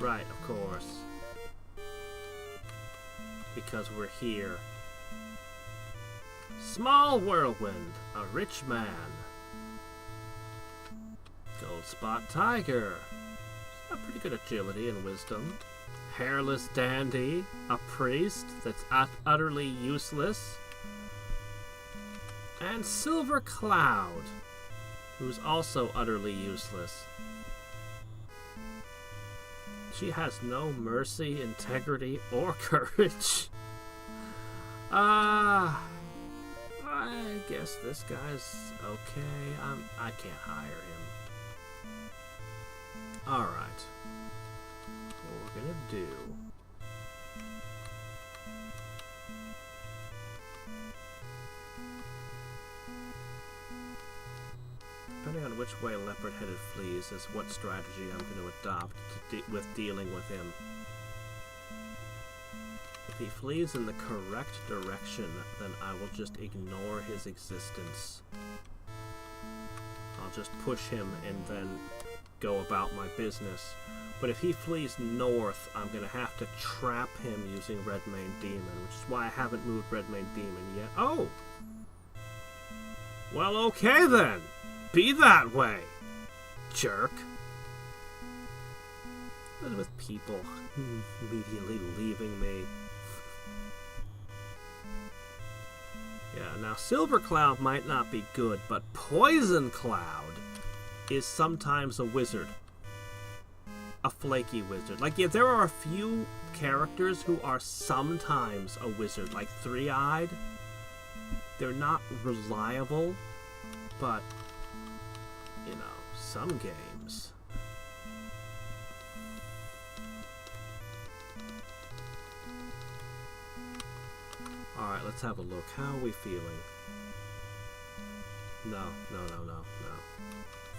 Right, of course. Because we're here. Small Whirlwind, a rich man. Gold Spot Tiger. He's got pretty good agility and wisdom. Hairless Dandy, a priest that's utterly useless. And Silver Cloud, who's also utterly useless. She has no mercy, integrity, or courage. I guess this guy's okay. I can't hire him. Alright. What we're gonna do... depending on which way Leopard-Headed flees is what strategy I'm going to adopt with dealing with him. If he flees in the correct direction, then I will just ignore his existence. I'll just push him and then go about my business. But if he flees north, I'm going to have to trap him using Redmane Demon, which is why I haven't moved Redmane Demon yet. Oh! Well, okay then! Be that way, jerk. What with people immediately leaving me? Yeah, now Silver Cloud might not be good, but Poison Cloud is sometimes a wizard. A flaky wizard. Like, yeah, there are a few characters who are sometimes a wizard, like Three-Eyed. They're not reliable, but... you know, some games. Alright, let's have a look. How are we feeling? No.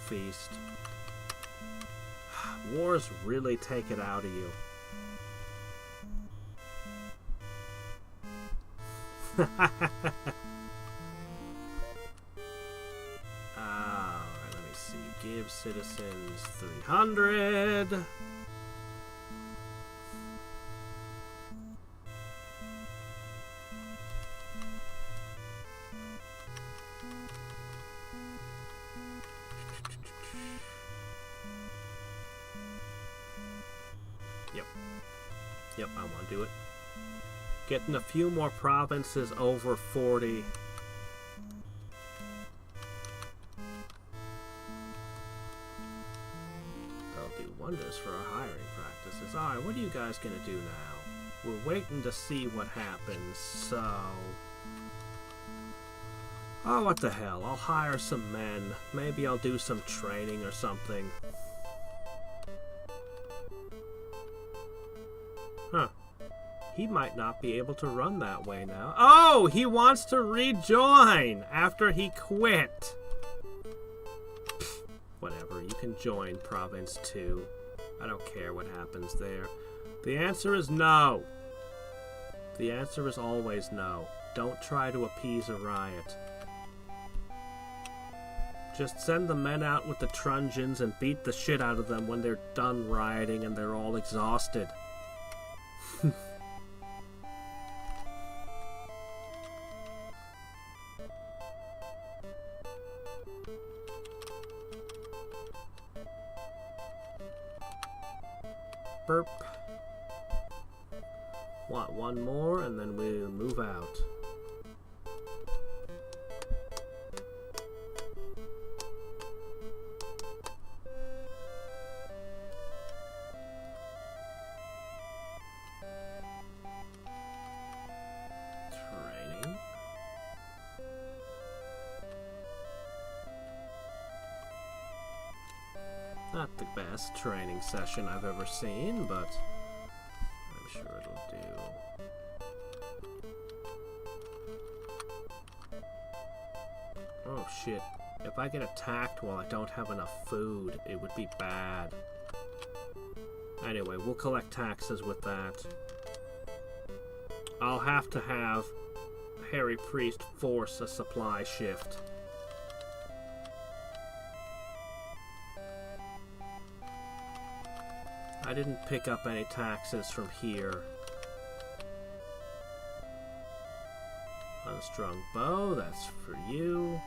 Feast. Wars really take it out of you. Give citizens 300. Yep, I want to do it. Getting a few more provinces over 40. Wonders for our hiring practices. Alright, what are you guys gonna do now? We're waiting to see what happens, so... oh, what the hell, I'll hire some men. Maybe I'll do some training or something. Huh. He might not be able to run that way now. Oh, he wants to rejoin after he quit. Whatever, you can join Province 2. I don't care what happens there. The answer is no. The answer is always no. Don't try to appease a riot. Just send the men out with the truncheons and beat the shit out of them when they're done rioting and they're all exhausted. burp. Want one more, and then we'll move out. Training. Not the best training session I've ever seen, but I'm sure it'll do. Oh shit. If I get attacked while I don't have enough food, it would be bad. Anyway, we'll collect taxes with that. I'll have to have Harry Priest force a supply shift. I didn't pick up any taxes from here. Unstrung bow, that's for you.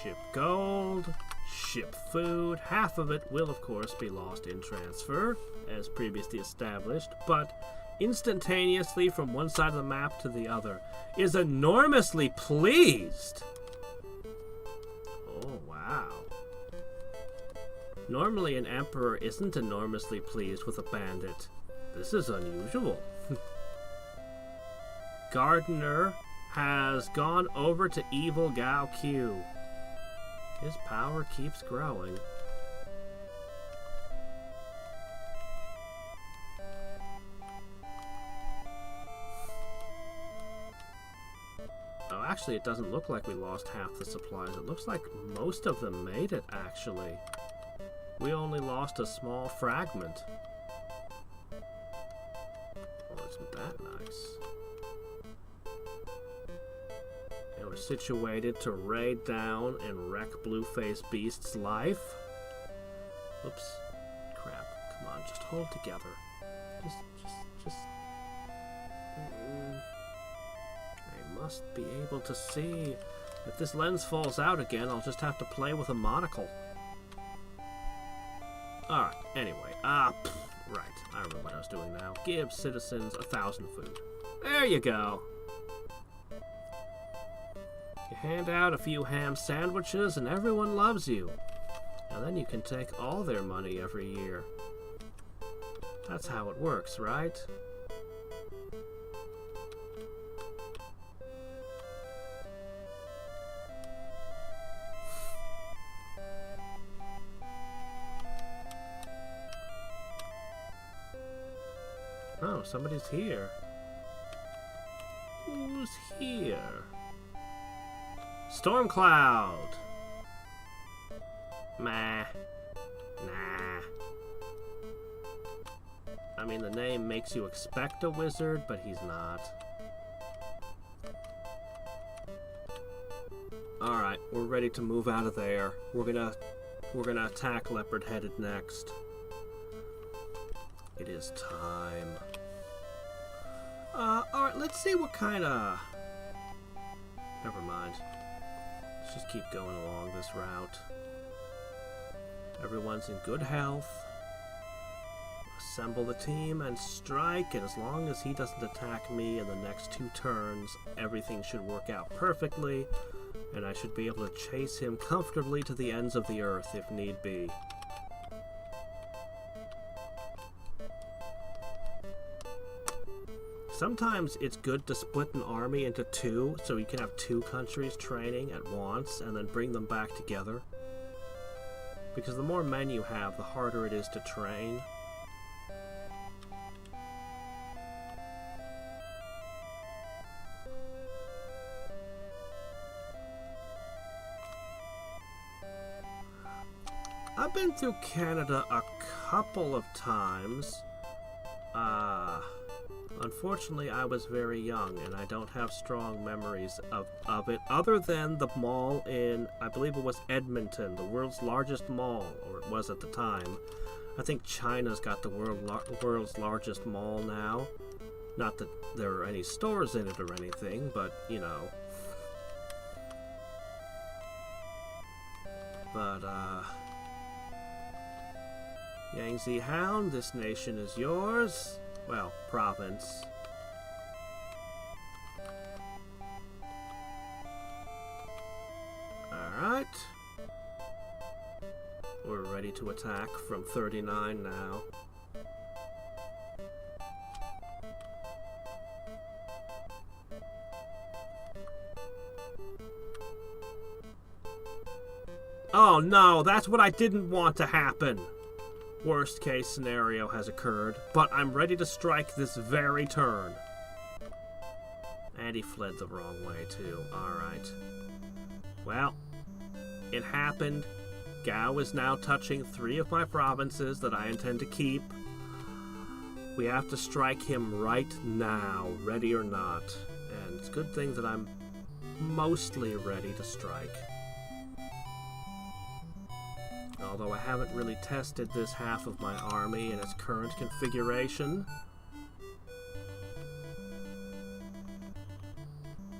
Ship gold, ship food. Half of it will, of course, be lost in transfer, as previously established, but instantaneously from one side of the map to the other is enormously pleased. Oh, wow. Normally an emperor isn't enormously pleased with a bandit. This is unusual. Gardener has gone over to evil Gao Q. His power keeps growing. Oh, actually, it doesn't look like we lost half the supplies. It looks like most of them made it, actually. We only lost a small fragment. Oh, isn't that nice? And we're situated to raid down and wreck Blueface Beast's life. Oops. Crap. Come on, just hold together. Just... I must be able to see. If this lens falls out again, I'll just have to play with a monocle. Alright, anyway, right, I remember what I was doing now. Give citizens 1,000 food. There you go. You hand out a few ham sandwiches and everyone loves you. And then you can take all their money every year. That's how it works, right? Oh, somebody's here. Who's here? Stormcloud! Meh. Nah. I mean, the name makes you expect a wizard, but he's not. Alright, we're ready to move out of there. We're gonna attack Leopard-Headed next. It is time. Alright, let's see what kind of... Never mind. Let's just keep going along this route. Everyone's in good health. Assemble the team and strike, and as long as he doesn't attack me in the next 2 turns, everything should work out perfectly, and I should be able to chase him comfortably to the ends of the earth if need be. Sometimes it's good to split an army into 2, so you can have 2 countries training at once and then bring them back together. Because the more men you have, the harder it is to train. I've been through Canada a couple of times. Unfortunately, I was very young, and I don't have strong memories of it, other than the mall in, I believe it was Edmonton, the world's largest mall, or it was at the time. I think China's got the world's largest mall now. Not that there are any stores in it or anything, but, you know. But, Yangtze Hound, this nation is yours. Well, province. Alright. We're ready to attack from 39 now. Oh no, that's what I didn't want to happen. Worst case scenario has occurred, but I'm ready to strike this very turn. And he fled the wrong way too. Alright. Well, it happened. Gao is now touching 3 of my provinces that I intend to keep. We have to strike him right now, ready or not. And it's a good thing that I'm mostly ready to strike. Although I haven't really tested this half of my army in its current configuration.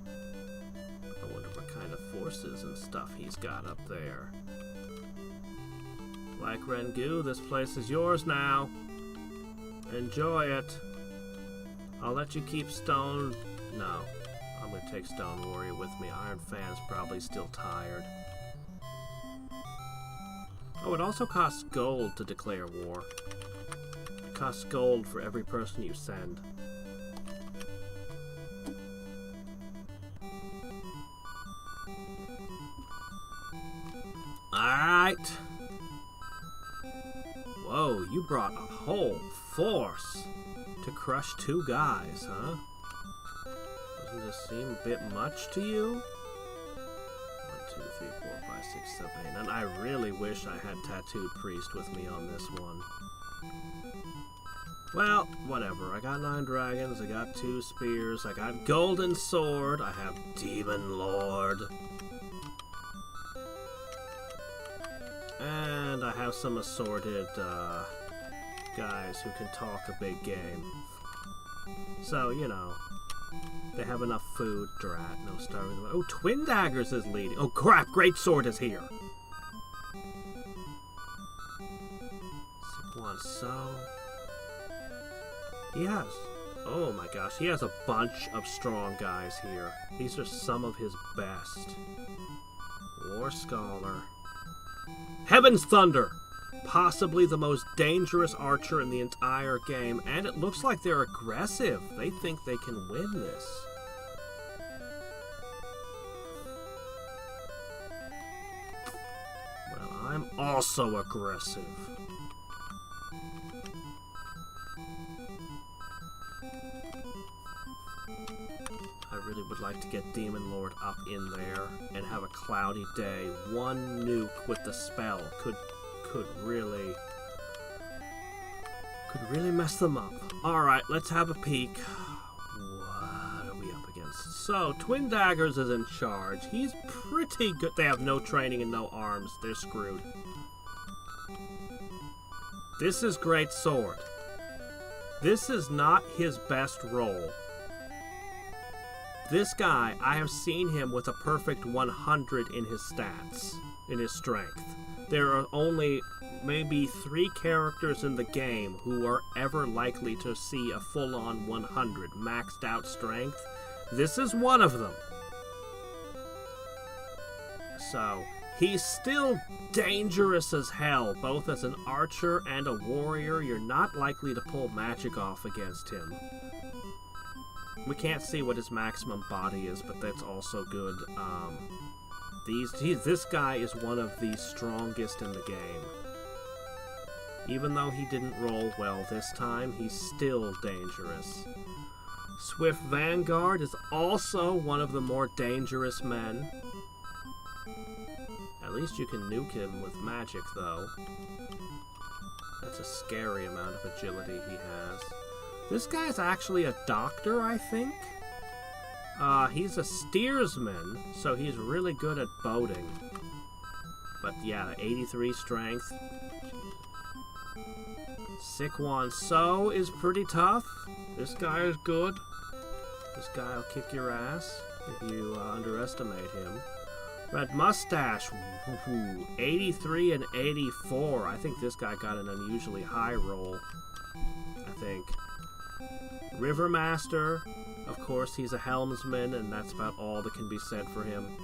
I wonder what kind of forces and stuff he's got up there. Like Rengu, this place is yours now. Enjoy it. I'll let you keep Stone... No. I'm gonna take Stone Warrior with me. Iron Fan's probably still tired. Oh, it also costs gold to declare war. It costs gold for every person you send. Alright. Whoa, you brought a whole force to crush 2 guys, huh? Doesn't this seem a bit much to you? 1, 2, 3, 4, 5, 6, 7, 8, 9. I really wish I had Tattooed Priest with me on this one. Well, whatever. I got 9 dragons, I got 2 spears, I got Golden Sword, I have Demon Lord. And I have some assorted guys who can talk a big game. So, you know, they have enough food. Drat, no starving them. Oh, Twin Daggers is leading. Oh, crap, Great Sword is here. So, he has, oh my gosh, he has a bunch of strong guys here. These are some of his best. War Scholar. Heaven's Thunder! Possibly the most dangerous archer in the entire game, and it looks like they're aggressive. They think they can win this. Well, I'm also aggressive. I really would like to get Demon Lord up in there and have a cloudy day. One nuke with the spell could really mess them up. Alright, let's have a peek. What are we up against? So, Twin Daggers is in charge. He's pretty good. They have no training and no arms. They're screwed. This is Great Sword. This is not his best role. This guy, I have seen him with a perfect 100 in his stats, in his strength. There are only maybe 3 characters in the game who are ever likely to see a full-on 100 maxed out strength. This is one of them. So, he's still dangerous as hell, both as an archer and a warrior. You're not likely to pull magic off against him. We can't see what his maximum body is, but that's also good. This guy is one of the strongest in the game. Even though he didn't roll well this time, he's still dangerous. Swift Vanguard is also one of the more dangerous men. At least you can nuke him with magic, though. That's a scary amount of agility he has. This guy's actually a doctor, I think. He's a steersman, so he's really good at boating. But yeah, 83 strength. Sikwan So is pretty tough. This guy is good. This guy will kick your ass if you underestimate him. Red mustache. 83 and 84. I think this guy got an unusually high roll. I think. Rivermaster. Of course, he's a helmsman, and that's about all that can be said for him.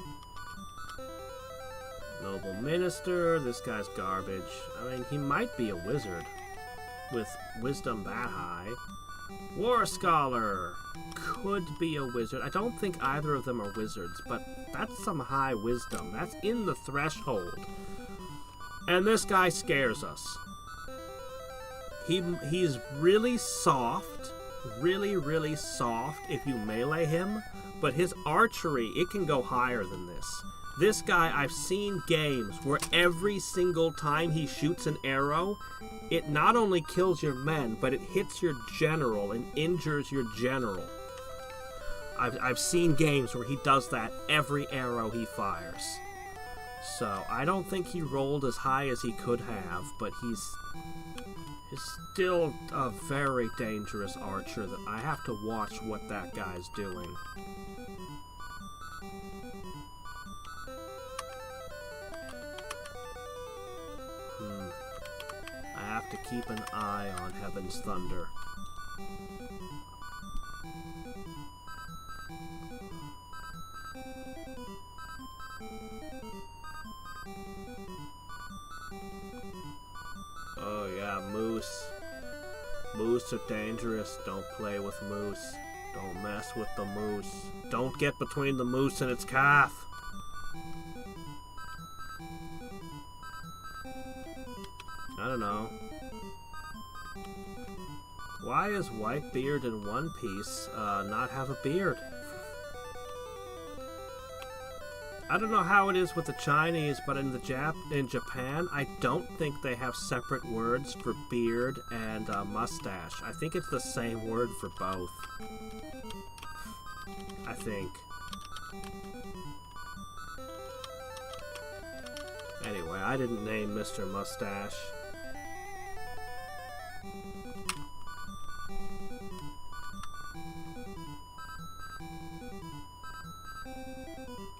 Noble Minister. This guy's garbage. I mean, he might be a wizard with wisdom that high. War Scholar. Could be a wizard. I don't think either of them are wizards, but that's some high wisdom. That's in the threshold. And this guy scares us. He's really soft. Really soft if you melee him, but his archery, it can go higher than this. This guy, I've seen games where every single time he shoots an arrow, it not only kills your men, but it hits your general and injures your general. I've seen games where he does that every arrow he fires. So, I don't think he rolled as high as he could have, but he's still a very dangerous archer that I have to watch what that guy's doing. I have to keep an eye on Heaven's Thunder. Oh yeah, moose. Moose are dangerous. Don't play with moose. Don't mess with the moose. Don't get between the moose and its calf. I don't know. Why is Whitebeard in One Piece not have a beard? I don't know how it is with the Chinese, but in Japan, I don't think they have separate words for beard and mustache. I think it's the same word for both. I think. Anyway, I didn't name Mr. Mustache.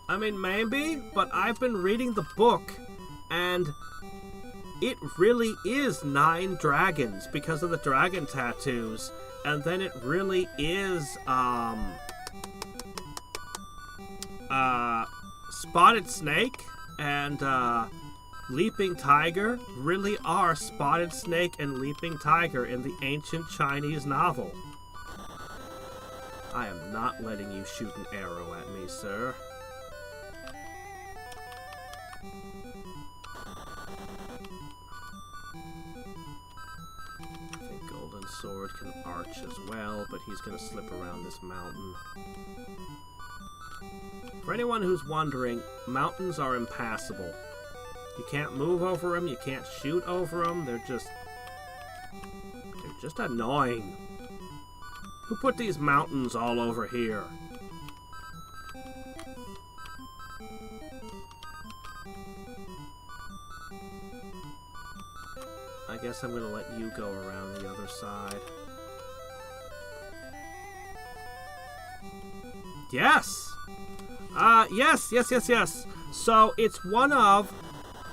I mean, maybe, but I've been reading the book, and it really is 9 dragons because of the dragon tattoos, and then it really is, Spotted Snake and, Leaping Tiger really are Spotted Snake and Leaping Tiger in the ancient Chinese novel. I am not letting you shoot an arrow at me, sir. Sword can arch as well, but he's going to slip around this mountain. For anyone who's wondering, mountains are impassable. You can't move over them, you can't shoot over them, they're just annoying. Who put these mountains all over here? I guess I'm going to let you go around the other side. Yes! Yes. So, it's one of...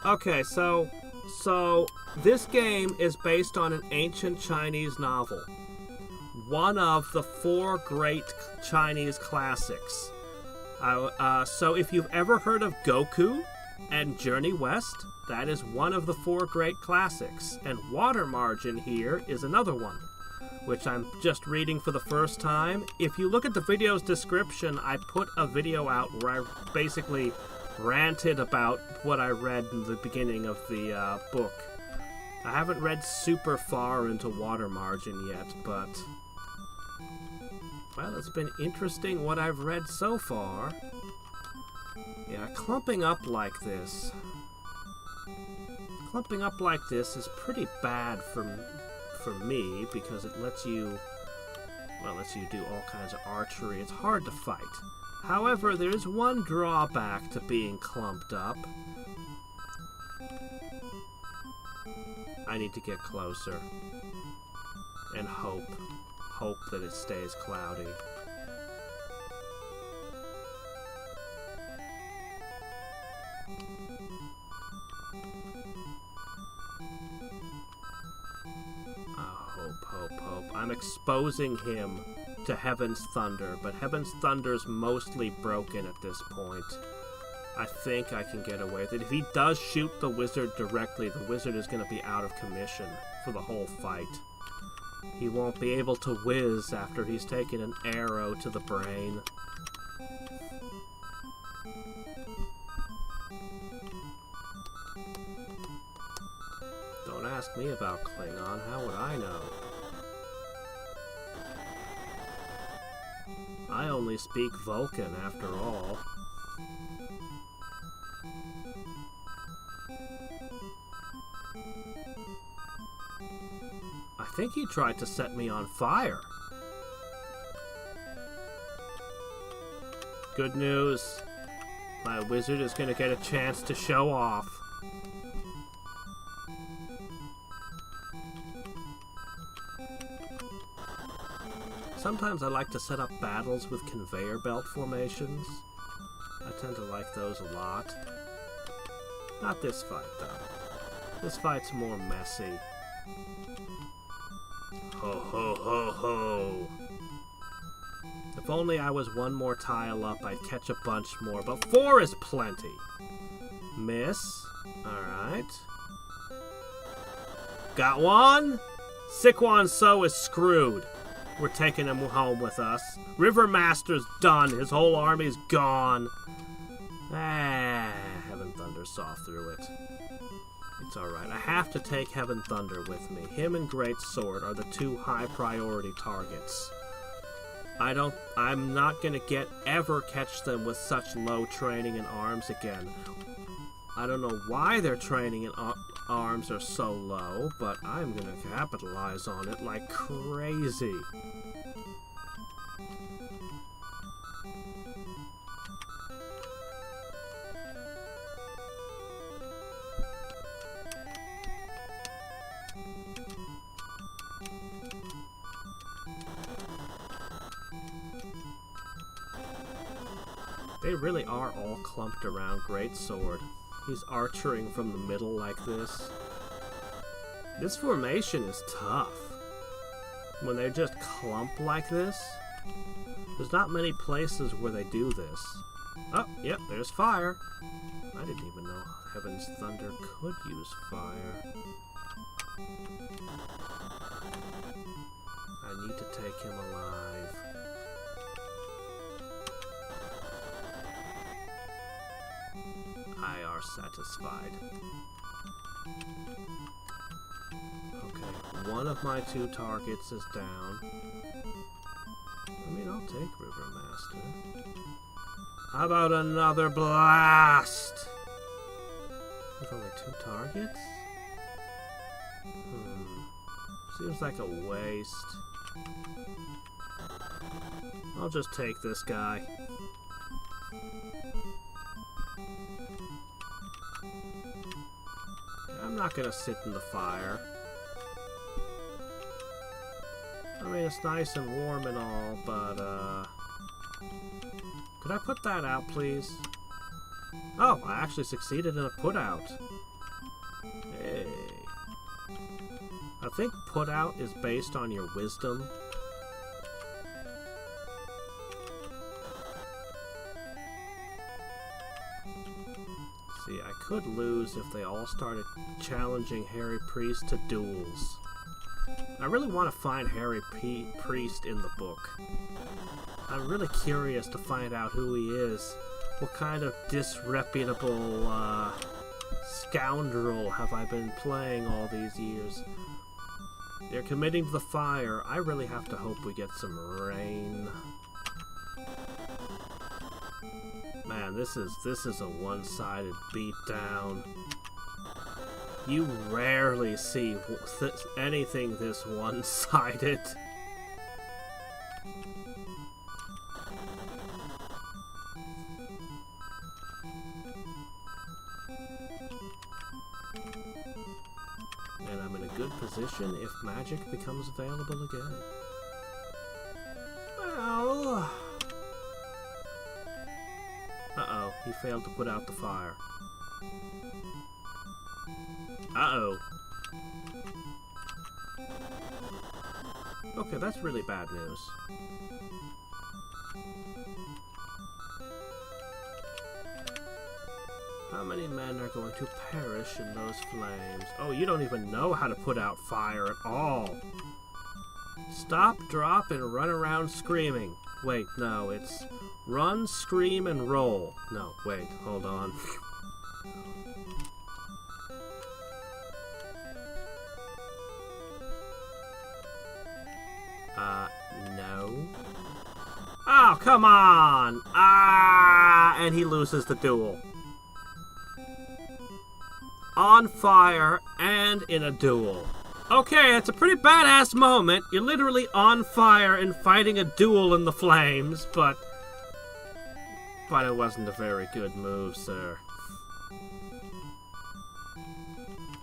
Okay, so this game is based on an ancient Chinese novel. One of the 4 great Chinese classics. So, if you've ever heard of Goku and Journey West, that is one of the 4 great classics, and Water Margin here is another one, which I'm just reading for the first time. If you look at the video's description, I put a video out where I basically ranted about what I read in the beginning of the book. I haven't read super far into Water Margin yet, but... well, it's been interesting what I've read so far. Yeah, clumping up like this... Clumping up like this is pretty bad for me because it lets you do all kinds of archery. It's hard to fight. However, there is one drawback to being clumped up. I need to get closer and hope that it stays cloudy. I'm exposing him to Heaven's Thunder, but Heaven's Thunder's mostly broken at this point. I think I can get away with it. If he does shoot the wizard directly, the wizard is going to be out of commission for the whole fight. He won't be able to whiz after he's taken an arrow to the brain. Don't ask me about Klingon. How would I know? I only speak Vulcan, after all. I think he tried to set me on fire. Good news. My wizard is going to get a chance to show off. Sometimes I like to set up battles with conveyor belt formations. I tend to like those a lot. Not this fight, though. This fight's more messy. Ho ho ho ho! If only I was one more tile up, I'd catch a bunch more, but 4 is plenty. Miss. Alright. Got one? Sikwan So is screwed. We're taking him home with us. River Master's done. His whole army's gone. Heaven Thunder saw through it. It's alright. I have to take Heaven Thunder with me. Him and Great Sword are the 2 high priority targets. I'm not gonna ever catch them with such low training in arms again. I don't know why their training in arms are so low, but I'm gonna capitalize on it like crazy. They really are all clumped around Great Sword. He's archering from the middle like this. This formation is tough. When they just clump like this, there's not many places where they do this. Oh, yep, there's fire. I didn't even know Heaven's Thunder could use fire. I need to take him alive. I are satisfied. Okay, one of my 2 targets is down. I mean, I'll take River Master. How about another blast? With only 2 targets? Seems like a waste. I'll just take this guy. I'm not gonna sit in the fire. I mean, it's nice and warm and all, but, could I put that out, please? Oh, I actually succeeded in a put out. Hey. I think put out is based on your wisdom. See, I could lose if they all started challenging Harry Priest to duels. I really want to find Harry Priest in the book. I'm really curious to find out who he is. What kind of disreputable scoundrel have I been playing all these years? They're committing to the fire. I really have to hope we get some rain. Man, this is a one-sided beatdown. You rarely see anything this one-sided. And I'm in a good position if magic becomes available again. Well... Uh-oh, he failed to put out the fire. Uh-oh. Okay, that's really bad news. How many men are going to perish in those flames? Oh, you don't even know how to put out fire at all. Stop, drop, and run around screaming. Wait, no, it's run, scream, and roll. No, wait, hold on. No. Oh, come on! Ah! And he loses the duel. On fire and in a duel. Okay, it's a pretty badass moment. You're literally on fire and fighting a duel in the flames, but it wasn't a very good move, sir.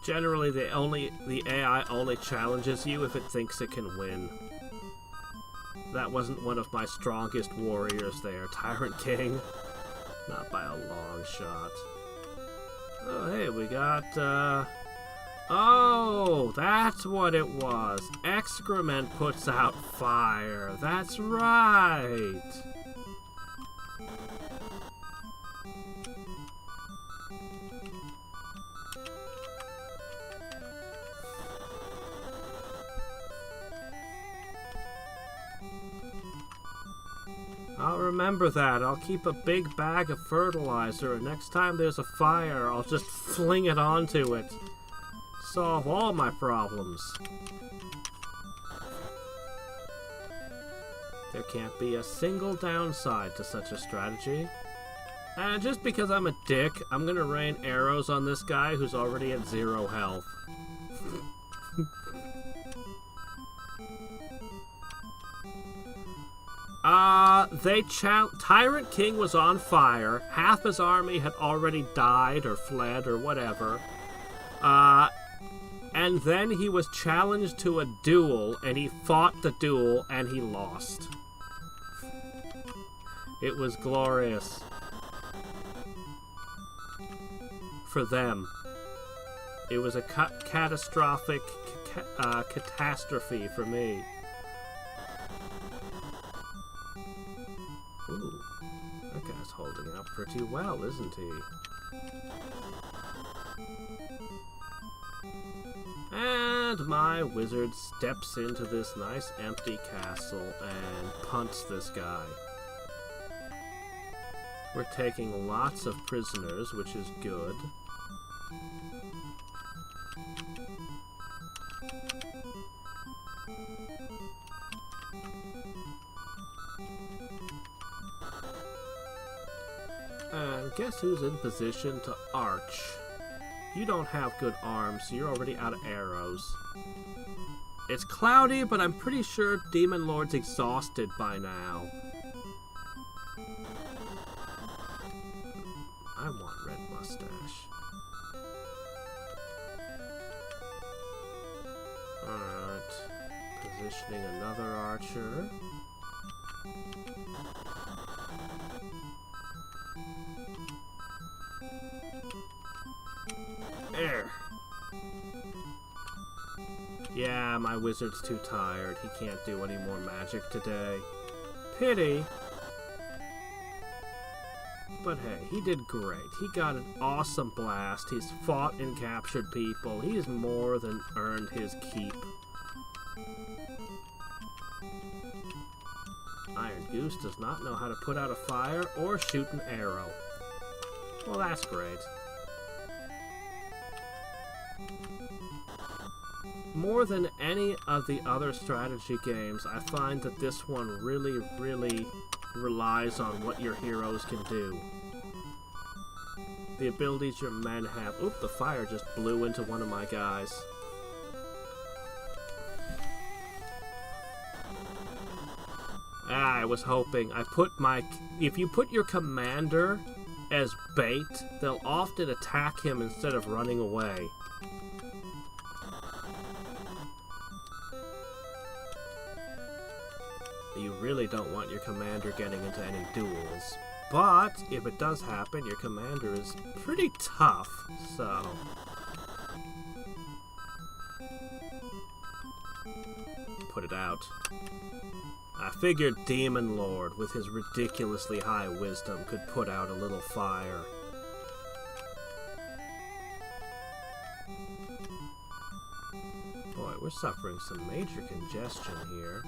Generally, the AI only challenges you if it thinks it can win. That wasn't one of my strongest warriors there, Tyrant King. Not by a long shot. Oh, hey, we got, oh, that's what it was. Excrement puts out fire. That's right. I'll remember that. I'll keep a big bag of fertilizer, and next time there's a fire, I'll just fling it onto it. Solve all my problems. There can't be a single downside to such a strategy. And just because I'm a dick, I'm gonna rain arrows on this guy who's already at 0 health. Tyrant King was on fire. Half his army had already died or fled or whatever. And then he was challenged to a duel, and he fought the duel, and he lost. It was glorious. For them. It was a catastrophic catastrophe for me. Ooh, that guy's holding up pretty well, isn't he? And my wizard steps into this nice empty castle and punts this guy. We're taking lots of prisoners, which is good. And guess who's in position to arch? You don't have good arms, so you're already out of arrows. It's cloudy, but I'm pretty sure Demon Lord's exhausted by now. I want red mustache. Alright. Positioning another archer. There. Yeah, my wizard's too tired. He can't do any more magic today. Pity. But hey, he did great. He got an awesome blast. He's fought and captured people. He's more than earned his keep. Iron Goose does not know how to put out a fire or shoot an arrow. Well, that's great. More than any of the other strategy games, I find that this one really, really relies on what your heroes can do. The abilities your men have. Oop, the fire just blew into one of my guys. I was hoping. If you put your commander as bait, they'll often attack him instead of running away. You really don't want your commander getting into any duels. But, if it does happen, your commander is pretty tough, so... put it out. I figured Demon Lord, with his ridiculously high wisdom, could put out a little fire. Boy, we're suffering some major congestion here.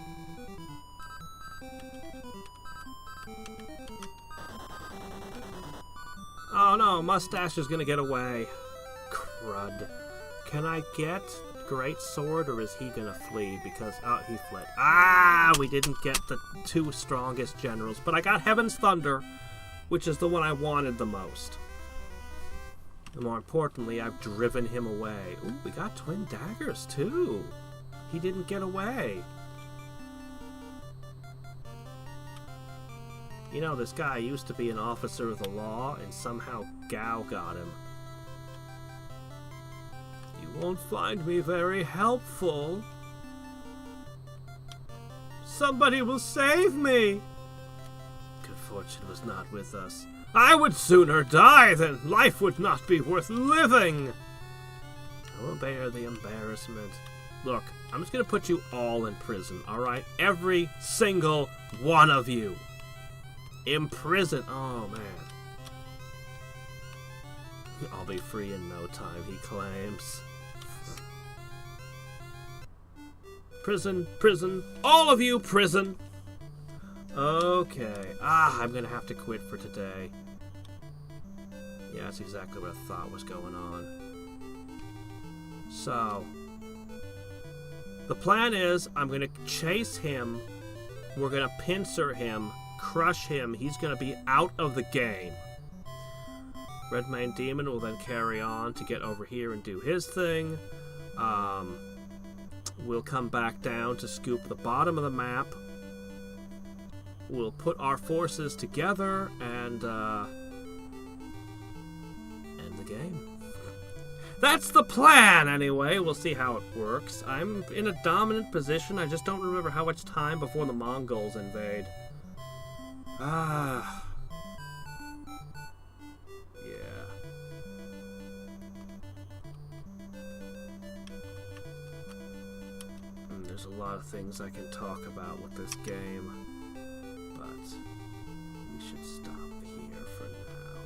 Oh no, Mustache is gonna get away. Crud. Can I get Great Sword, or is he gonna flee? Because, oh, he fled. Ah, we didn't get the two strongest generals, but I got Heaven's Thunder, which is the one I wanted the most. And more importantly, I've driven him away. Ooh, we got Twin Daggers, too. He didn't get away. You know, this guy used to be an officer of the law, and somehow Gao got him. You won't find me very helpful. Somebody will save me! Good fortune was not with us. I would sooner die than life would not be worth living! I will bear the embarrassment. Look, I'm just gonna put you all in prison, alright? Every single one of you. In prison. Oh, man. I'll be free in no time, he claims. Prison, prison, all of you, prison! Okay. Ah, I'm gonna have to quit for today. Yeah, that's exactly what I thought was going on. So, the plan is, I'm gonna chase him, we're gonna pincer him, crush him, he's gonna be out of the game. Redmane Demon will then carry on to get over here and do his thing. We'll come back down to scoop the bottom of the map. We'll put our forces together and end the game. That's the plan, anyway. We'll see how it works. I'm in a dominant position. I just don't remember how much time before the Mongols invade. Ah. There's a lot of things I can talk about with this game, but we should stop here for now.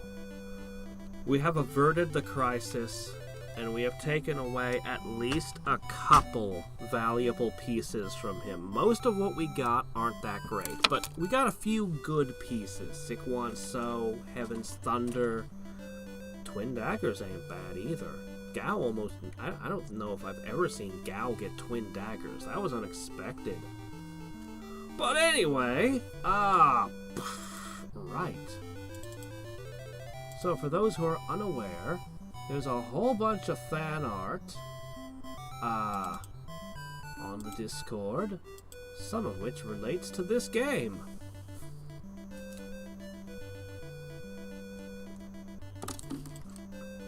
We have averted the crisis, and we have taken away at least a couple valuable pieces from him. Most of what we got aren't that great, but we got a few good pieces. Sikwon So, Heaven's Thunder, Twin Daggers ain't bad either. Gao almost... I don't know if I've ever seen Gao get Twin Daggers. That was unexpected. But anyway, right. So for those who are unaware, there's a whole bunch of fan art on the Discord, some of which relates to this game.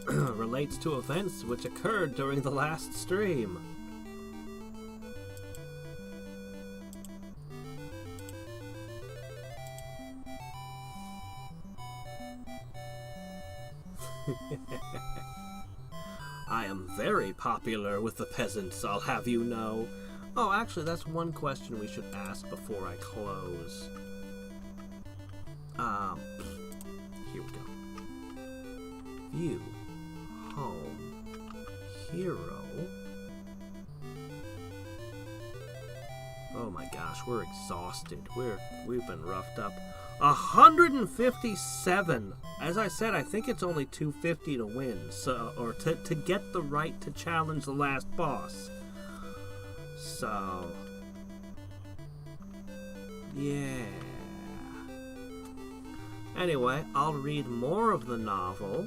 Relates to events which occurred during the last stream. I am very popular with the peasants, I'll have you know. Oh, actually, that's one question we should ask before I close. Here we go. View. Home. Hero. Oh my gosh, we're exhausted. We've been roughed up. 157. As I said, I think it's only 250 to win, so or to get the right to challenge the last boss. So yeah. Anyway, I'll read more of the novel.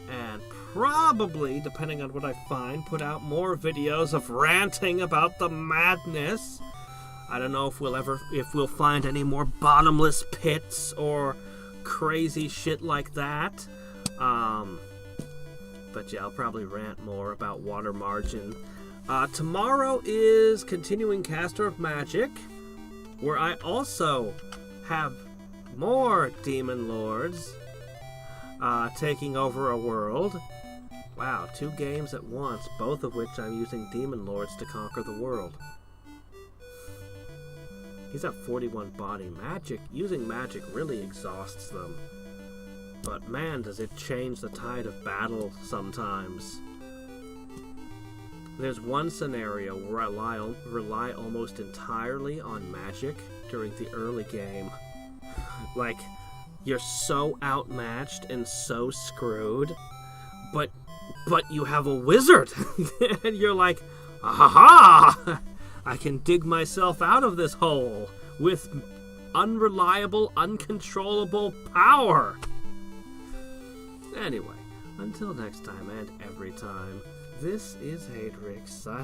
And probably, depending on what I find, put out more videos of ranting about the madness. I don't know if we'll find any more bottomless pits or crazy shit like that. But yeah, I'll probably rant more about water margin. Tomorrow is Continuing Caster of Magic, where I also have more demon lords taking over a world. Wow, 2 games at once, both of which I'm using demon lords to conquer the world. He's at 41 body. Using magic really exhausts them. But man, does it change the tide of battle sometimes. There's one scenario where I rely almost entirely on magic during the early game. Like, you're so outmatched and so screwed, but you have a wizard! And you're like, aha! I can dig myself out of this hole with unreliable, uncontrollable power! Anyway, until next time and every time, this is Hadriex signing